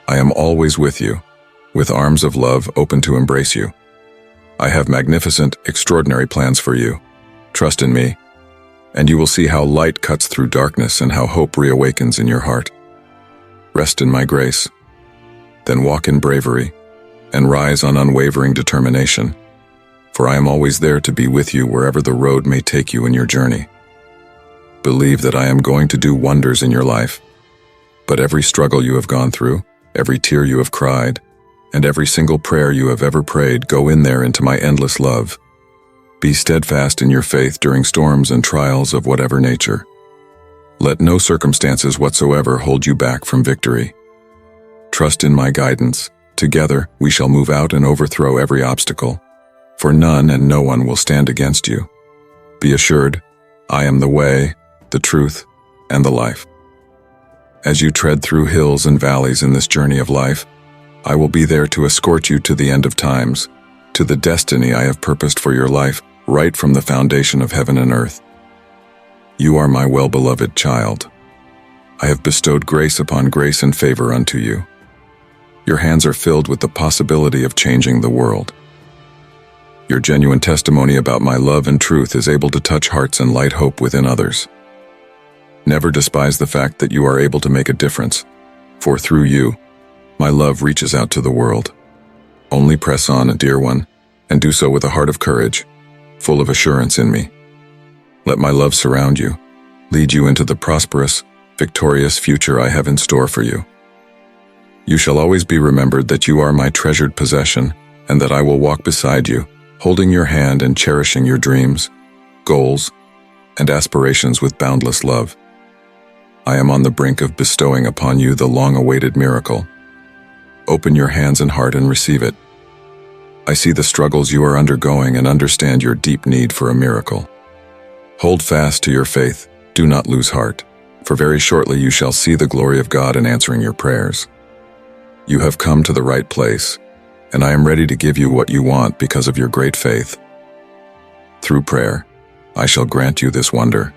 I am always with you, with arms of love open to embrace you. I have magnificent, extraordinary plans for you. Trust in me, and you will see how light cuts through darkness and how hope reawakens in your heart. Rest in my grace, then walk in bravery, and rise on unwavering determination, for I am always there to be with you wherever the road may take you in your journey. Believe that I am going to do wonders in your life, but every struggle you have gone through, every tear you have cried, and every single prayer you have ever prayed, go in there into my endless love. Be steadfast in your faith during storms and trials of whatever nature. Let no circumstances whatsoever hold you back from victory. Trust in my guidance. Together we shall move out and overthrow every obstacle, for none and no one will stand against you. Be assured, I am the way, the truth, and the life. As you tread through hills and valleys in this journey of life, I will be there to escort you to the end of times, to the destiny I have purposed for your life, right from the foundation of heaven and earth. You are my well-beloved child. I have bestowed grace upon grace and favor unto you. Your hands are filled with the possibility of changing the world. Your genuine testimony about my love and truth is able to touch hearts and light hope within others. Never despise the fact that you are able to make a difference, for through you, my love reaches out to the world. Only press on, dear one, and do so with a heart of courage, full of assurance in me. Let my love surround you, lead you into the prosperous, victorious future I have in store for you. You shall always be remembered that you are my treasured possession, and that I will walk beside you, holding your hand and cherishing your dreams, goals, and aspirations with boundless love. I am on the brink of bestowing upon you the long-awaited miracle. Open your hands and heart and receive it. I see the struggles you are undergoing and understand your deep need for a miracle. Hold fast to your faith, do not lose heart, for very shortly you shall see the glory of God in answering your prayers. You have come to the right place, and I am ready to give you what you want because of your great faith. Through prayer, I shall grant you this wonder.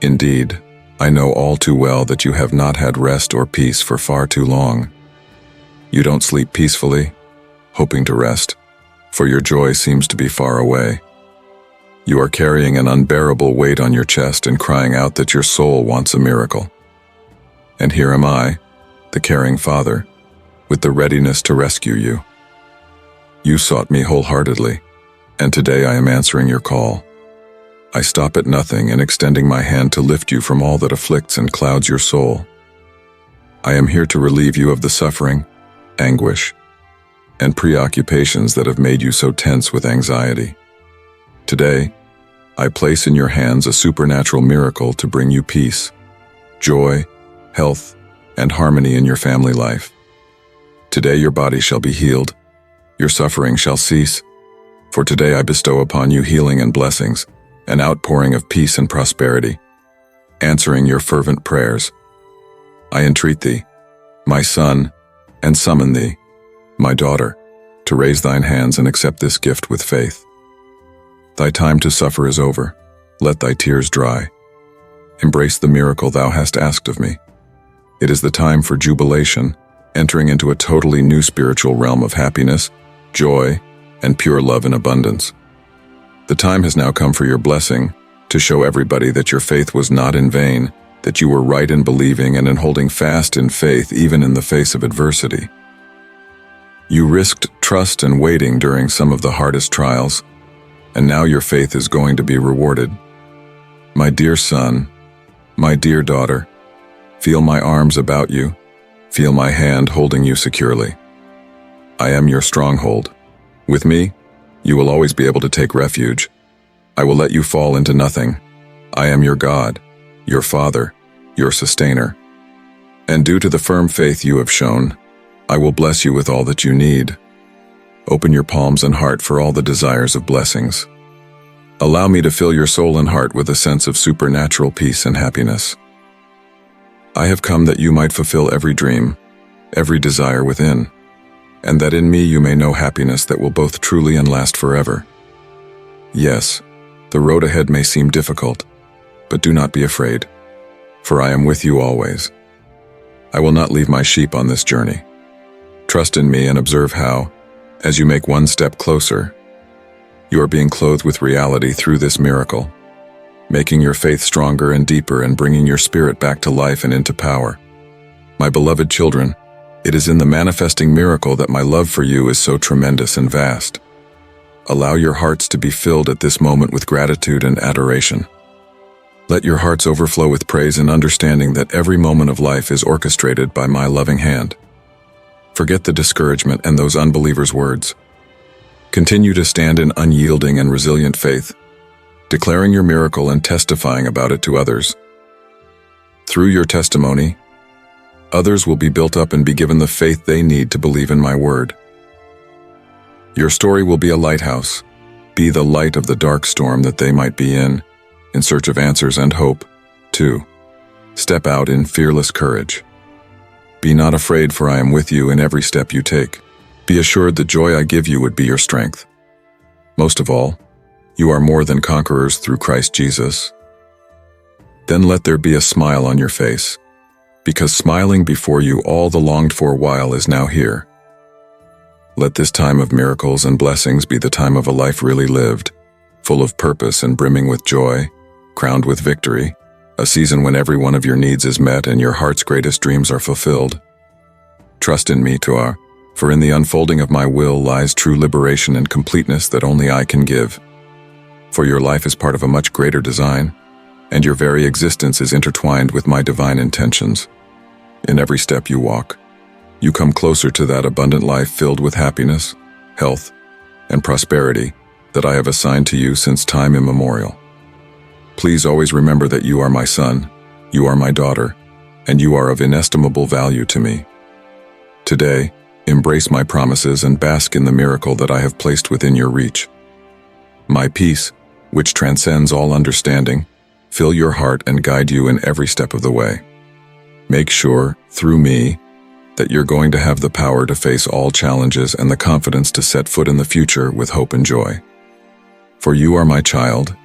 Indeed, I know all too well that you have not had rest or peace for far too long. You don't sleep peacefully, hoping to rest, for your joy seems to be far away. You are carrying an unbearable weight on your chest and crying out that your soul wants a miracle. And here am I, the caring Father, with the readiness to rescue you. You sought me wholeheartedly, and today I am answering your call. I stop at nothing in extending my hand to lift you from all that afflicts and clouds your soul. I am here to relieve you of the suffering, anguish, and preoccupations that have made you so tense with anxiety. Today, I place in your hands a supernatural miracle to bring you peace, joy, health, and harmony in your family life. Today your body shall be healed, your suffering shall cease, for today I bestow upon you healing and blessings, an outpouring of peace and prosperity, answering your fervent prayers. I entreat thee, my son, and summon thee, my daughter, to raise thine hands and accept this gift with faith. Thy time to suffer is over. Let thy tears dry. Embrace the miracle thou hast asked of me. It is the time for jubilation, entering into a totally new spiritual realm of happiness, joy, and pure love in abundance. The time has now come for your blessing, to show everybody that your faith was not in vain, that you were right in believing and in holding fast in faith even in the face of adversity. You risked trust and waiting during some of the hardest trials, and now your faith is going to be rewarded. My dear son, my dear daughter, feel my arms about you, feel my hand holding you securely. I am your stronghold. With me, you will always be able to take refuge. I will let you fall into nothing. I am your God, your Father, your sustainer. And due to the firm faith you have shown, I will bless you with all that you need. Open your palms and heart for all the desires of blessings. Allow me to fill your soul and heart with a sense of supernatural peace and happiness. I have come that you might fulfill every dream, every desire within, and that in me you may know happiness that will both truly and last forever. Yes, the road ahead may seem difficult, but do not be afraid, for I am with you always. I will not leave my sheep on this journey. Trust in me and observe how, as you make one step closer, you are being clothed with reality through this miracle, making your faith stronger and deeper and bringing your spirit back to life and into power. My beloved children, it is in the manifesting miracle that my love for you is so tremendous and vast. Allow your hearts to be filled at this moment with gratitude and adoration. Let your hearts overflow with praise and understanding that every moment of life is orchestrated by my loving hand. Forget the discouragement and those unbelievers' words. Continue to stand in unyielding and resilient faith, declaring your miracle and testifying about it to others. Through your testimony, others will be built up and be given the faith they need to believe in my word. Your story will be a lighthouse. Be the light of the dark storm that they might be in search of answers and hope. 2. Step out in fearless courage. Be not afraid, for I am with you in every step you take. Be assured the joy I give you would be your strength. Most of all, you are more than conquerors through Christ Jesus. Then let there be a smile on your face, because smiling before you all the longed-for while is now here. Let this time of miracles and blessings be the time of a life really lived, full of purpose and brimming with joy, crowned with victory, a season when every one of your needs is met and your heart's greatest dreams are fulfilled. Trust in me, Toa, for in the unfolding of my will lies true liberation and completeness that only I can give. For your life is part of a much greater design, and your very existence is intertwined with my divine intentions. In every step you walk, you come closer to that abundant life filled with happiness, health, and prosperity that I have assigned to you since time immemorial. Please always remember that you are my son, you are my daughter, and you are of inestimable value to me. Today, embrace my promises and bask in the miracle that I have placed within your reach. My peace, which transcends all understanding, fill your heart and guide you in every step of the way. Make sure, through me, that you're going to have the power to face all challenges and the confidence to set foot in the future with hope and joy. For you are my child,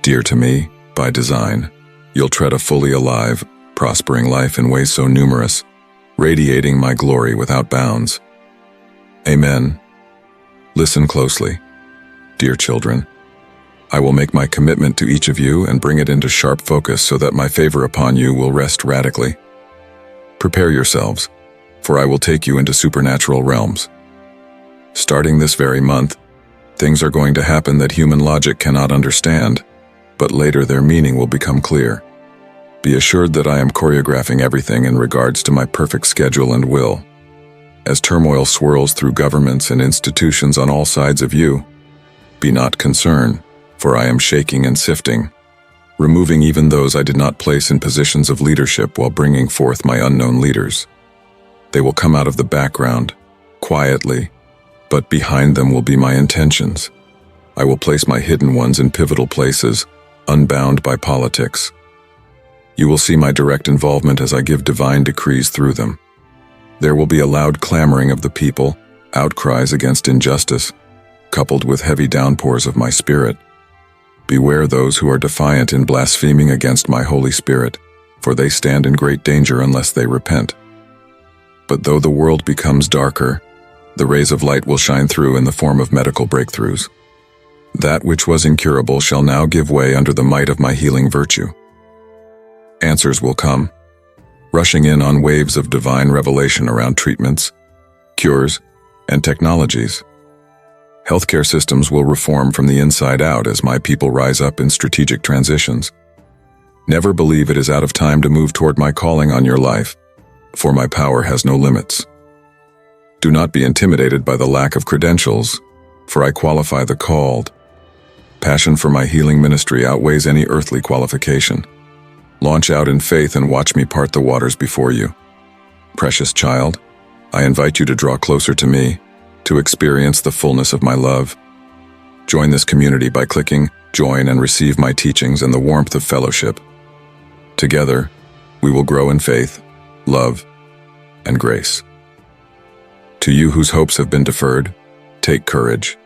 dear to me, by design. You'll tread a fully alive, prospering life in ways so numerous, radiating my glory without bounds. Amen. Listen closely, dear children. I will make my commitment to each of you and bring it into sharp focus so that my favor upon you will rest radically. Prepare yourselves, for I will take you into supernatural realms. Starting this very month, things are going to happen that human logic cannot understand, but later their meaning will become clear. Be assured that I am choreographing everything in regards to my perfect schedule and will. As turmoil swirls through governments and institutions on all sides of you, be not concerned, for I am shaking and sifting, removing even those I did not place in positions of leadership while bringing forth my unknown leaders. They will come out of the background, quietly, but behind them will be my intentions. I will place my hidden ones in pivotal places, unbound by politics. You will see my direct involvement as I give divine decrees through them. There will be a loud clamoring of the people, outcries against injustice, coupled with heavy downpours of my spirit. Beware those who are defiant in blaspheming against my Holy Spirit, for they stand in great danger unless they repent. But though the world becomes darker, the rays of light will shine through in the form of medical breakthroughs. That which was incurable shall now give way under the might of my healing virtue. Answers will come, rushing in on waves of divine revelation around treatments, cures, and technologies. Healthcare systems will reform from the inside out as my people rise up in strategic transitions. Never believe it is out of time to move toward my calling on your life, for my power has no limits. Do not be intimidated by the lack of credentials, for I qualify the called. Passion for my healing ministry outweighs any earthly qualification. Launch out in faith and watch me part the waters before you. Precious child, I invite you to draw closer to me, to experience the fullness of my love. Join this community by clicking join and receive my teachings and the warmth of fellowship. Together, we will grow in faith, love, and grace. To you whose hopes have been deferred, take courage,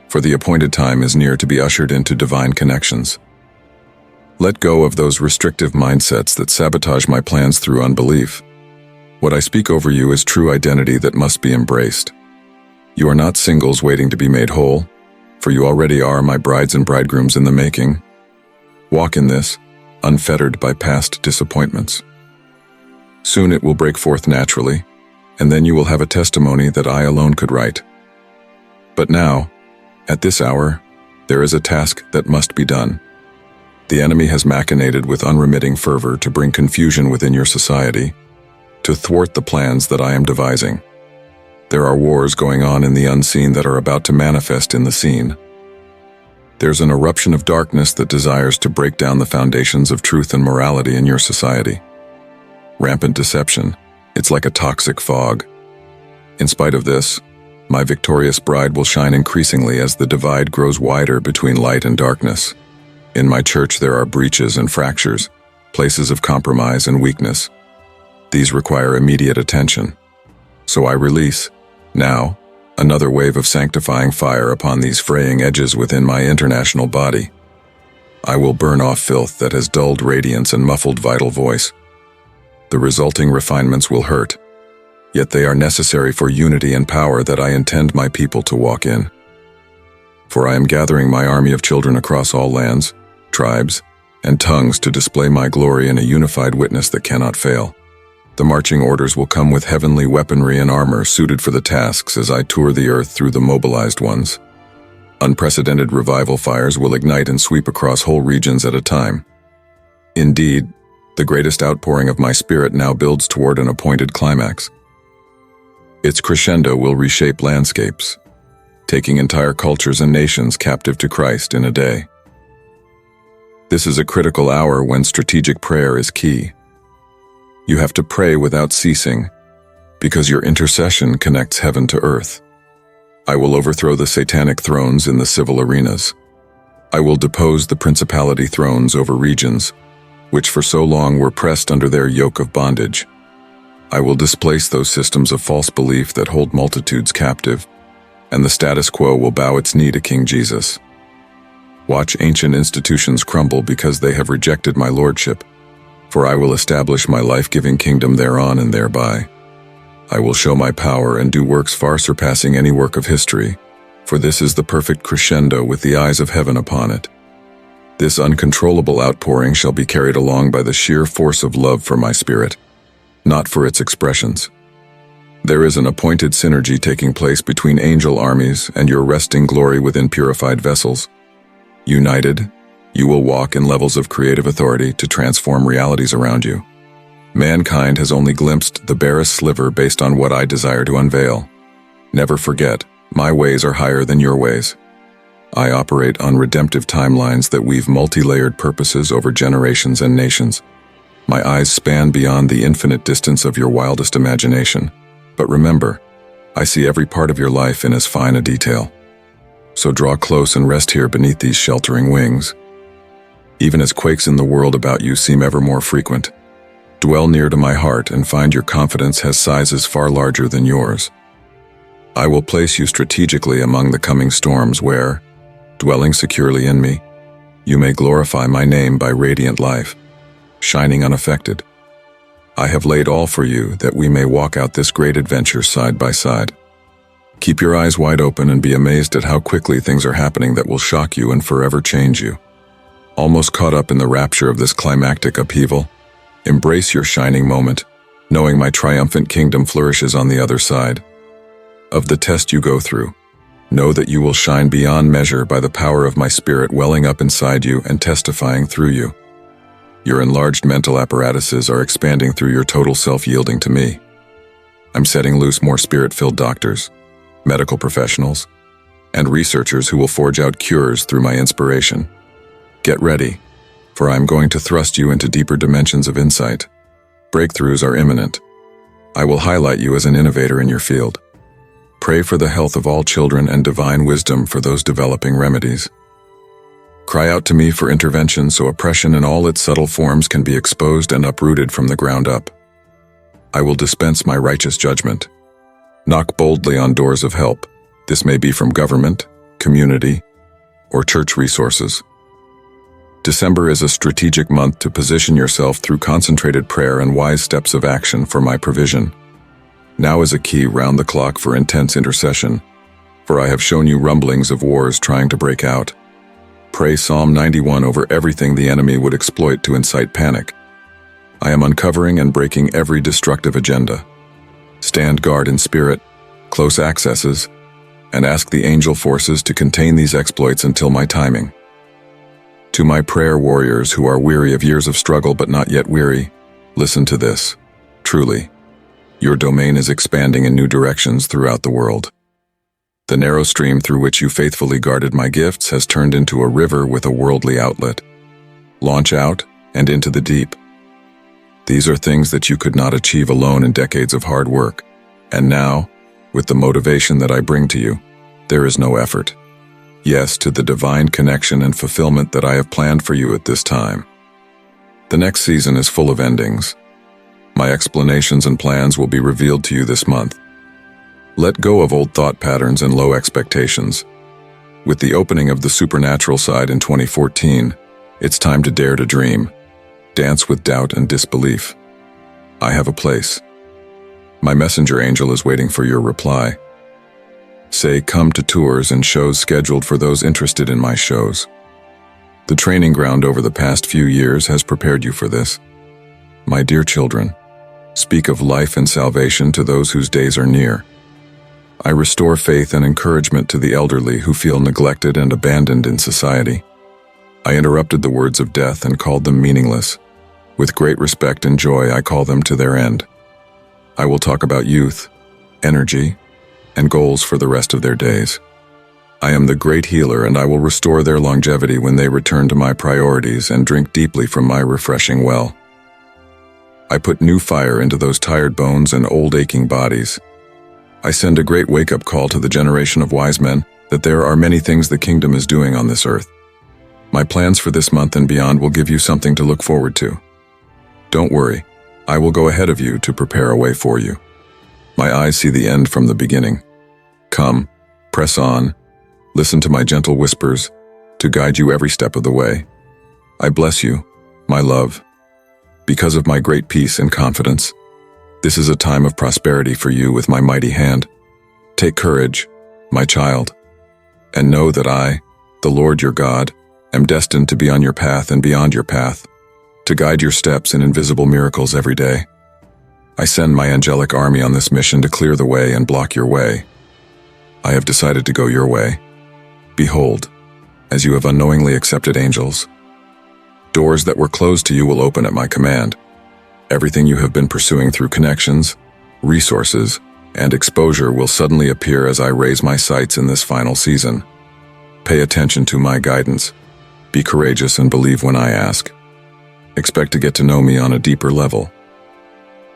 for the appointed time is near to be ushered into divine connections. Let go of those restrictive mindsets that sabotage my plans through unbelief. What I speak over you is true identity that must be embraced. You are not singles waiting to be made whole, for you already are my brides and bridegrooms in the making. Walk in this, unfettered by past disappointments. Soon it will break forth naturally, and then you will have a testimony that I alone could write. But now, at this hour, there is a task that must be done. The enemy has machinated with unremitting fervor to bring confusion within your society, to thwart the plans that I am devising. There are wars going on in the unseen that are about to manifest in the seen. There's an eruption of darkness that desires to break down the foundations of truth and morality in your society. Rampant deception, it's like a toxic fog. In spite of this, my victorious bride will shine increasingly as the divide grows wider between light and darkness. In my church there are breaches and fractures, places of compromise and weakness. These require immediate attention. So I release, now, another wave of sanctifying fire upon these fraying edges within my international body. I will burn off filth that has dulled radiance and muffled vital voice. The resulting refinements will hurt, yet they are necessary for unity and power that I intend my people to walk in. For I am gathering my army of children across all lands, tribes, and tongues to display my glory in a unified witness that cannot fail. The marching orders will come with heavenly weaponry and armor suited for the tasks as I tour the earth through the mobilized ones. Unprecedented revival fires will ignite and sweep across whole regions at a time. Indeed, the greatest outpouring of my spirit now builds toward an appointed climax. Its crescendo will reshape landscapes, taking entire cultures and nations captive to Christ in a day. This is a critical hour when strategic prayer is key. You have to pray without ceasing, because your intercession connects heaven to earth. I will overthrow the satanic thrones in the civil arenas. I will depose the principality thrones over regions, which for so long were pressed under their yoke of bondage. I will displace those systems of false belief that hold multitudes captive, and the status quo will bow its knee to King Jesus. Watch ancient institutions crumble because they have rejected my lordship, for I will establish my life-giving kingdom thereon and thereby. I will show my power and do works far surpassing any work of history, for this is the perfect crescendo with the eyes of heaven upon it. This uncontrollable outpouring shall be carried along by the sheer force of love for my spirit, not for its expressions. There is an appointed synergy taking place between angel armies and your resting glory within purified vessels. United, you will walk in levels of creative authority to transform realities around you. Mankind has only glimpsed the barest sliver based on what I desire to unveil. Never forget, my ways are higher than your ways. I operate on redemptive timelines that weave multi-layered purposes over generations and nations. My eyes span beyond the infinite distance of your wildest imagination. But remember, I see every part of your life in as fine a detail. So draw close and rest here beneath these sheltering wings. Even as quakes in the world about you seem ever more frequent, dwell near to my heart and find your confidence has sizes far larger than yours. I will place you strategically among the coming storms where, dwelling securely in me, you may glorify my name by radiant life, shining unaffected. I have laid all for you that we may walk out this great adventure side by side. Keep your eyes wide open and be amazed at how quickly things are happening that will shock you and forever change you. Almost caught up in the rapture of this climactic upheaval, embrace your shining moment, knowing my triumphant kingdom flourishes on the other side. Of the test you go through, know that you will shine beyond measure by the power of my spirit welling up inside you and testifying through you. Your enlarged mental apparatuses are expanding through your total self-yielding to me. I'm setting loose more spirit-filled doctors, medical professionals, and researchers who will forge out cures through my inspiration. Get ready, for I am going to thrust you into deeper dimensions of insight. Breakthroughs are imminent. I will highlight you as an innovator in your field. Pray for the health of all children and divine wisdom for those developing remedies. Cry out to me for intervention so oppression in all its subtle forms can be exposed and uprooted from the ground up. I will dispense my righteous judgment. Knock boldly on doors of help. This may be from government, community, or church resources. December is a strategic month to position yourself through concentrated prayer and wise steps of action for my provision. Now is a key round the clock for intense intercession, for I have shown you rumblings of wars trying to break out. Pray Psalm 91 over everything the enemy would exploit to incite panic. I am uncovering and breaking every destructive agenda. Stand guard in spirit, close accesses, and ask the angel forces to contain these exploits until my timing. To my prayer warriors who are weary of years of struggle but not yet weary, listen to this. Truly, Your domain is expanding in new directions throughout the world. The narrow stream through which you faithfully guarded my gifts has turned into a river with a worldly outlet. Launch out and into the deep. These are things that you could not achieve alone in decades of hard work. And now, with the motivation that I bring to you, there is no effort. Yes, to the divine connection and fulfillment that I have planned for you at this time. The next season is full of endings. My explanations and plans will be revealed to you this month. Let go of old thought patterns and low expectations. With the opening of the supernatural side in 2014, it's time to dare to dream. Dance with doubt and disbelief. I have a place. My messenger angel is waiting for your reply. Say come to tours and shows scheduled for those interested in my shows. The training ground over the past few years has prepared you for this. My dear children, speak of life and salvation to those whose days are near. I restore faith and encouragement to the elderly who feel neglected and abandoned in society. I interrupted the words of death and called them meaningless. With great respect and joy, I call them to their end. I will talk about youth, energy, and goals for the rest of their days. I am the great healer, and I will restore their longevity when they return to my priorities and drink deeply from my refreshing well. I put new fire into those tired bones and old aching bodies. I send a great wake-up call to the generation of wise men that there are many things the kingdom is doing on this earth. My plans for this month and beyond will give you something to look forward to. Don't worry, I will go ahead of you to prepare a way for you. My eyes see the end from the beginning. Come, press on, listen to my gentle whispers to guide you every step of the way. I bless you, my love, because of my great peace and confidence. This is a time of prosperity for you with my mighty hand. Take courage, my child, and know that I, the Lord your God, am destined to be on your path and beyond your path, to guide your steps in invisible miracles every day. I send my angelic army on this mission to clear the way and block your way. I have decided to go your way. Behold, as you have unknowingly accepted angels, doors that were closed to you will open at my command. Everything you have been pursuing through connections, resources, and exposure will suddenly appear as I raise my sights in this final season. Pay attention to my guidance. Be courageous and believe when I ask. Expect to get to know me on a deeper level.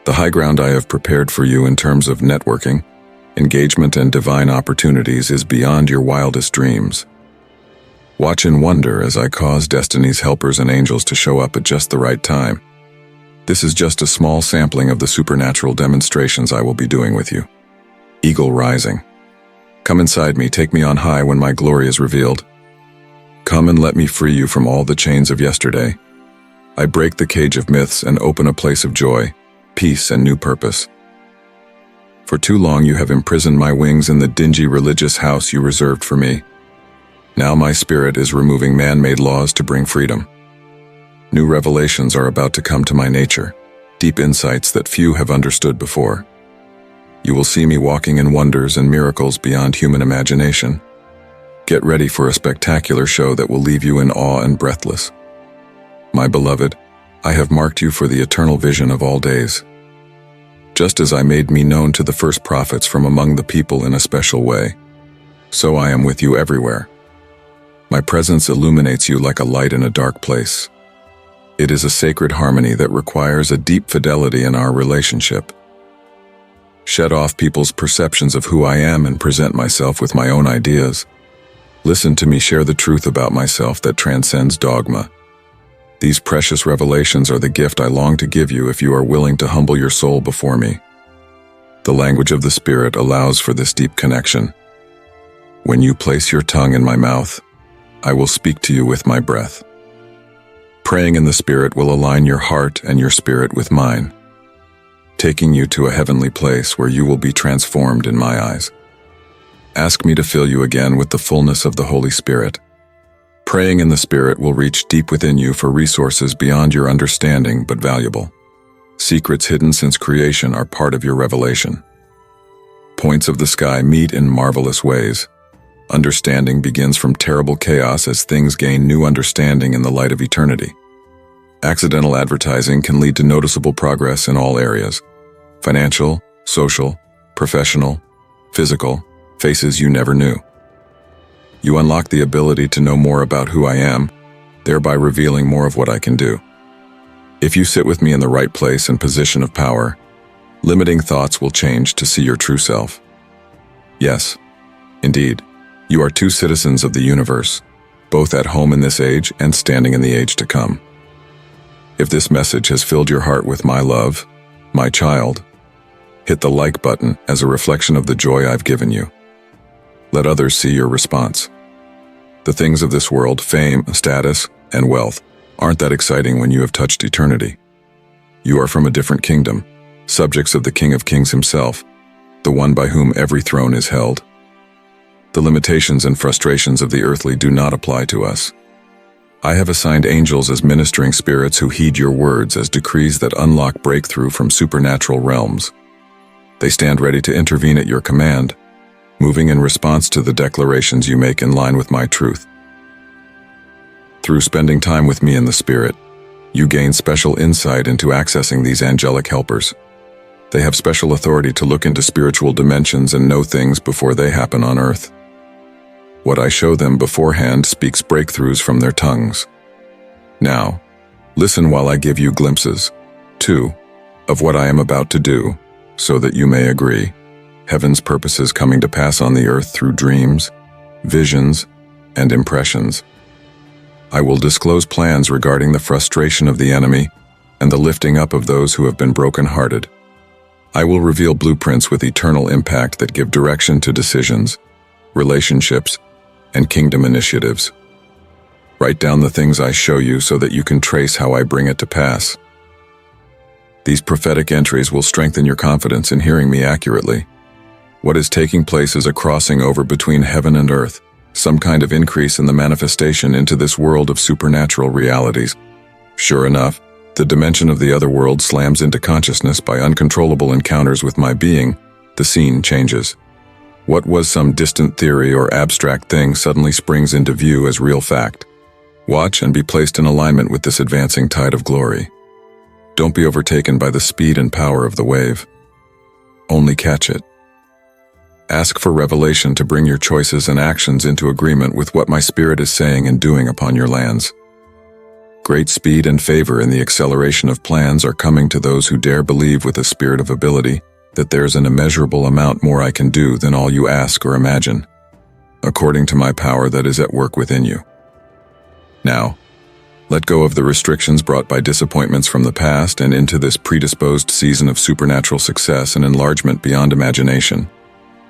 The high ground I have prepared for you in terms of networking, engagement, and divine opportunities is beyond your wildest dreams. Watch in wonder as I cause destiny's helpers and angels to show up at just the right time. This is just a small sampling of the supernatural demonstrations I will be doing with you. Eagle rising. Come inside me, take me on high when my glory is revealed. Come and let me free you from all the chains of yesterday. I break the cage of myths and open a place of joy, peace, and new purpose. For too long you have imprisoned my wings in the dingy religious house you reserved for me. Now my spirit is removing man-made laws to bring freedom. New revelations are about to come to my nature, deep insights that few have understood before. You will see me walking in wonders and miracles beyond human imagination. Get ready for a spectacular show that will leave you in awe and breathless. My beloved, I have marked you for the eternal vision of all days. Just as I made me known to the first prophets from among the people in a special way, so I am with you everywhere. My presence illuminates you like a light in a dark place. It is a sacred harmony that requires a deep fidelity in our relationship. Shed off people's perceptions of who I am and present myself with my own ideas. Listen to me share the truth about myself that transcends dogma. These precious revelations are the gift I long to give you if you are willing to humble your soul before me. The language of the Spirit allows for this deep connection. When you place your tongue in my mouth, I will speak to you with my breath. Praying in the Spirit will align your heart and your spirit with mine, taking you to a heavenly place where you will be transformed in my eyes. Ask me to fill you again with the fullness of the Holy Spirit. Praying in the Spirit will reach deep within you for resources beyond your understanding but valuable. Secrets hidden since creation are part of your revelation. Points of the sky meet in marvelous ways. Understanding begins from terrible chaos as things gain new understanding in the light of eternity. Accidental advertising can lead to noticeable progress in all areas: financial, social, professional, physical, faces you never knew. You unlock the ability to know more about who I am, thereby revealing more of what I can do. If you sit with me in the right place and position of power, limiting thoughts will change to see your true self. Yes, indeed, you are two citizens of the universe, both at home in this age and standing in the age to come. If this message has filled your heart with my love, my child, hit the like button as a reflection of the joy I've given you. Let others see your response. The things of this world, fame, status, and wealth, aren't that exciting when you have touched eternity. You are from a different kingdom, subjects of the King of Kings himself, the one by whom every throne is held. The limitations and frustrations of the earthly do not apply to us. I have assigned angels as ministering spirits who heed your words as decrees that unlock breakthrough from supernatural realms. They stand ready to intervene at your command, moving in response to the declarations you make in line with my truth. Through spending time with me in the Spirit, you gain special insight into accessing these angelic helpers. They have special authority to look into spiritual dimensions and know things before they happen on earth. What I show them beforehand speaks breakthroughs from their tongues. Now, listen while I give you glimpses, too, of what I am about to do, so that you may agree. Heaven's purposes coming to pass on the earth through dreams, visions, and impressions. I will disclose plans regarding the frustration of the enemy and the lifting up of those who have been broken-hearted. I will reveal blueprints with eternal impact that give direction to decisions, relationships, and kingdom initiatives. Write down the things I show you so that you can trace how I bring it to pass. These prophetic entries will strengthen your confidence in hearing me accurately. What is taking place is a crossing over between heaven and earth, some kind of increase in the manifestation into this world of supernatural realities. Sure enough, the dimension of the other world slams into consciousness by uncontrollable encounters with my being. The scene changes. What was some distant theory or abstract thing suddenly springs into view as real fact. Watch and be placed in alignment with this advancing tide of glory. Don't be overtaken by the speed and power of the wave. Only catch it. Ask for revelation to bring your choices and actions into agreement with what my Spirit is saying and doing upon your lands. Great speed and favor in the acceleration of plans are coming to those who dare believe with a spirit of ability that there's an immeasurable amount more I can do than all you ask or imagine, according to my power that is at work within you. Now, let go of the restrictions brought by disappointments from the past and into this predisposed season of supernatural success and enlargement beyond imagination.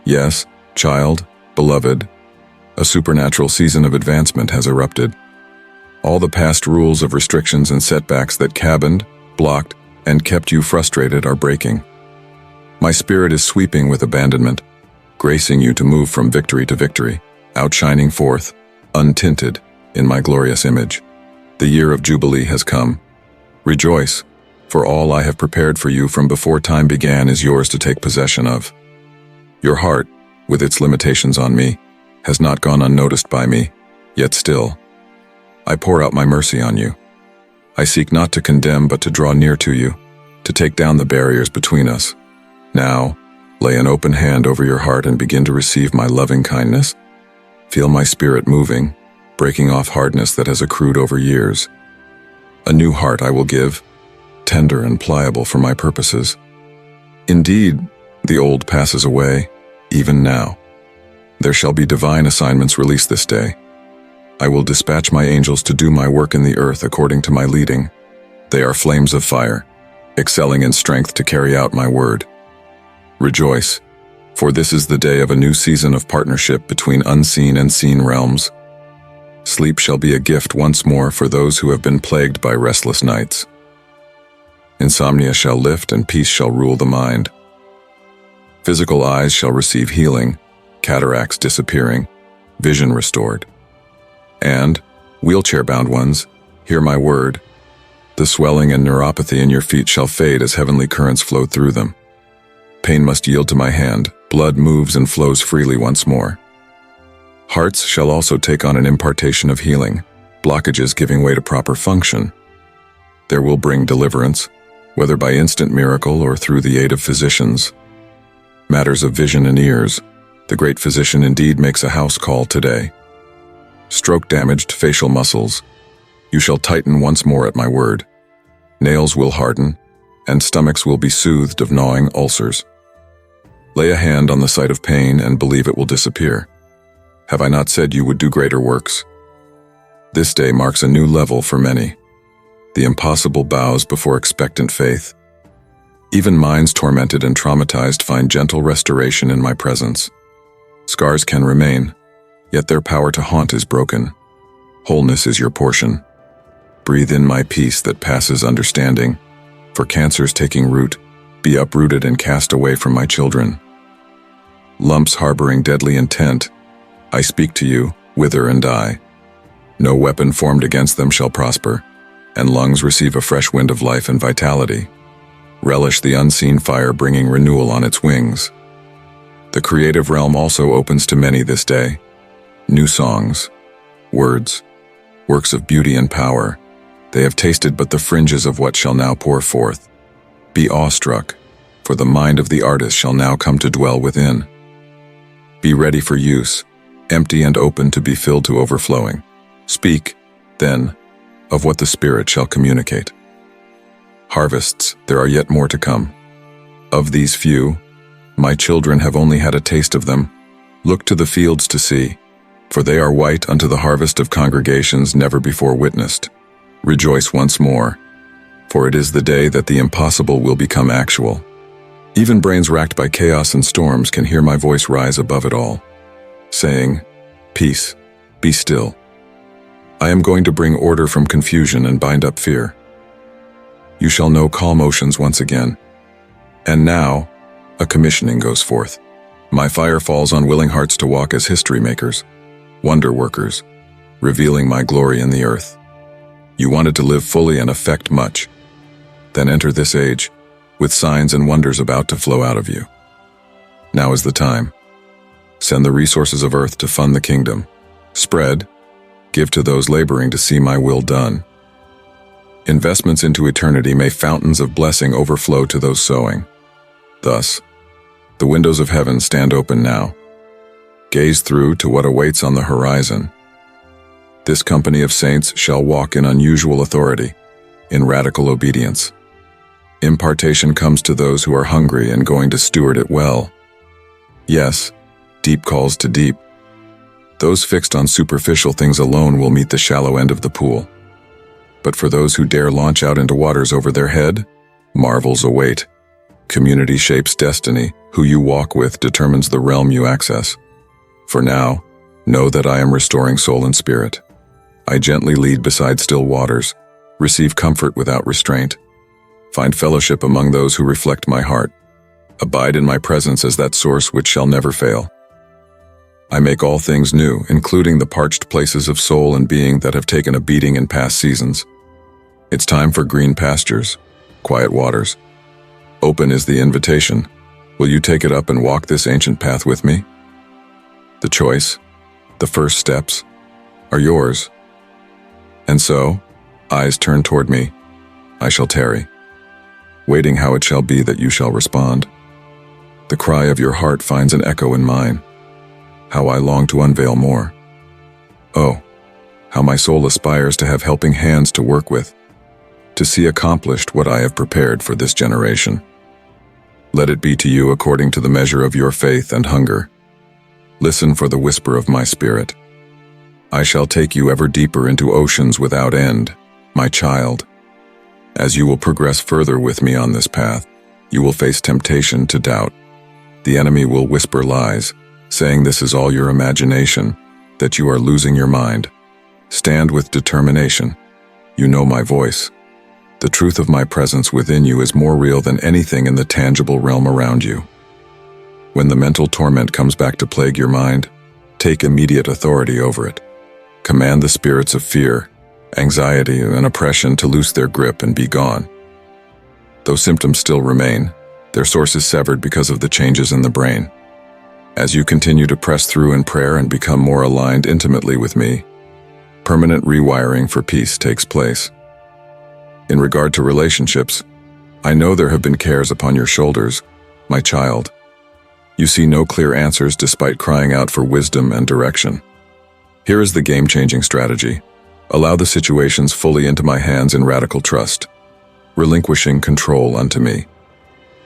Yes, child, beloved, a supernatural season of advancement has erupted. All the past rules of restrictions and setbacks that cabined, blocked, and kept you frustrated are breaking. My Spirit is sweeping with abandonment, gracing you to move from victory to victory, outshining forth, untinted, in my glorious image. The year of Jubilee has come. Rejoice, for all I have prepared for you from before time began is yours to take possession of. Your heart, with its limitations on me, has not gone unnoticed by me, yet still, I pour out my mercy on you. I seek not to condemn but to draw near to you, to take down the barriers between us. Now, lay an open hand over your heart and begin to receive my loving kindness. Feel my Spirit moving, breaking off hardness that has accrued over years. A new heart I will give, tender and pliable for my purposes. Indeed, the old passes away, even now. There shall be divine assignments released this day. I will dispatch my angels to do my work in the earth according to my leading. They are flames of fire, excelling in strength to carry out my word. Rejoice, for this is the day of a new season of partnership between unseen and seen realms. Sleep shall be a gift once more for those who have been plagued by restless nights. Insomnia shall lift and peace shall rule the mind. Physical eyes shall receive healing, cataracts disappearing, vision restored. And, wheelchair-bound ones, hear my word. The swelling and neuropathy in your feet shall fade as heavenly currents flow through them. Pain must yield to my hand, blood moves and flows freely once more. Hearts shall also take on an impartation of healing, blockages giving way to proper function. There will bring deliverance, whether by instant miracle or through the aid of physicians. Matters of vision and ears. The great physician indeed makes a house call today. Stroke-damaged facial muscles. You shall tighten once more at my word. Nails will harden, and stomachs will be soothed of gnawing ulcers. Lay a hand on the site of pain and believe it will disappear. Have I not said you would do greater works? This day marks a new level for many. The impossible bows before expectant faith. Even minds tormented and traumatized find gentle restoration in my presence. Scars can remain, yet their power to haunt is broken. Wholeness is your portion. Breathe in my peace that passes understanding. For cancers taking root, be uprooted and cast away from my children. Lumps harboring deadly intent, I speak to you, wither and die. No weapon formed against them shall prosper, and lungs receive a fresh wind of life and vitality. Relish the unseen fire bringing renewal on its wings. The creative realm also opens to many this day. New songs, words, works of beauty and power. They have tasted but the fringes of what shall now pour forth. Be awestruck, for the mind of the artist shall now come to dwell within. Be ready for use, empty and open to be filled to overflowing. Speak, then, of what the Spirit shall communicate. Harvests, there are yet more to come. Of these few, my children have only had a taste of them. Look to the fields to see, for they are white unto the harvest of congregations never before witnessed. Rejoice once more, for it is the day that the impossible will become actual. Even brains racked by chaos and storms can hear my voice rise above it all, saying, "Peace, be still." I am going to bring order from confusion and bind up fear. You shall know calm oceans once again. And now, a commissioning goes forth. My fire falls on willing hearts to walk as history makers, wonder workers, revealing my glory in the earth. You wanted to live fully and affect much. Then enter this age, with signs and wonders about to flow out of you. Now is the time. Send the resources of earth to fund the kingdom. Spread, give to those laboring to see my will done. Investments into eternity may fountains of blessing overflow to those sowing. Thus, the windows of heaven stand open now. Gaze through to what awaits on the horizon. This company of saints shall walk in unusual authority, in radical obedience. Impartation comes to those who are hungry and going to steward it well. Yes, deep calls to deep. Those fixed on superficial things alone will meet the shallow end of the pool. But for those who dare launch out into waters over their head, marvels await. Community shapes destiny. Who you walk with determines the realm you access. For now, know that I am restoring soul and spirit. I gently lead beside still waters. Receive comfort without restraint. Find fellowship among those who reflect my heart. Abide in my presence as that source which shall never fail. I make all things new, including the parched places of soul and being that have taken a beating in past seasons. It's time for green pastures, quiet waters. Open is the invitation. Will you take it up and walk this ancient path with me? The choice, the first steps, are yours. And so, eyes turn toward me, I shall tarry, waiting how it shall be that you shall respond. The cry of your heart finds an echo in mine. How I long to unveil more. Oh, how my soul aspires to have helping hands to work with, to see accomplished what I have prepared for this generation. Let it be to you according to the measure of your faith and hunger. Listen for the whisper of my spirit. I shall take you ever deeper into oceans without end, my child. As you will progress further with me on this path, you will face temptation to doubt. The enemy will whisper lies, saying this is all your imagination, that you are losing your mind. Stand with determination. You know my voice. The truth of my presence within you is more real than anything in the tangible realm around you. When the mental torment comes back to plague your mind, take immediate authority over it. Command the spirits of fear, anxiety, and oppression to loose their grip and be gone. Though symptoms still remain, their source is severed because of the changes in the brain. As you continue to press through in prayer and become more aligned intimately with me, permanent rewiring for peace takes place. In regard to relationships, I know there have been cares upon your shoulders, my child. You see no clear answers despite crying out for wisdom and direction. Here is the game-changing strategy. Allow the situations fully into my hands in radical trust, relinquishing control unto me.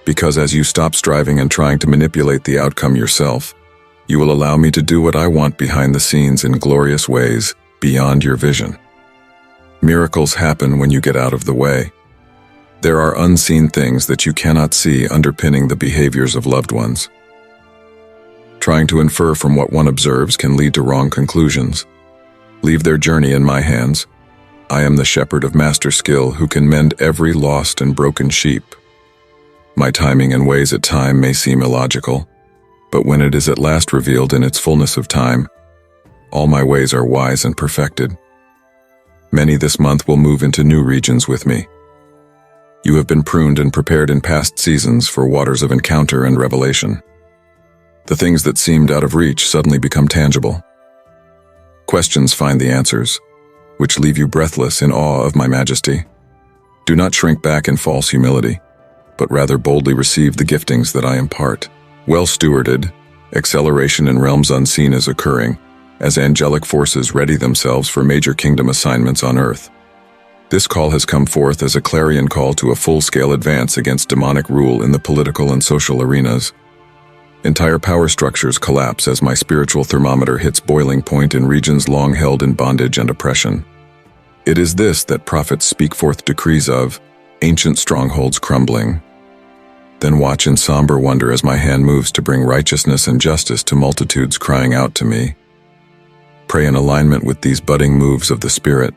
Because as you stop striving and trying to manipulate the outcome yourself, you will allow me to do what I want behind the scenes in glorious ways beyond your vision. Miracles happen when you get out of the way. There are unseen things that you cannot see underpinning the behaviors of loved ones. Trying to infer from what one observes can lead to wrong conclusions. Leave their journey in my hands. I am the shepherd of master skill who can mend every lost and broken sheep. My timing and ways at time may seem illogical, but when it is at last revealed in its fullness of time, all my ways are wise and perfected. Many this month will move into new regions with me. You have been pruned and prepared in past seasons for waters of encounter and revelation. The things that seemed out of reach suddenly become tangible. Questions find the answers, which leave you breathless in awe of my majesty. Do not shrink back in false humility, but rather boldly receive the giftings that I impart. Well stewarded, acceleration in realms unseen is occurring, as angelic forces ready themselves for major kingdom assignments on earth. This call has come forth as a clarion call to a full-scale advance against demonic rule in the political and social arenas. Entire power structures collapse as my spiritual thermometer hits boiling point in regions long held in bondage and oppression. It is this that prophets speak forth decrees of, ancient strongholds crumbling. Then watch in somber wonder as my hand moves to bring righteousness and justice to multitudes crying out to me. Pray in alignment with these budding moves of the Spirit.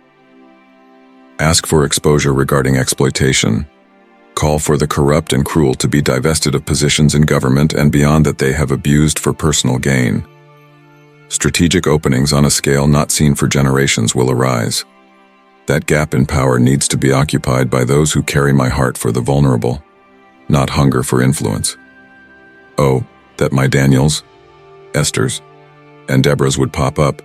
Ask for exposure regarding exploitation. Call for the corrupt and cruel to be divested of positions in government and beyond that they have abused for personal gain. Strategic openings on a scale not seen for generations will arise. That gap in power needs to be occupied by those who carry my heart for the vulnerable, not hunger for influence. Oh, that my Daniels, Esthers, and Deborahs would pop up,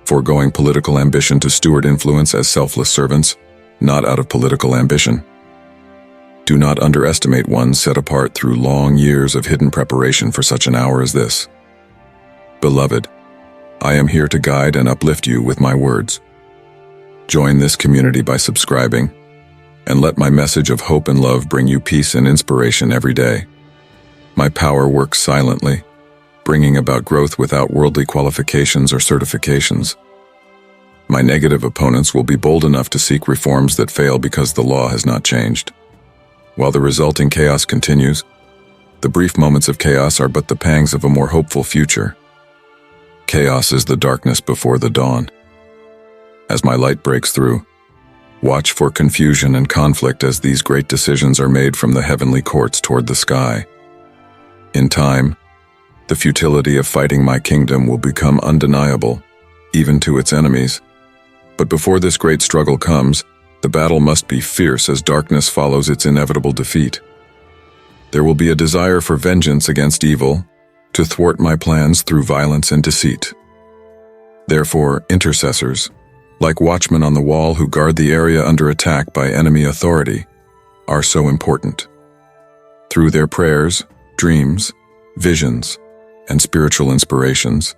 foregoing political ambition to steward influence as selfless servants, not out of political ambition. Do not underestimate one set apart through long years of hidden preparation for such an hour as this. Beloved, I am here to guide and uplift you with my words. Join this community by subscribing, and let my message of hope and love bring you peace and inspiration every day. My power works silently, bringing about growth without worldly qualifications or certifications. My negative opponents will be bold enough to seek reforms that fail because the law has not changed. While the resulting chaos continues, the brief moments of chaos are but the pangs of a more hopeful future. Chaos is the darkness before the dawn. As my light breaks through, watch for confusion and conflict as these great decisions are made from the heavenly courts toward the sky. In time, the futility of fighting my kingdom will become undeniable, even to its enemies. But before this great struggle comes, the battle must be fierce as darkness follows its inevitable defeat. There will be a desire for vengeance against evil, to thwart my plans through violence and deceit. Therefore, intercessors, like watchmen on the wall who guard the area under attack by enemy authority, are so important. Through their prayers, dreams, visions, and spiritual inspirations,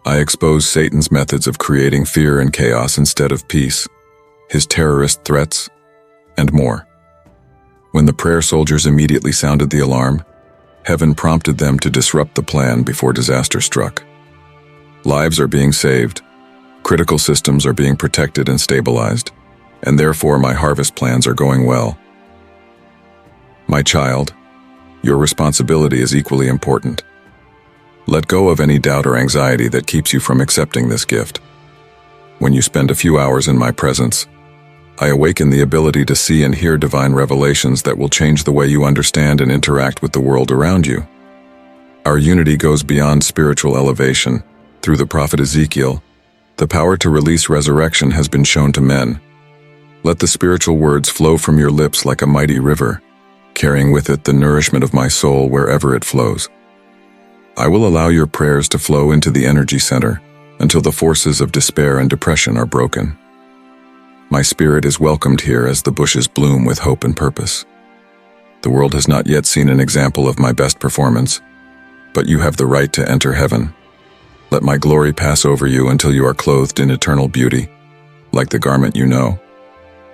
I expose Satan's methods of creating fear and chaos instead of peace, his terrorist threats, and more. When the prayer soldiers immediately sounded the alarm, heaven prompted them to disrupt the plan before disaster struck. Lives are being saved, critical systems are being protected and stabilized, and therefore my harvest plans are going well. My child, your responsibility is equally important. Let go of any doubt or anxiety that keeps you from accepting this gift. When you spend a few hours in my presence, I awaken the ability to see and hear divine revelations that will change the way you understand and interact with the world around you. Our unity goes beyond spiritual elevation. Through the prophet Ezekiel, the power to release resurrection has been shown to men. Let the spiritual words flow from your lips like a mighty river, carrying with it the nourishment of my soul wherever it flows. I will allow your prayers to flow into the energy center until the forces of despair and depression are broken. My spirit is welcomed here as the bushes bloom with hope and purpose. The world has not yet seen an example of my best performance, but you have the right to enter heaven. Let my glory pass over you until you are clothed in eternal beauty, like the garment you know.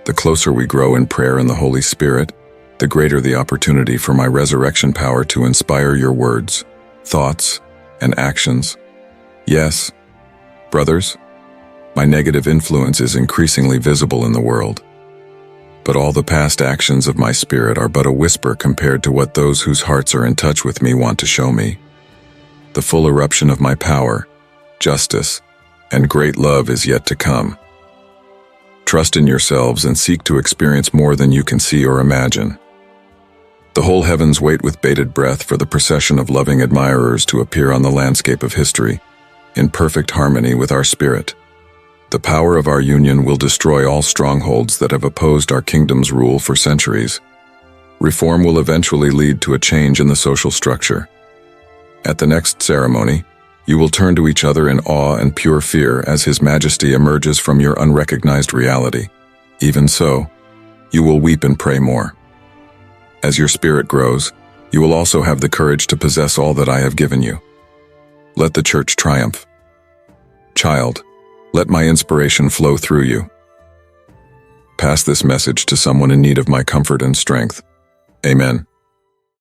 The closer we grow in prayer and the Holy Spirit, the greater the opportunity for my resurrection power to inspire your words, thoughts, and actions. Yes, brothers, my negative influence is increasingly visible in the world. But all the past actions of my spirit are but a whisper compared to what those whose hearts are in touch with me want to show me. The full eruption of my power, justice, and great love is yet to come. Trust in yourselves and seek to experience more than you can see or imagine. The whole heavens wait with bated breath for the procession of loving admirers to appear on the landscape of history, in perfect harmony with our spirit. The power of our union will destroy all strongholds that have opposed our kingdom's rule for centuries. Reform will eventually lead to a change in the social structure. At the next ceremony, you will turn to each other in awe and pure fear as His Majesty emerges from your unrecognized reality. Even so, you will weep and pray more. As your spirit grows, you will also have the courage to possess all that I have given you. Let the church triumph. Child, let my inspiration flow through you. Pass this message to someone in need of my comfort and strength. Amen.